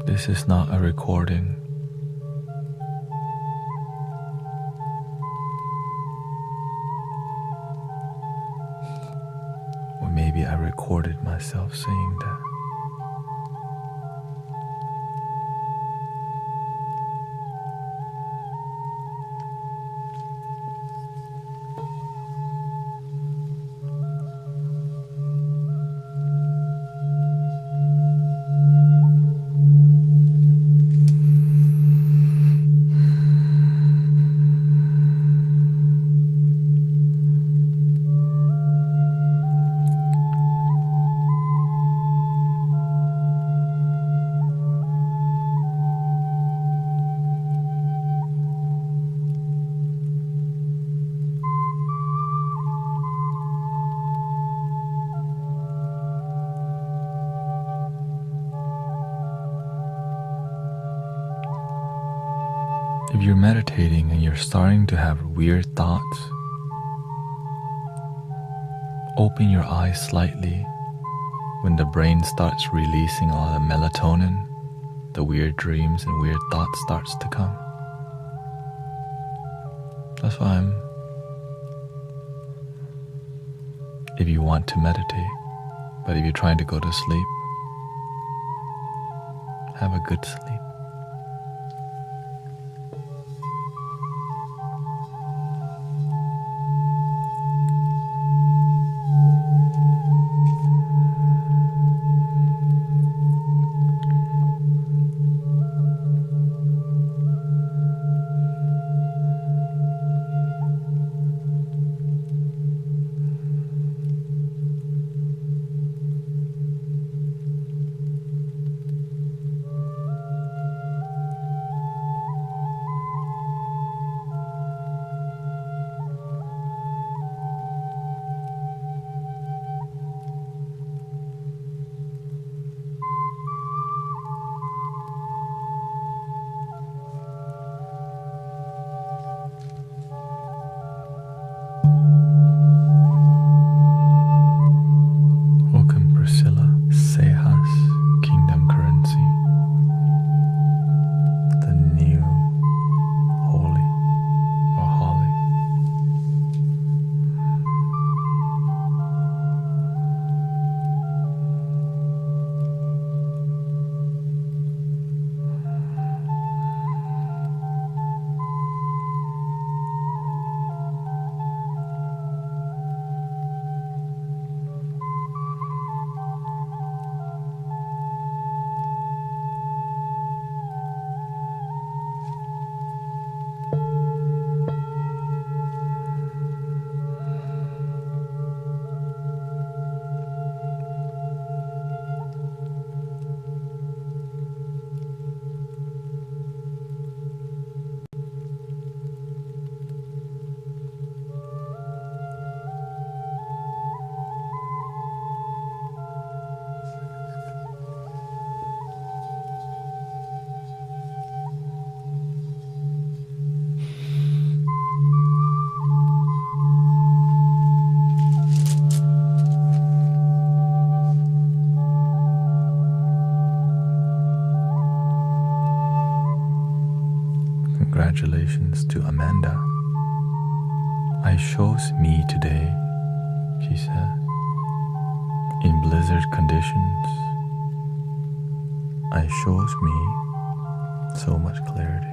This is not a recording. Or maybe I recorded myself saying that. If you're meditating and you're starting to have weird thoughts, open your eyes slightly when the brain starts releasing all the melatonin, the weird dreams and weird thoughts starts to come. That's fine. If you want to meditate, but if you're trying to go to sleep, have a good sleep. Congratulations to Amanda. I chose me today, she said. In blizzard conditions, I chose me. So much clarity.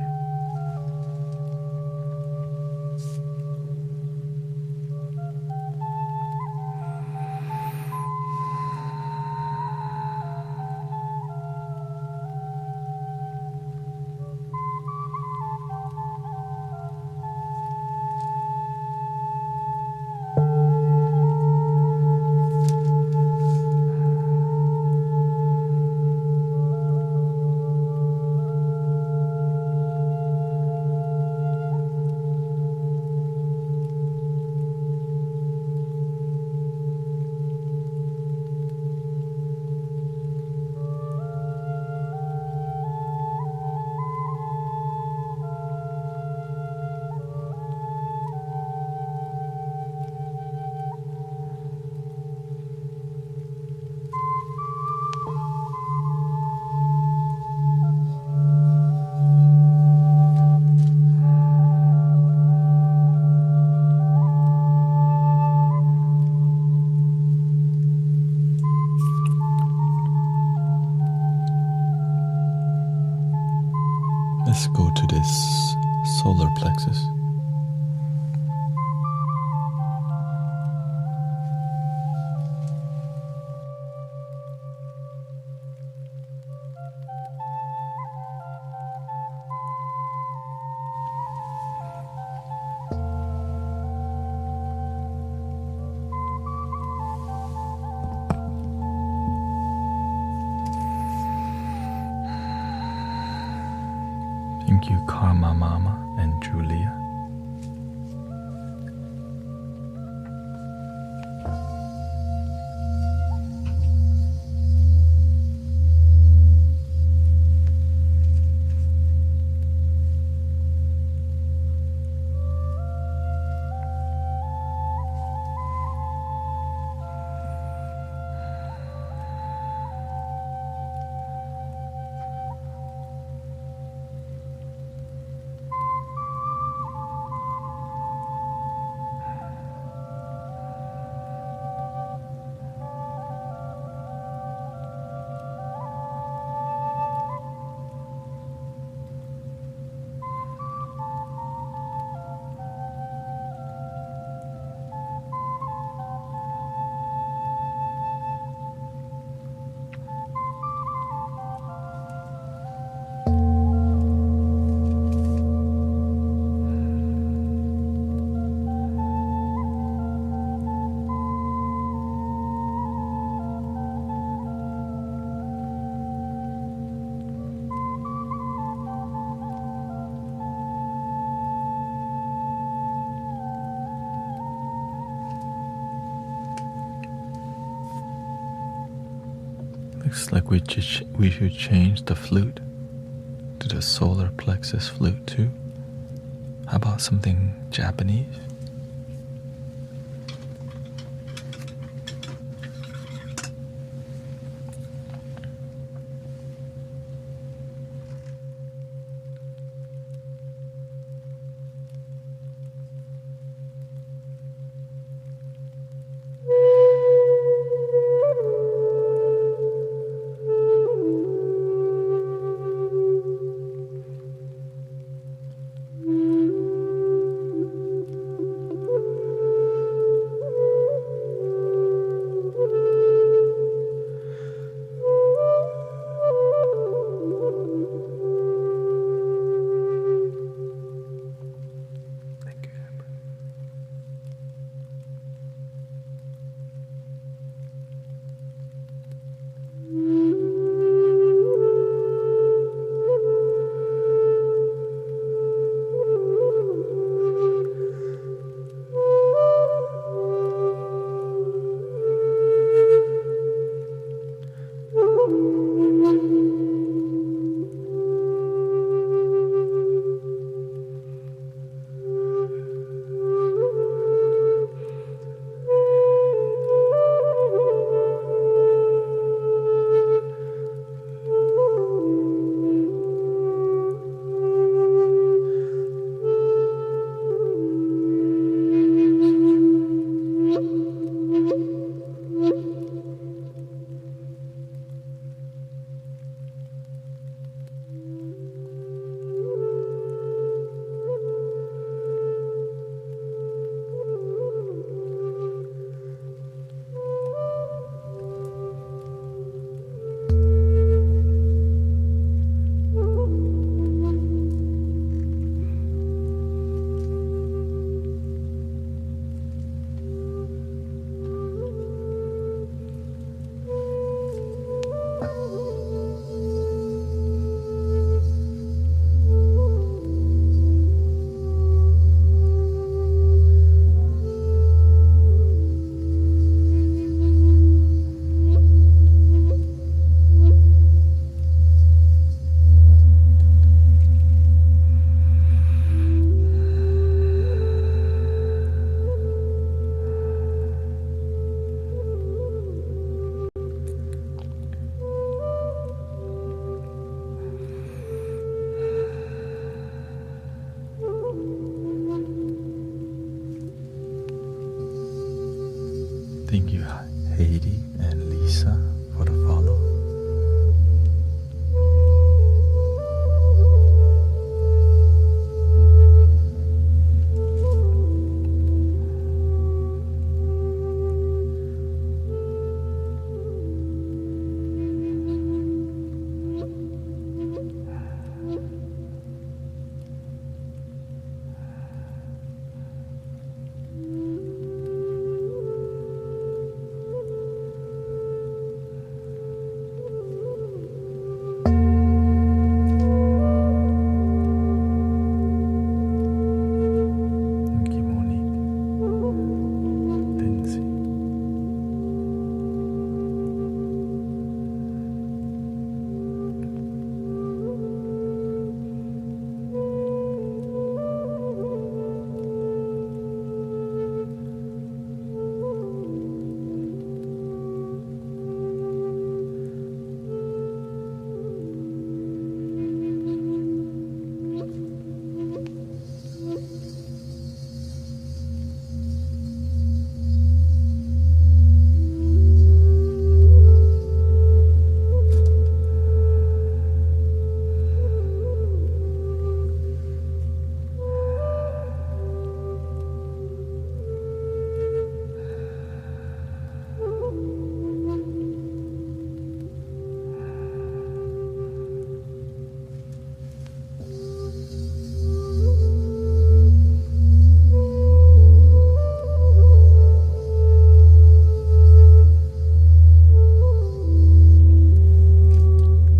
Let's go to this solar plexus. Thank you, Karma Mama and Julia. Looks like we should change the flute to the solar plexus flute too. How about something Japanese?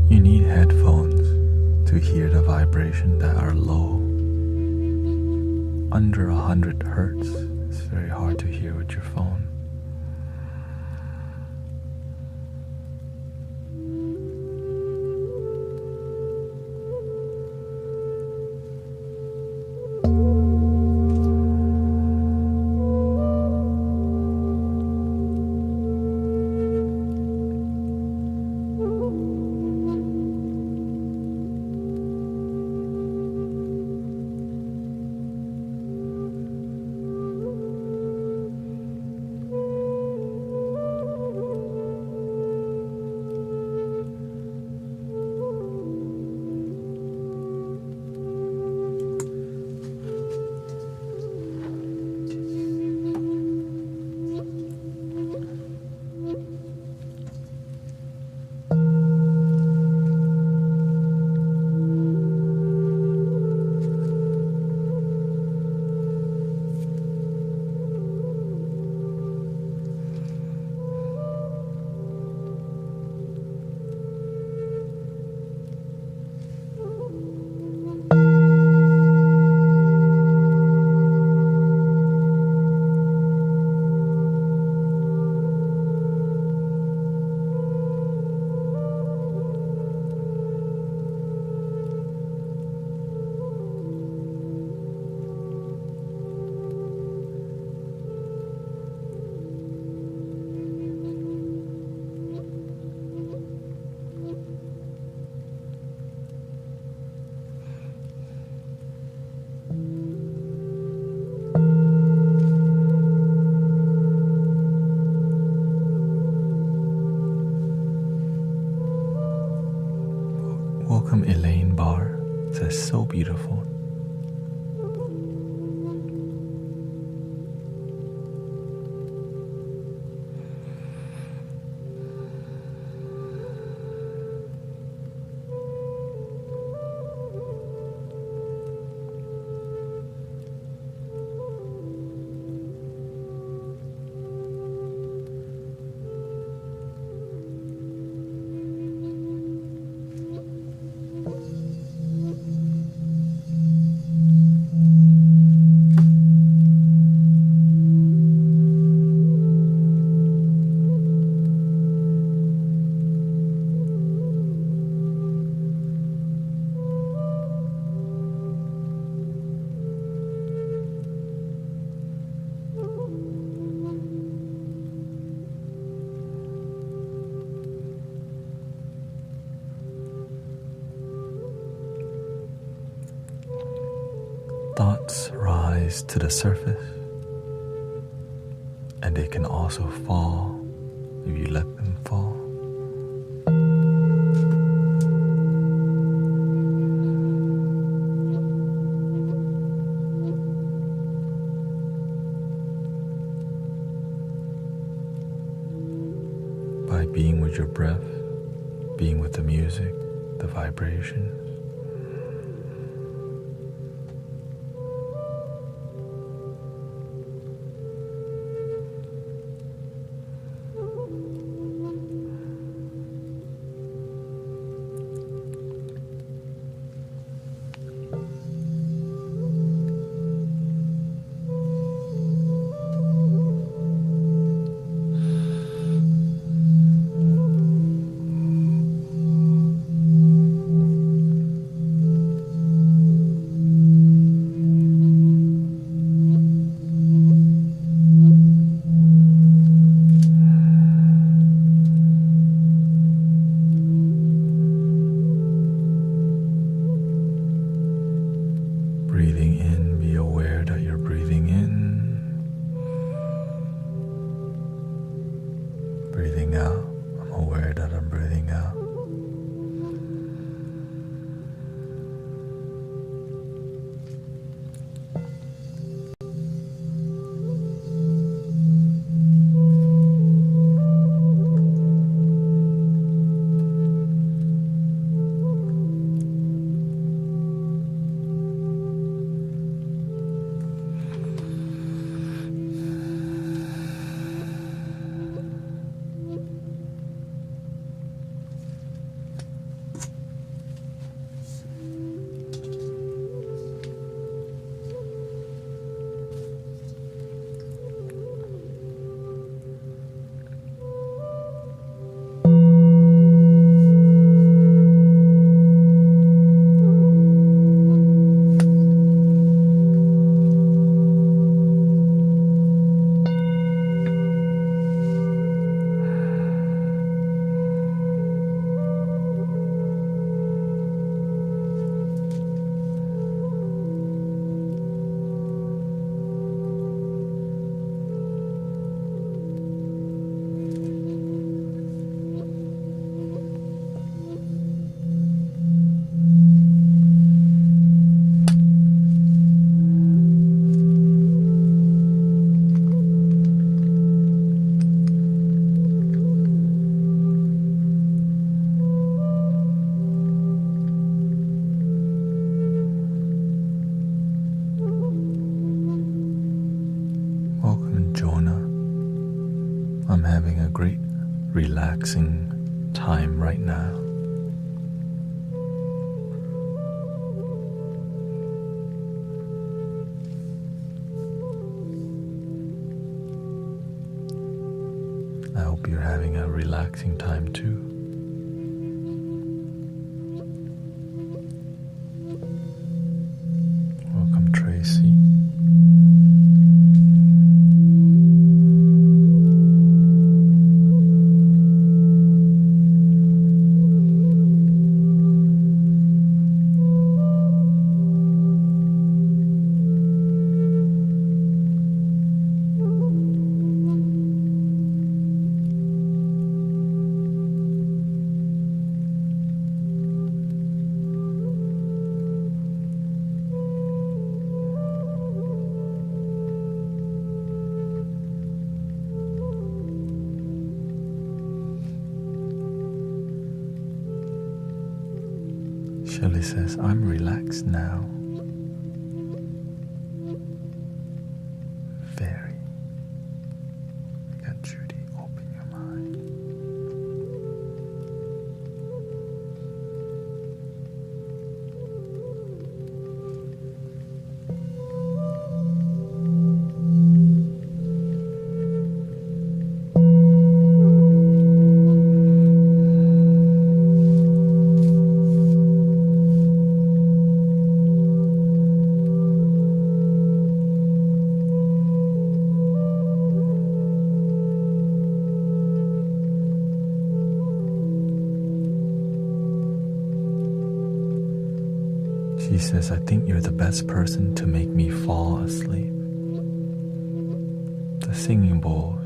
You need headphones to hear the vibration that are low. Under 100 hertz, it's very hard to hear with your phone. Welcome Elaine Barr. It says so beautiful. Thoughts rise to the surface, and they can also fall if you let them fall. By being with your breath, being with the music, the vibrations, relaxing time right now. I hope you're having a relaxing time too. Welcome, Tracy. Shelley says, I'm relaxed now. Very. We got Judy, open your mind. She says, I think you're the best person to make me fall asleep. The singing bowls.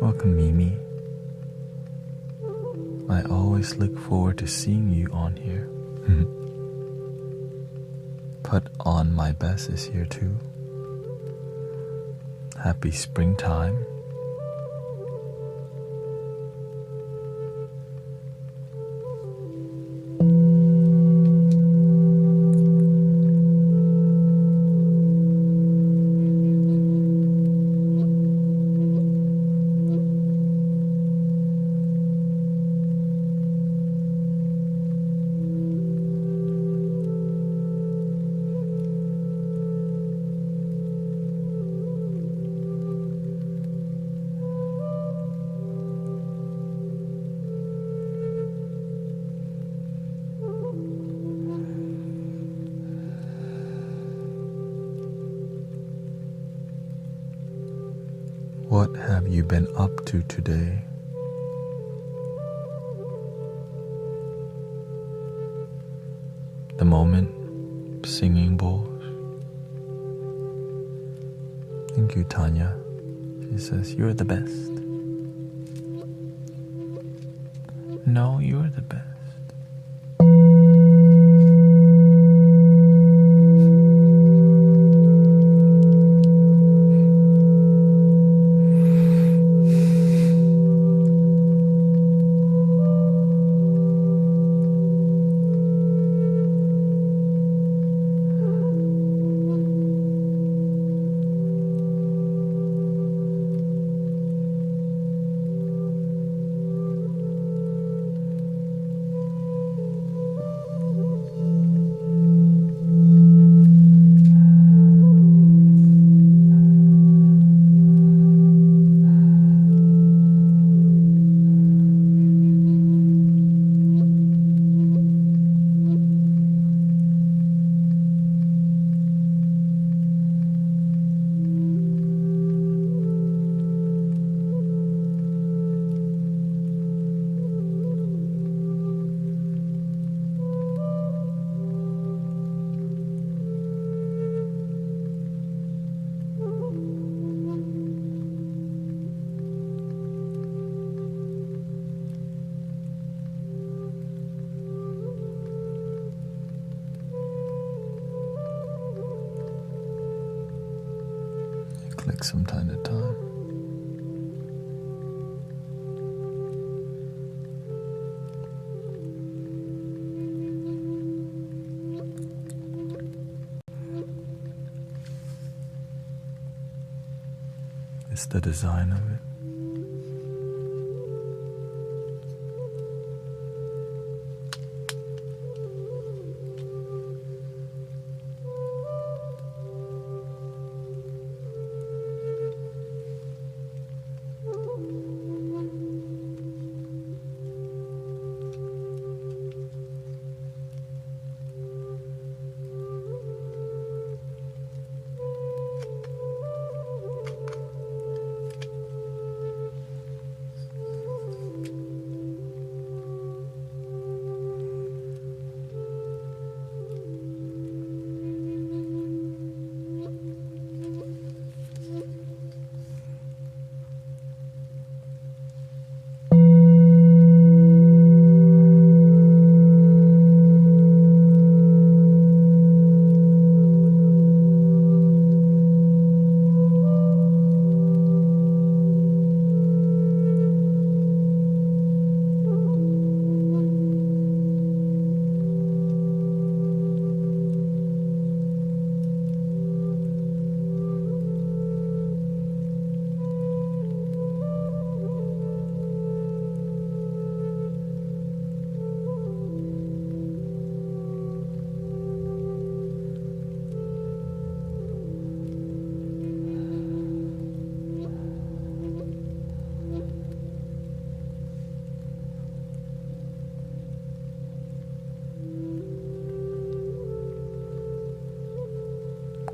Welcome, Mimi. I always look forward to seeing you on here. Put on my best is here too. Happy springtime. What have you been up to today? The moment, singing bowls. Thank you, Tanya. She says, you're the best. No, you're the best. Click from time to time. It's the design of it.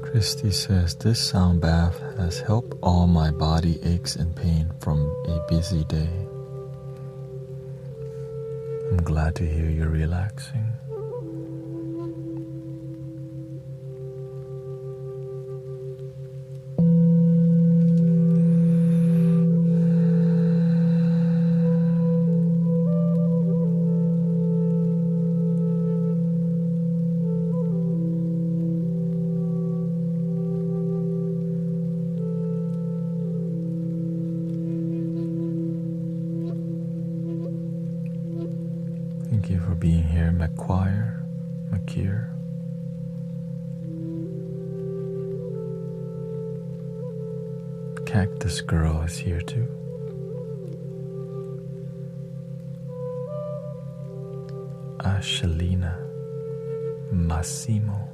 Christy says, this sound bath has helped all my body aches and pain from a busy day. I'm glad to hear you're relaxing. Thank you for being here, McQuire. Cactus Girl is here too. Ashelina Massimo.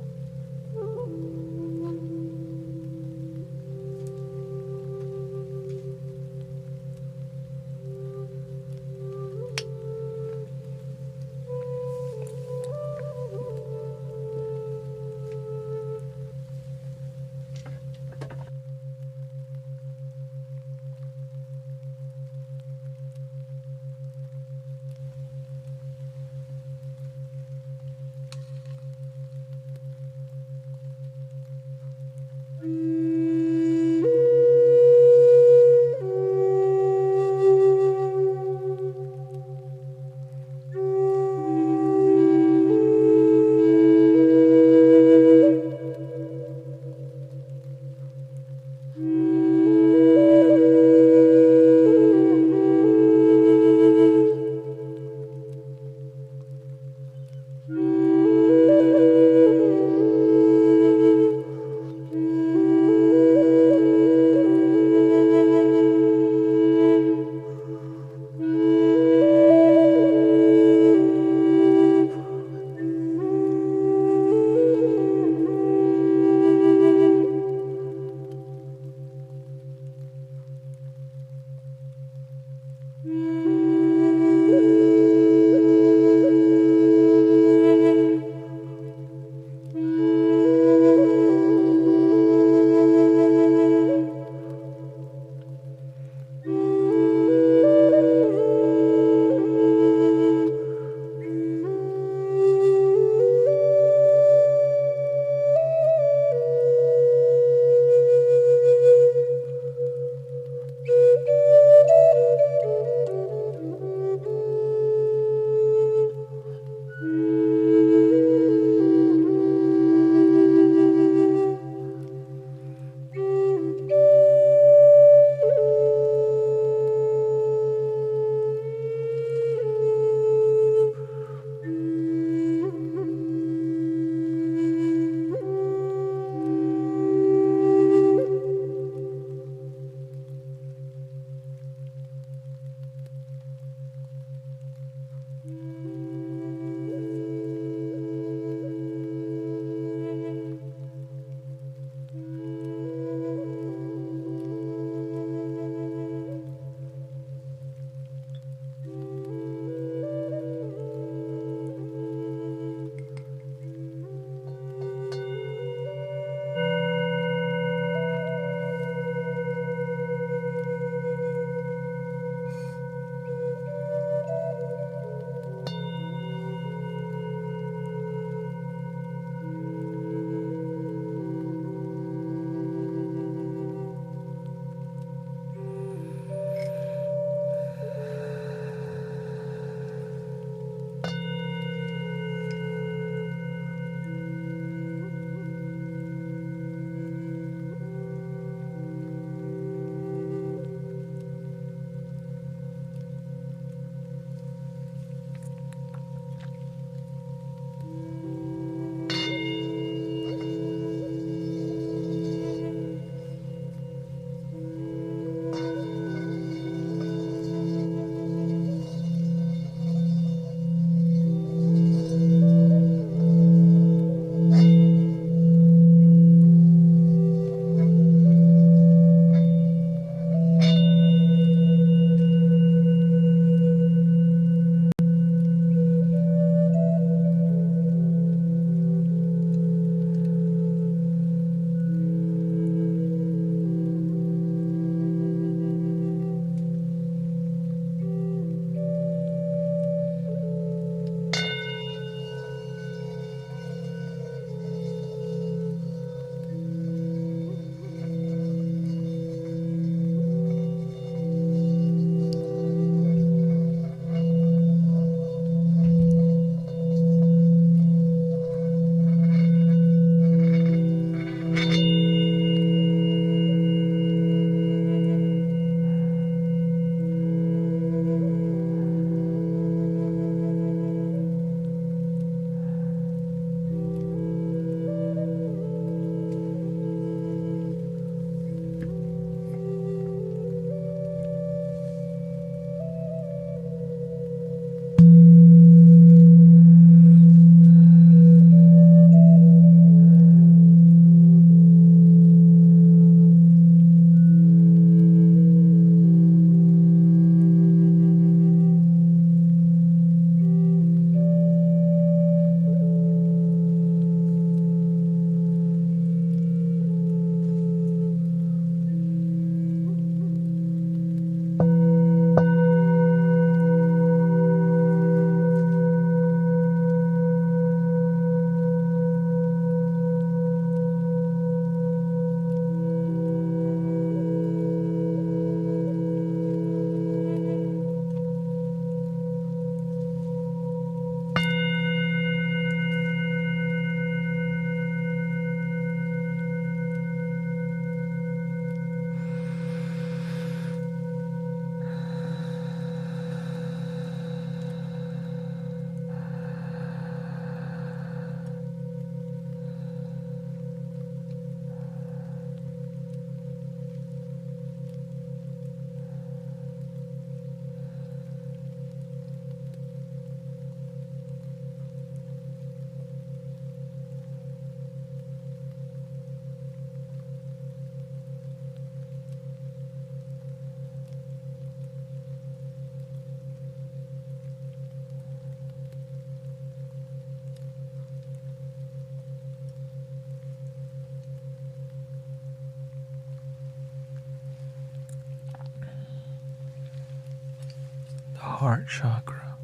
heart chakra.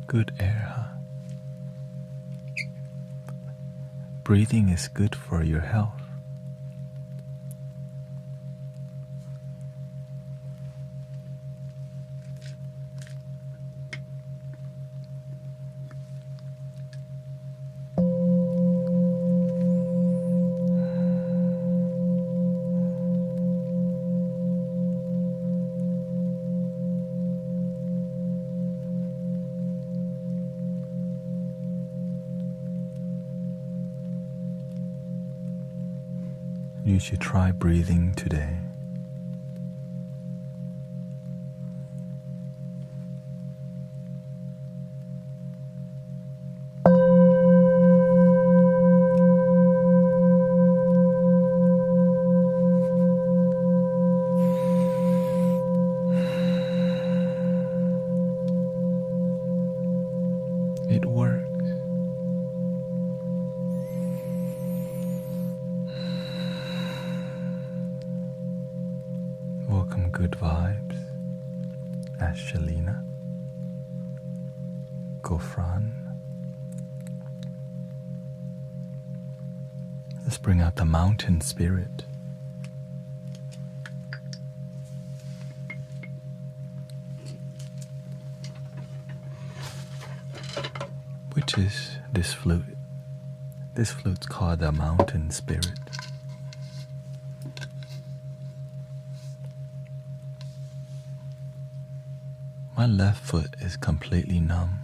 Good air, huh? Breathing is good for your health. You should try breathing today. It works. Welcome good vibes, Ashelina, Gofran. Let's bring out the mountain spirit. Which is this flute. This flute's called the mountain spirit. My left foot is completely numb.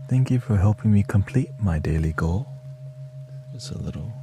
Thank you for helping me complete my daily goal. It's a little.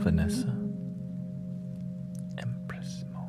Vanessa, Empress Mo.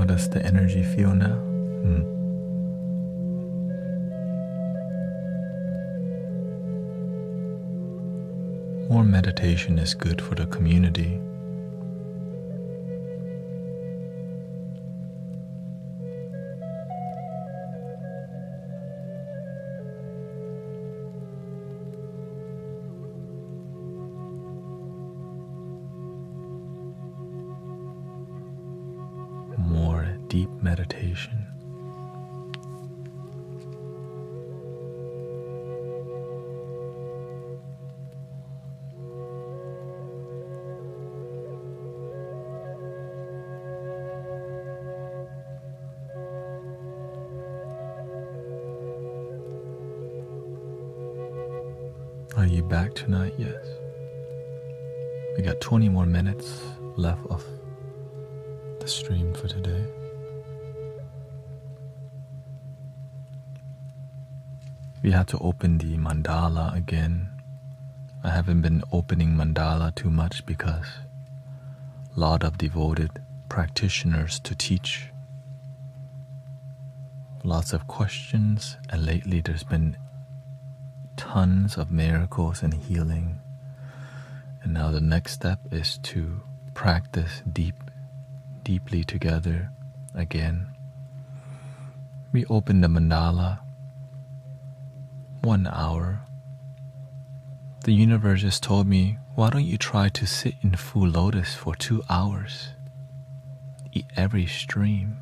does the energy feel now? More meditation is good for the community. More deep meditation. Are you back tonight? Yes. We got 20 more minutes left of the stream for today. We have to open the mandala again. I haven't been opening mandala too much because a lot of devoted practitioners to teach. Lots of questions, and lately there's been tons of miracles and healing. And now the next step is to practice deeply together again. We open the mandala 1 hour. The universe just told me, why don't you try to sit in full lotus for 2 hours? Eat every stream.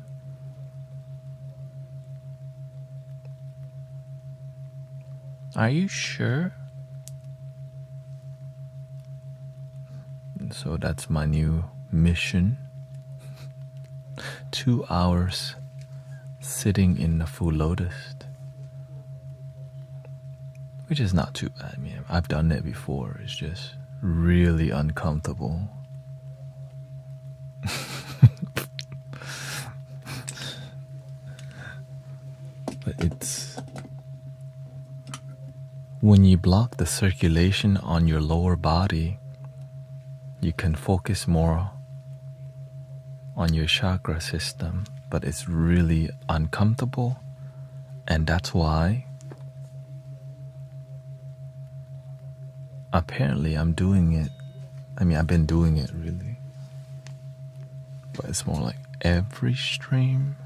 Are you sure? And so that's my new mission. 2 hours sitting in the full lotus, which is not too bad. I mean, I've done it before. It's just really uncomfortable. But it's when you block the circulation on your lower body, you can focus more on your chakra system, but it's really uncomfortable, and that's why apparently I'm doing it. I mean, I've been doing it really, but it's more like every stream.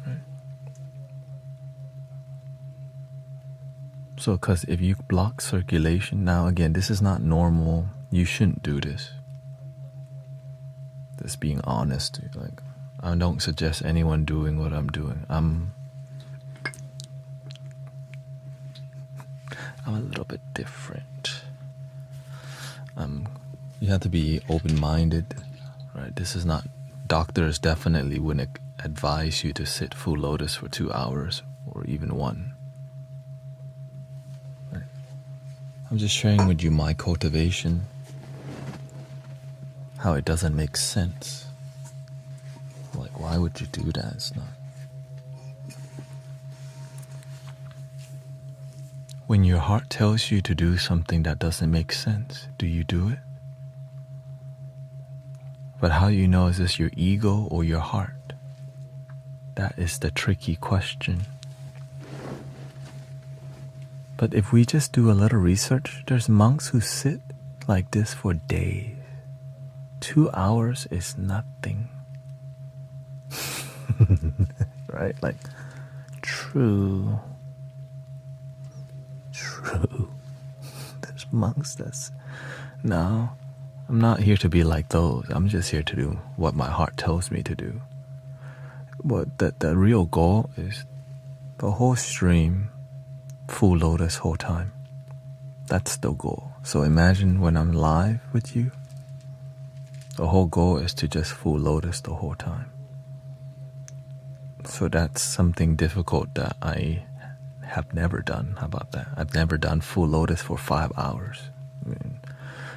Right? So, because if you block circulation, now again, this is not normal. You shouldn't do this. Just being honest, like, I don't suggest anyone doing what I'm doing. I'm a little bit different. You have to be open-minded, right? This is not, doctors definitely wouldn't advise you to sit full lotus for 2 hours or even 1. Right? I'm just sharing with you my cultivation, how it doesn't make sense. Like, why would you do that? It's not. When your heart tells you to do something that doesn't make sense, do you do it? But how do you know, is this your ego or your heart? That is the tricky question. But if we just do a little research, there's monks who sit like this for days. 2 hours is nothing. Right? Like, true. There's monks that's... No, I'm not here to be like those. I'm just here to do what my heart tells me to do. But the real goal is the whole stream, full lotus whole time. That's the goal. So imagine when I'm live with you, the whole goal is to just full lotus the whole time. So that's something difficult that I have never done. How about that? I've never done full lotus for 5 hours. I mean,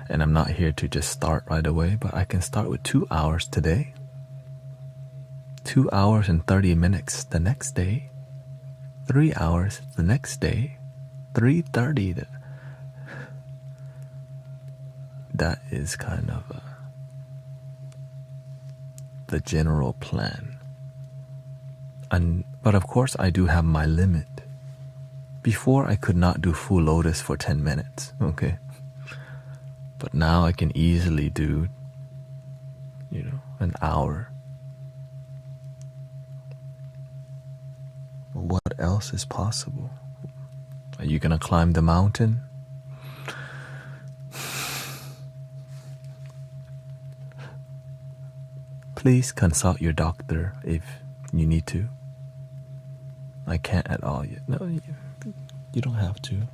and I'm not here to just start right away, but I can start with 2 hours today, 2 hours and 30 minutes the next day, 3 hours the next day, 3:30. That is kind of a... the general plan. But of course, I do have my limit. Before, I could not do full lotus for 10 minutes, okay? But now I can easily do, an hour. What else is possible? Are you gonna climb the mountain? Please consult your doctor if you need to. I can't at all yet. No, you don't have to.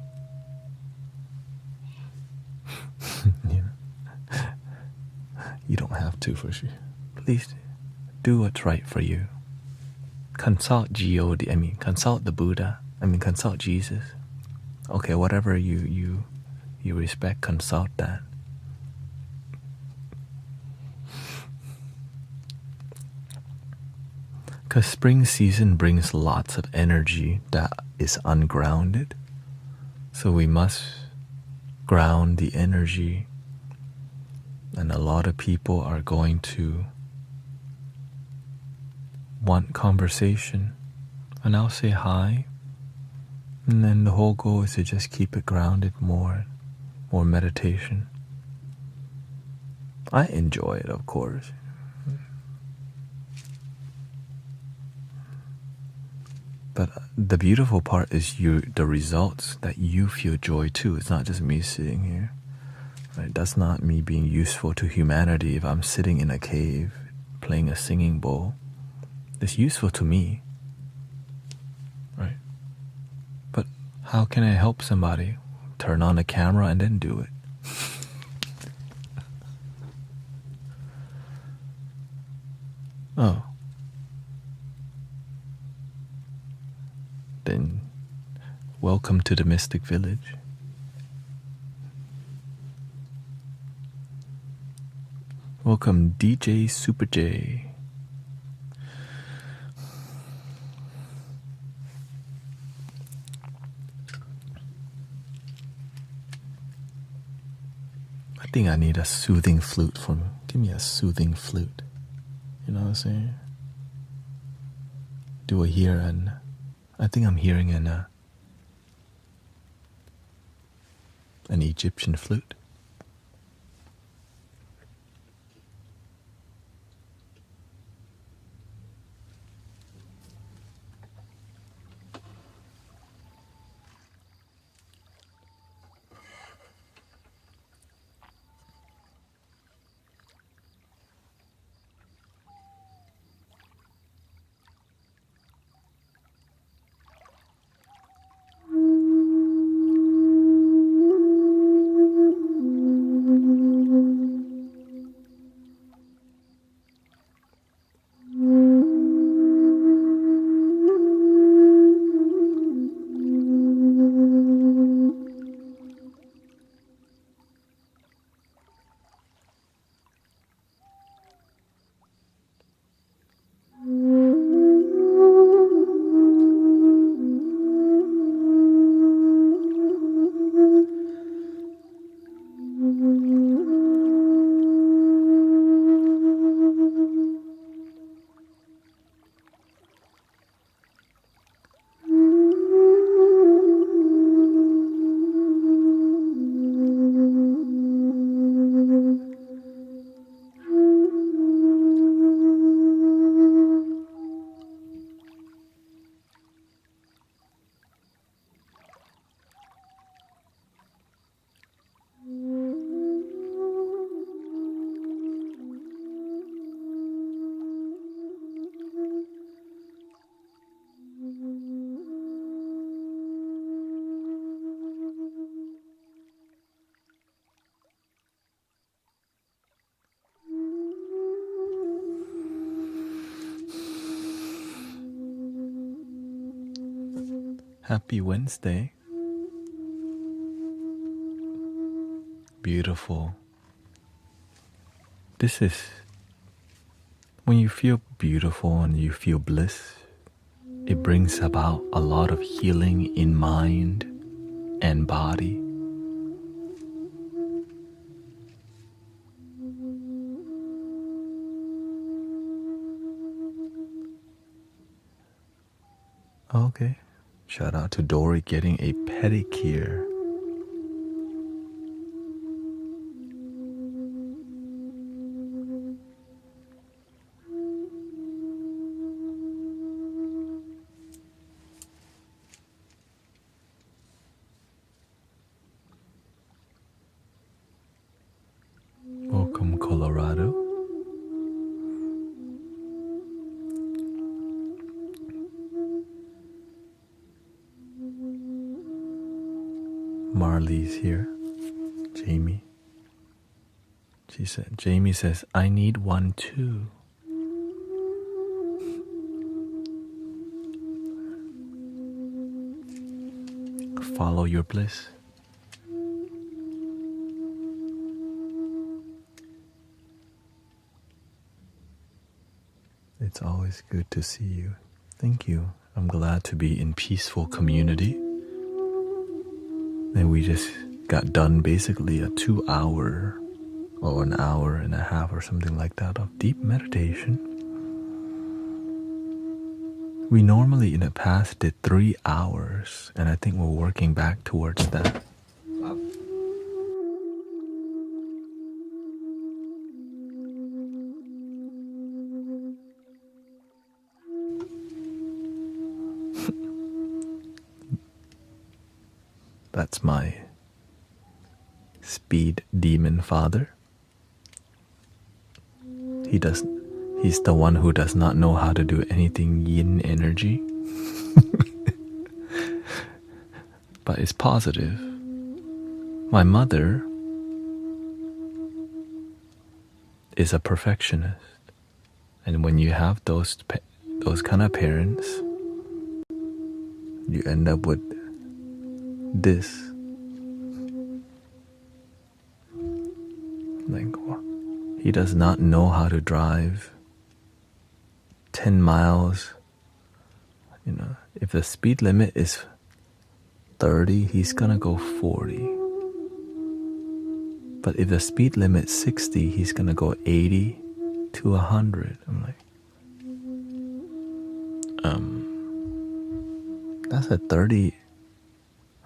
You don't have to for sure. Please do what's right for you. Consult God. Consult the Buddha. Consult Jesus. Okay, whatever you respect, consult that. Because spring season brings lots of energy that is ungrounded. So we must ground the energy. And a lot of people are going to want conversation. And I'll say hi. And then the whole goal is to just keep it grounded more meditation. I enjoy it, of course. But the beautiful part is the results that you feel joy too. It's not just me sitting here. Right? That's not me being useful to humanity if I'm sitting in a cave playing a singing bowl. It's useful to me. Right? But how can I help somebody? Turn on the camera and then do it. Oh. Then welcome to the Mystic Village. Welcome DJ Super J. I think I need a soothing flute for me. Give me a soothing flute. You know what I'm saying? Do I hear I think I'm hearing an Egyptian flute. Happy Wednesday. Beautiful. This is when you feel beautiful and you feel bliss, it brings about a lot of healing in mind and body. Okay. Shout out to Dory getting a pedicure. Welcome, Colorado. Marley's here. Jamie. Jamie says, I need one too. Follow your bliss. It's always good to see you. Thank you. I'm glad to be in peaceful community. And we just got done basically a 2 hour or an hour and a half or something like that of deep meditation. We normally in the past did 3 hours, and I think we're working back towards that. That's my speed demon father. He's the one who does not know how to do anything yin energy. But it's positive. My mother is a perfectionist. And when you have those kind of parents, you end up with this. Like, he does not know how to drive 10 miles. You know, if the speed limit is 30, he's gonna go 40. But if the speed limit is 60, he's gonna go 80 to 100. I'm like, that's a 30,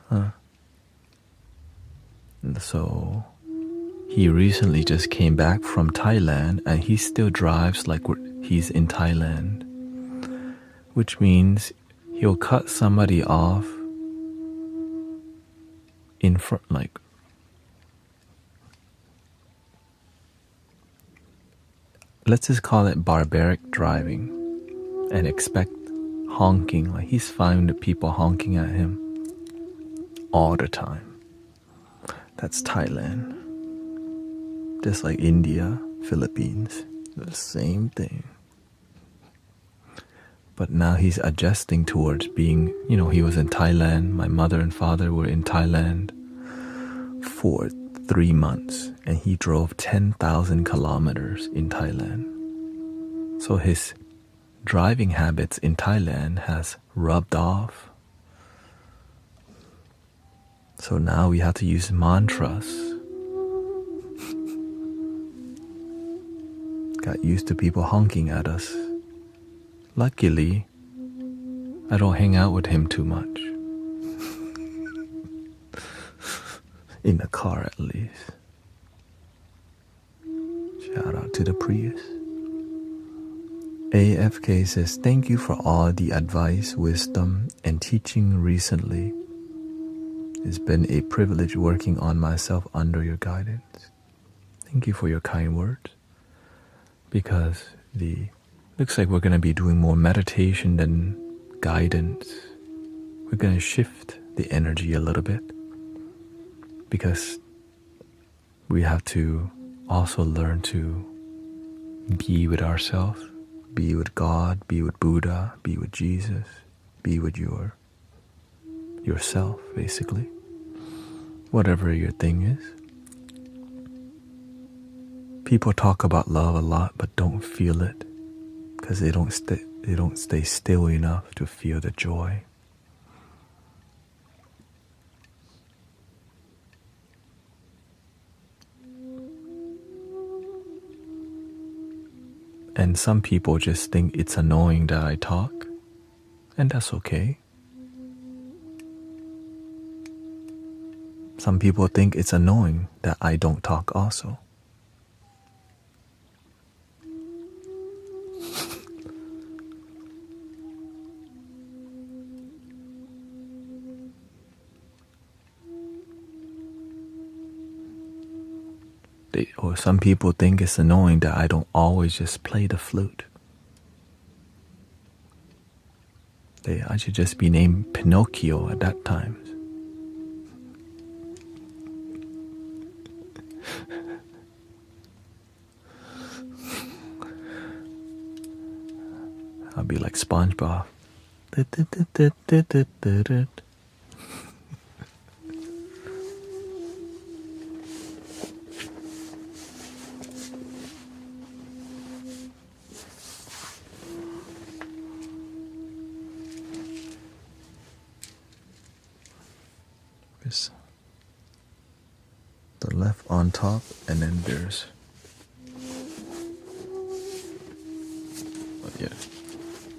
huh? And so he recently just came back from Thailand, and he still drives like he's in Thailand, which means he'll cut somebody off in front, like, let's just call it barbaric driving, and expect honking. Like, he's fine with people honking at him all the time. That's Thailand. Just like India, Philippines, the same thing. But now he's adjusting towards being, he was in Thailand. My mother and father were in Thailand for 3 months, and he drove 10,000 kilometers in Thailand. So his driving habits in Thailand has rubbed off. So now we have to use mantras. Got used to people honking at us. Luckily, I don't hang out with him too much. In the car, at least. Shout out to the Prius. AFK says, thank you for all the advice, wisdom, and teaching recently. It's been a privilege working on myself under your guidance. Thank you for your kind words. Because looks like we're going to be doing more meditation than guidance. We're going to shift the energy a little bit. Because we have to also learn to be with ourselves, be with God, be with Buddha, be with Jesus, be with yourself, basically. Whatever your thing is. People talk about love a lot, but don't feel it because they don't stay still enough to feel the joy. And some people just think it's annoying that I talk, And that's okay. Some people think it's annoying that I don't talk also. Or some people think it's annoying that I don't always just play the flute. I should just be named Pinocchio at that time. I'll be like SpongeBob. There's the left on top, and then there's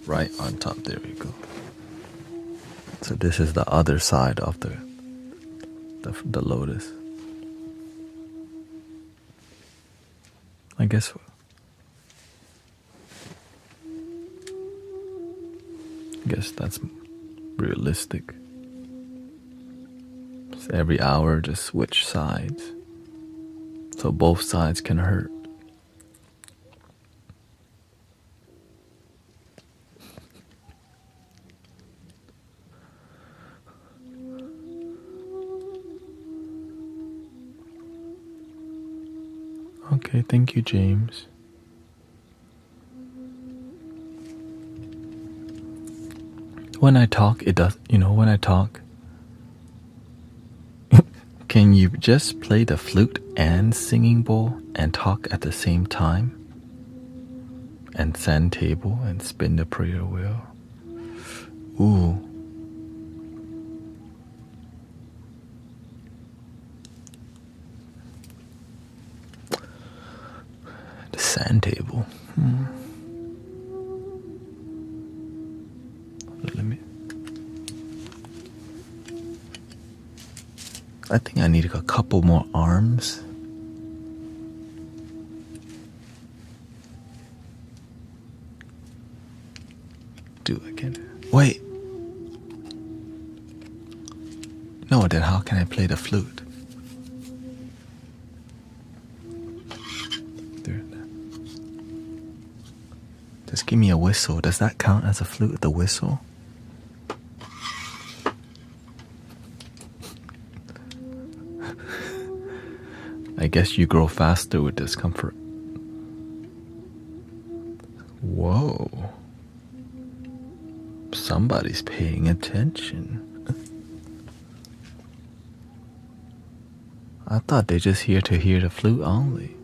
right on top. There we go. So this is the other side of the lotus. I guess that's realistic. So every hour just switch sides, so both sides can hurt. Okay, thank you, James. When I talk, it does, when I talk, can you just play the flute and singing bowl and talk at the same time? And sand table and spin the prayer wheel? Ooh. The sand table. I think I need a couple more arms. Do again. Wait. No, then how can I play the flute? There. Just give me a whistle. Does that count as a flute, the whistle? I guess you grow faster with discomfort. Whoa. Somebody's paying attention. I thought they're just here to hear the flute only.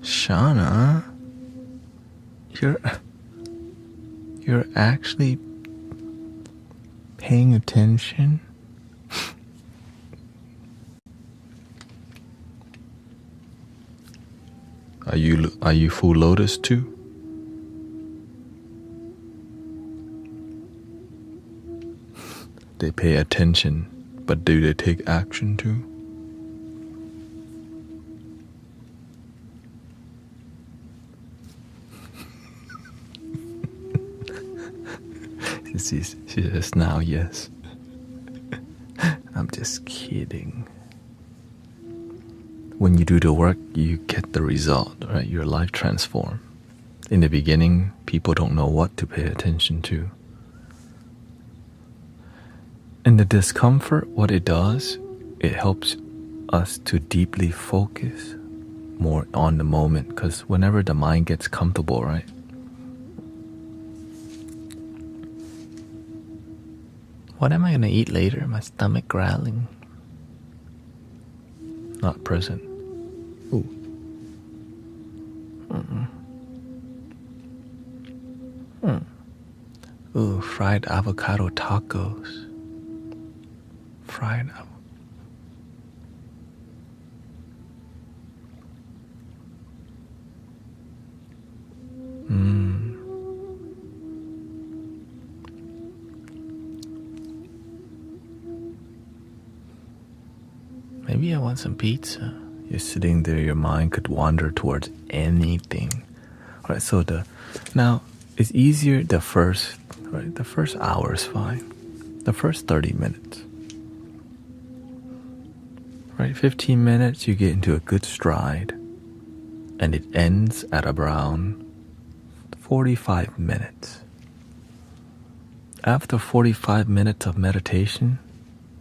Shauna, you're actually paying attention? Are you full lotus too? They pay attention, but do they take action too? She says now yes. I'm just kidding. When you do the work, you get the result, right? Your life transforms. In the beginning, people don't know what to pay attention to. And the discomfort, what it does, it helps us to deeply focus more on the moment, because whenever the mind gets comfortable, right? What am I going to eat later? My stomach growling. Not present. Ooh. Ooh, fried avocado tacos. Fried avocado. maybe I want some pizza. You're sitting there, your mind could wander towards anything. All right, so now it's easier the first hour is fine. The first 30 minutes. Right, 15 minutes you get into a good stride, and it ends at around 45 minutes. After 45 minutes of meditation,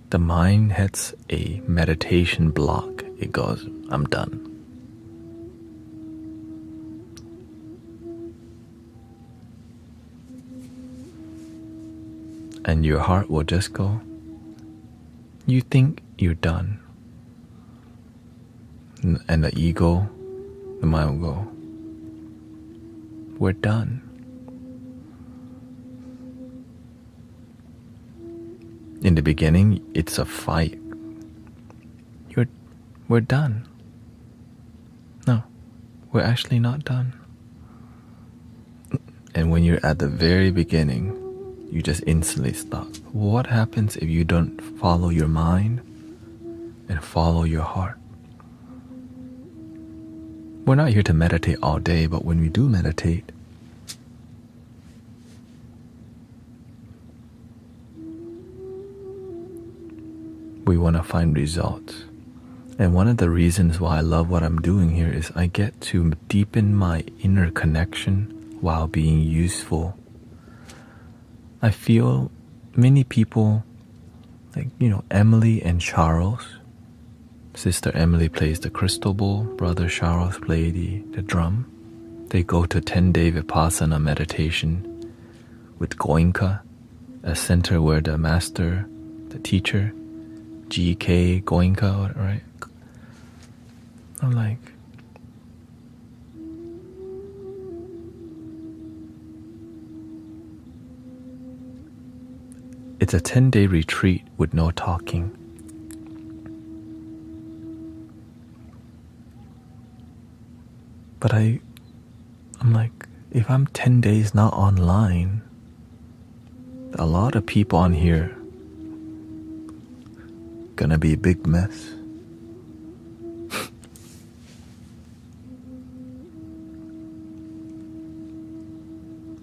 the mind hits a meditation block. It goes, I'm done. And your heart will just go, you think you're done. And the ego, the mind will go, we're done. In the beginning, it's a fight. We're done. No, we're actually not done. And when you're at the very beginning, you just instantly stop. What happens if you don't follow your mind and follow your heart? We're not here to meditate all day, but when we do meditate, we want to find results. And one of the reasons why I love what I'm doing here is I get to deepen my inner connection while being useful. I feel many people, like, Emily and Charles. Sister Emily plays the crystal bowl, Brother Charles plays the drum. They go to 10-day Vipassana meditation with Goenka, a center where the master, the teacher, G.K. Goenka, right? I'm like, it's a 10-day retreat with no talking. But I'm like, if I'm 10 days not online, a lot of people on here gonna be a big mess.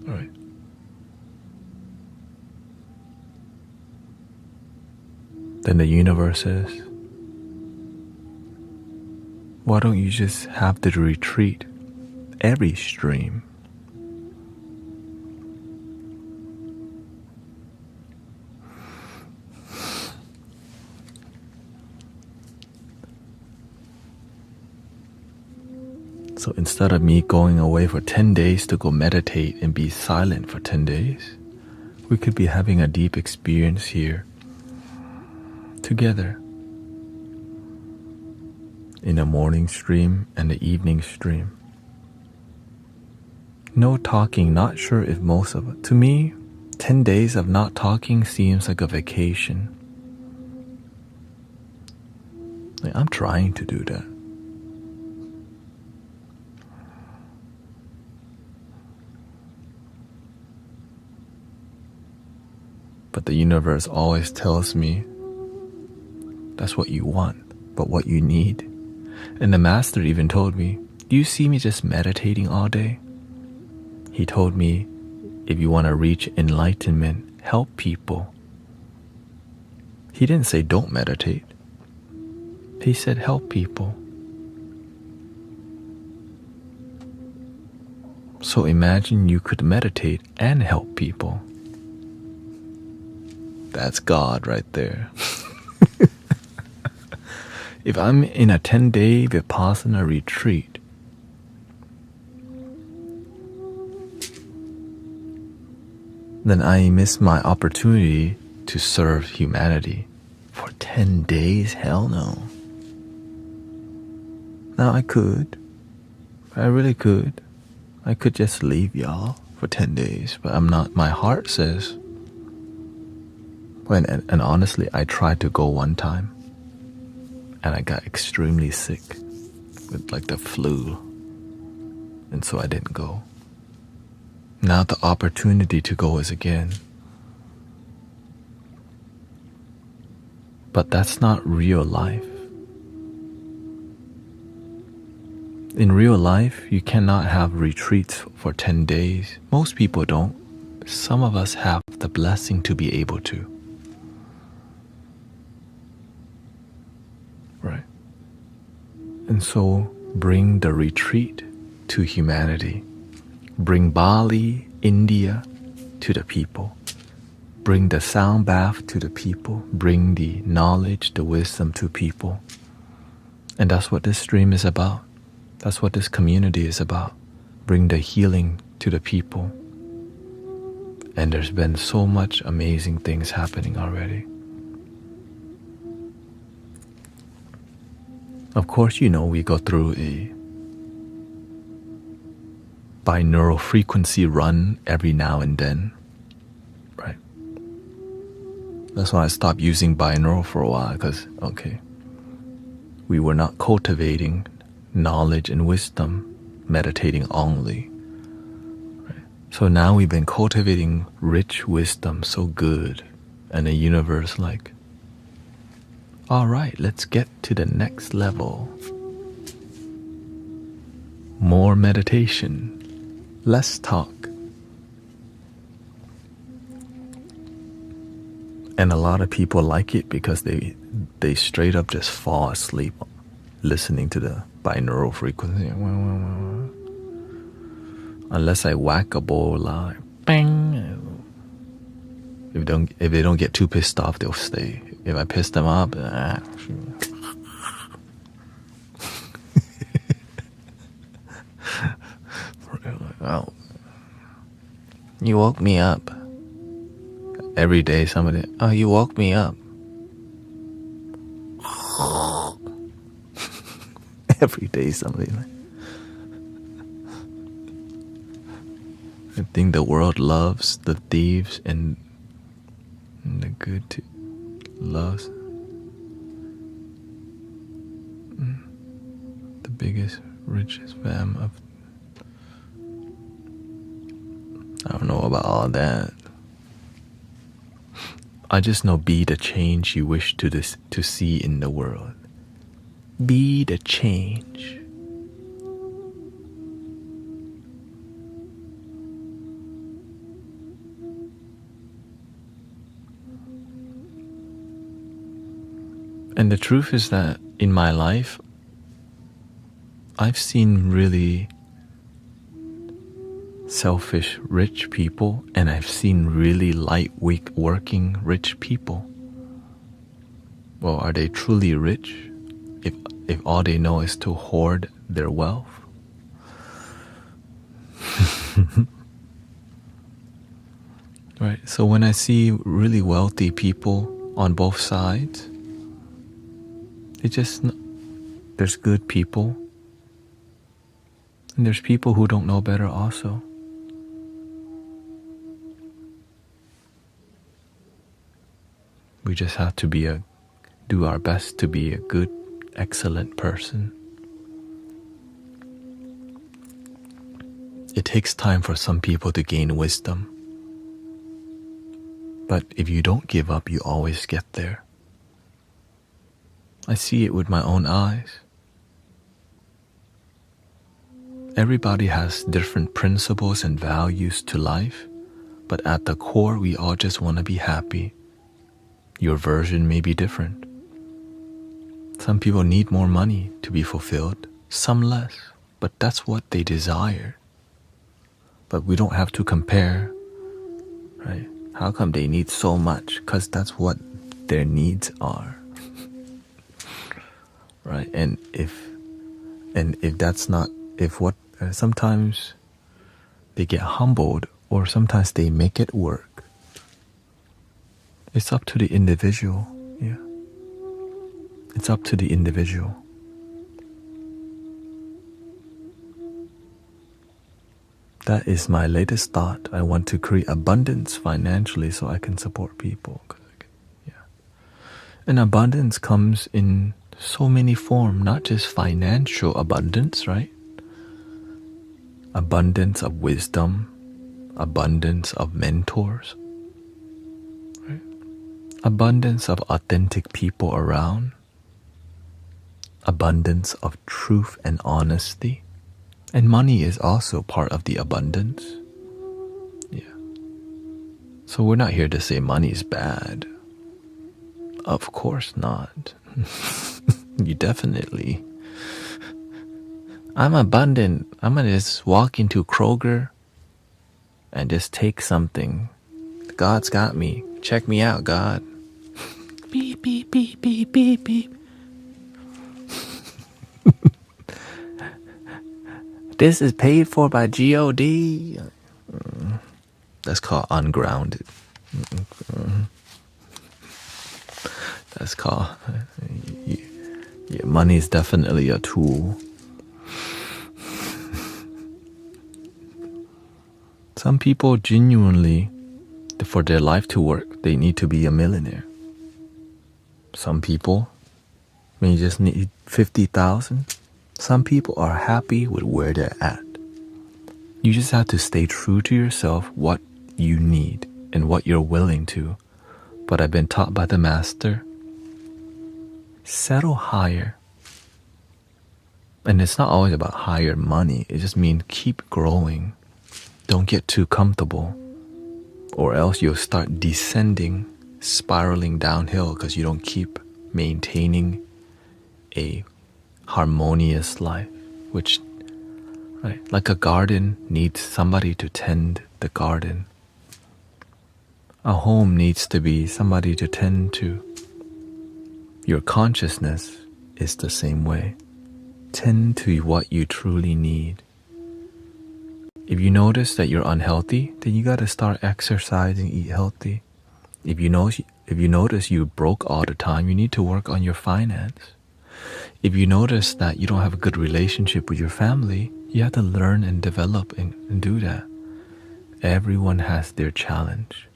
All right. Then the universe says, why don't you just have the retreat every stream? So instead of me going away for 10 days to go meditate and be silent for 10 days, we could be having a deep experience here together in the morning stream and the evening stream. No talking, not sure if most of it. To me, 10 days of not talking seems like a vacation. Like, I'm trying to do that. But the universe always tells me that's what you want, but what you need. And the master even told me, do you see me just meditating all day? He told me, if you want to reach enlightenment, help people. He didn't say don't meditate. He said help people. So imagine you could meditate and help people. That's God right there. If I'm in a 10-day Vipassana retreat, then I miss my opportunity to serve humanity. For 10 days? Hell no. Now I could. I really could. I could just leave y'all for 10 days, but I'm not. My heart says, and honestly, I tried to go one time, and I got extremely sick with like the flu, and so I didn't go. Now the opportunity to go is again. But that's not real life. In real life, you cannot have retreats for 10 days. Most people don't. Some of us have the blessing to be able to. Right? And so bring the retreat to humanity. Bring Bali, India to the people. Bring the sound bath to the people. Bring the knowledge, the wisdom to people. And that's what this stream is about. That's what this community is about. Bring the healing to the people. And there's been so much amazing things happening already. Of course, you know, we go through a binaural frequency run every now and then, right? That's why I stopped using binaural for a while, because, okay, we were not cultivating knowledge and wisdom, meditating only. Right? So now we've been cultivating rich wisdom so good, and the universe like, all right, let's get to the next level. More meditation, less talk. And a lot of people like it because they straight up just fall asleep listening to the binaural frequency. Unless I whack a bowl like bang. If they don't get too pissed off, they'll stay. If I piss them up, oh, you woke me up. Every day somebody, oh, you woke me up. Every day somebody like, I think the world loves the thieves and the good too. Loves the biggest, richest fam of, I don't know about all that. I just know be the change you wish to see in the world. Be the change. And the truth is that in my life, I've seen really selfish rich people, and I've seen really lightweight working rich people. Well, are they truly rich if all they know is to hoard their wealth? Right. So when I see really wealthy people on both sides, there's good people, and there's people who don't know better also. We just have to do our best to be a good, excellent person. It takes time for some people to gain wisdom. But if you don't give up, you always get there. I see it with my own eyes. Everybody has different principles and values to life, but at the core, we all just want to be happy. Your version may be different. Some people need more money to be fulfilled, some less, but that's what they desire. But we don't have to compare, right? How come they need so much? Because that's what their needs are. Right? And if that's not, sometimes they get humbled, or sometimes they make it work. It's up to the individual. Yeah. It's up to the individual. That is my latest thought. I want to create abundance financially so I can support people. Yeah. And abundance comes in so many forms, not just financial abundance, right? Abundance of wisdom, abundance of mentors, right? Abundance of authentic people around, abundance of truth and honesty, And money is also part of the abundance. Yeah. So we're not here to say money is bad. Of course not. You definitely. I'm abundant. I'm gonna just walk into Kroger and just take something. God's got me. Check me out, God. Beep, beep, beep, beep, beep, beep. This is paid for by God. That's called ungrounded. That's called... Yeah, money is definitely a tool. Some people genuinely, for their life to work, they need to be a millionaire. Some people may just need 50,000. Some people are happy with where they're at. You just have to stay true to yourself, what you need and what you're willing to. But I've been taught by the master, settle higher. And it's not always about higher money. It just means keep growing. Don't get too comfortable, or else you'll start descending, spiraling downhill because you don't keep maintaining a harmonious life, which, right, like a garden needs somebody to tend the garden. A home needs to be somebody to tend to. Your consciousness is the same way. Tend to what you truly need. If you notice that you're unhealthy, then you gotta start exercising, eat healthy. If you notice you broke all the time, you need to work on your finance. If you notice that you don't have a good relationship with your family, you have to learn and develop and do that. Everyone has their challenge.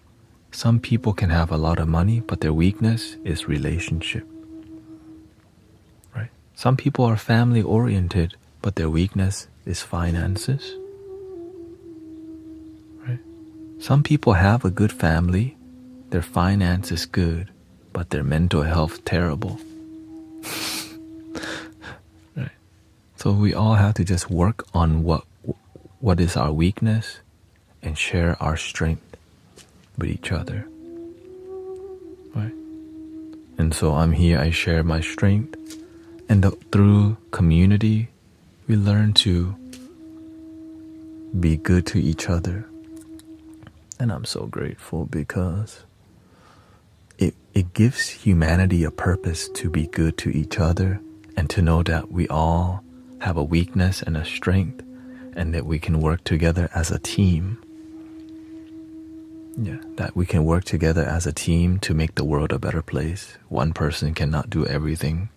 Some people can have a lot of money, but their weakness is relationship. Right? Some people are family oriented, but their weakness is finances. Some people have a good family, their finance is good, but their mental health terrible. Right? So we all have to just work on what is our weakness and share our strength with each other. Right? And so I'm here, I share my strength, and through community, we learn to be good to each other. And I'm so grateful because it gives humanity a purpose to be good to each other and to know that we all have a weakness and a strength and that we can work together as a team. Yeah, that we can work together as a team to make the world a better place. One person cannot do everything,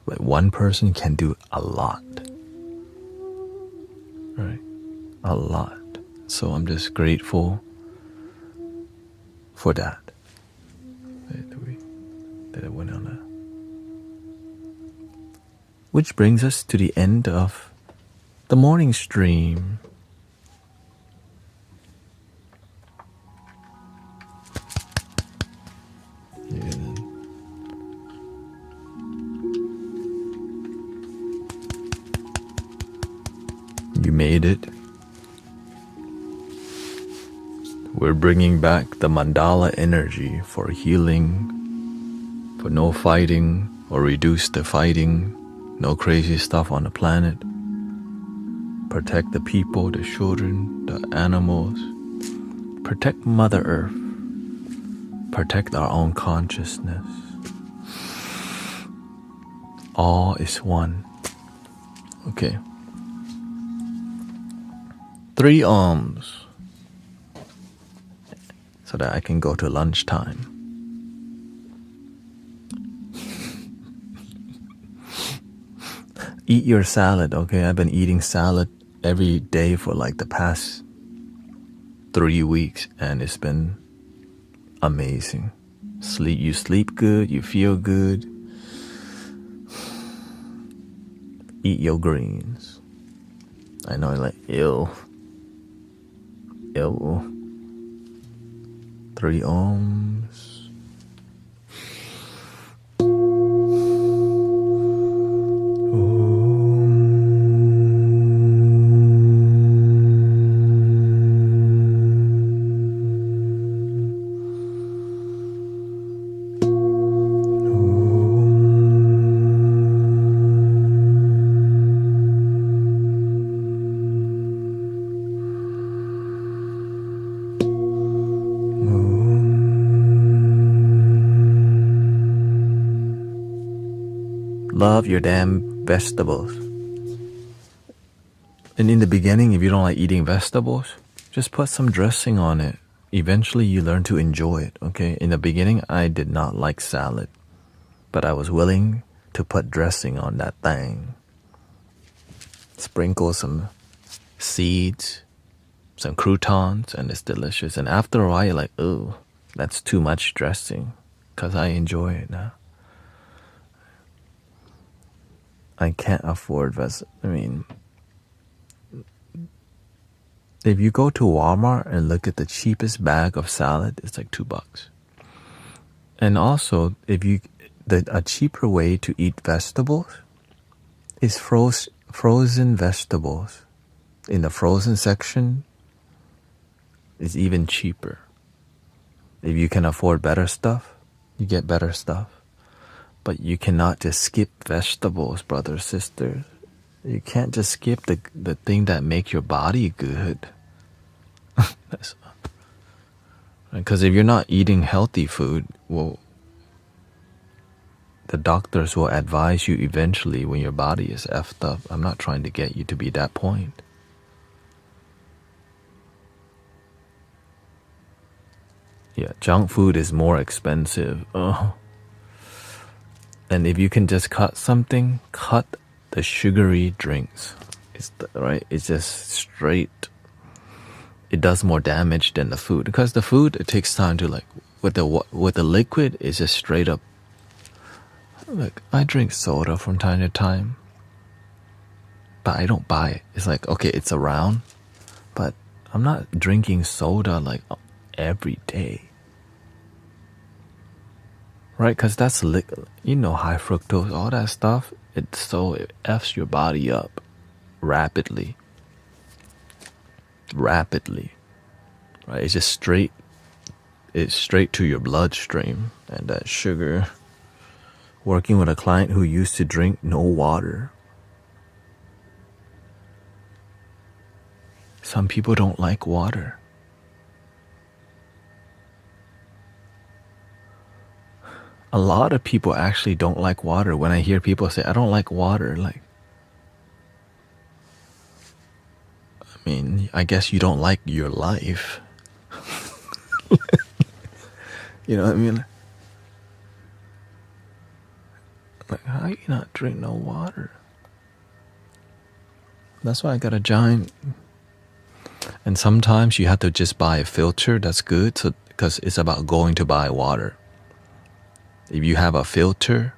but one person can do a lot. Right? A lot. So I'm just grateful for that. That it went on that. Which brings us to the end of the morning stream. Yeah. You made it. We're bringing back the mandala energy for healing, for no fighting or reduce the fighting, no crazy stuff on the planet. Protect the people, the children, the animals. Protect Mother Earth. Protect our own consciousness. All is one. Okay. 3 ohms. So that I can go to lunchtime. Eat your salad, okay? I've been eating salad every day for like the past 3 weeks, and it's been amazing. You sleep good, you feel good. Eat your greens. I know, like, ew. 3 ohms. Love your damn vegetables. And in the beginning, if you don't like eating vegetables, just put some dressing on it. Eventually, you learn to enjoy it, okay? In the beginning, I did not like salad, but I was willing to put dressing on that thing. Sprinkle some seeds, some croutons, and it's delicious. And after a while, you're like, oh, that's too much dressing, because I enjoy it now. I can't afford if you go to Walmart and look at the cheapest bag of salad, it's like $2. And also, a cheaper way to eat vegetables is frozen vegetables. In the frozen section, it's even cheaper. If you can afford better stuff, you get better stuff. But you cannot just skip vegetables, brothers, sisters. You can't just skip the thing that makes your body good. Because if you're not eating healthy food, well, the doctors will advise you eventually when your body is effed up. I'm not trying to get you to be that point. Yeah, junk food is more expensive. Oh. And if you can just cut something, cut the sugary drinks. It's just straight. It does more damage than the food, because the food, it takes time to with the liquid, it's just straight up. Like, I drink soda from time to time, but I don't buy it. It's like, okay, it's around, but I'm not drinking soda like every day. Right? Because that's high fructose, all that stuff, it F's your body up rapidly. Right? It's just straight to your bloodstream. And that sugar, working with a client who used to drink no water. Some people don't like water. A lot of people actually don't like water. When I hear people say, I don't like water, I guess you don't like your life. You know what I mean? Like, how you not drink no water? That's why I got a giant. And sometimes you have to just buy a filter. That's good, because it's about going to buy water. If you have a filter,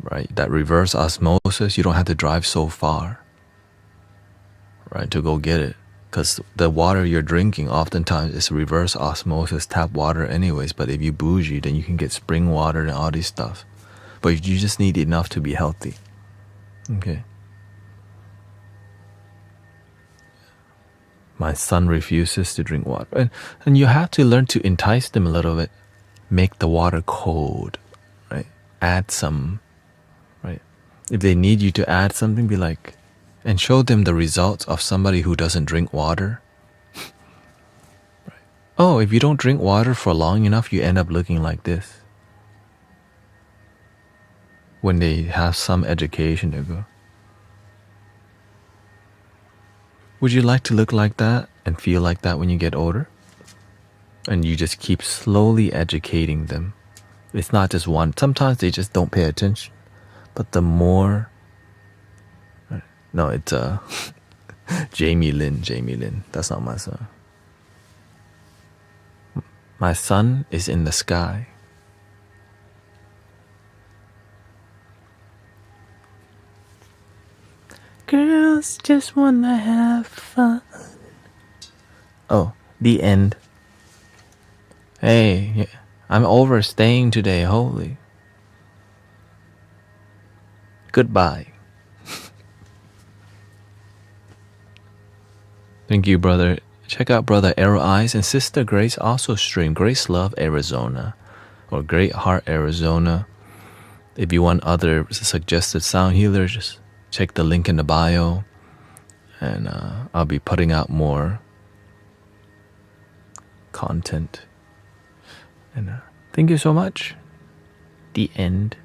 right, that reverse osmosis, you don't have to drive so far, right, to go get it. Because the water you're drinking oftentimes is reverse osmosis tap water anyways. But if you bougie, then you can get spring water and all this stuff. But you just need enough to be healthy. Okay. My son refuses to drink water. And you have to learn to entice them a little bit. Make the water cold, right? Add some, right? If they need you to add something, be like, and show them the results of somebody who doesn't drink water. Right? Oh, if you don't drink water for long enough, you end up looking like this. When they have some education, they go, would you like to look like that and feel like that when you get older? And you just keep slowly educating them. It's not just one. Sometimes they just don't pay attention. But the more... No, it's Jamie Lin. That's not my son. My son is in the sky. Girls just wanna have fun. Oh, the end. Hey, I'm overstaying today, holy. Goodbye. Thank you, brother. Check out Brother Arrow Eyes and Sister Grace also stream Grace Love Arizona or Great Heart Arizona. If you want other suggested sound healers, just check the link in the bio, and I'll be putting out more content. And thank you so much. The end.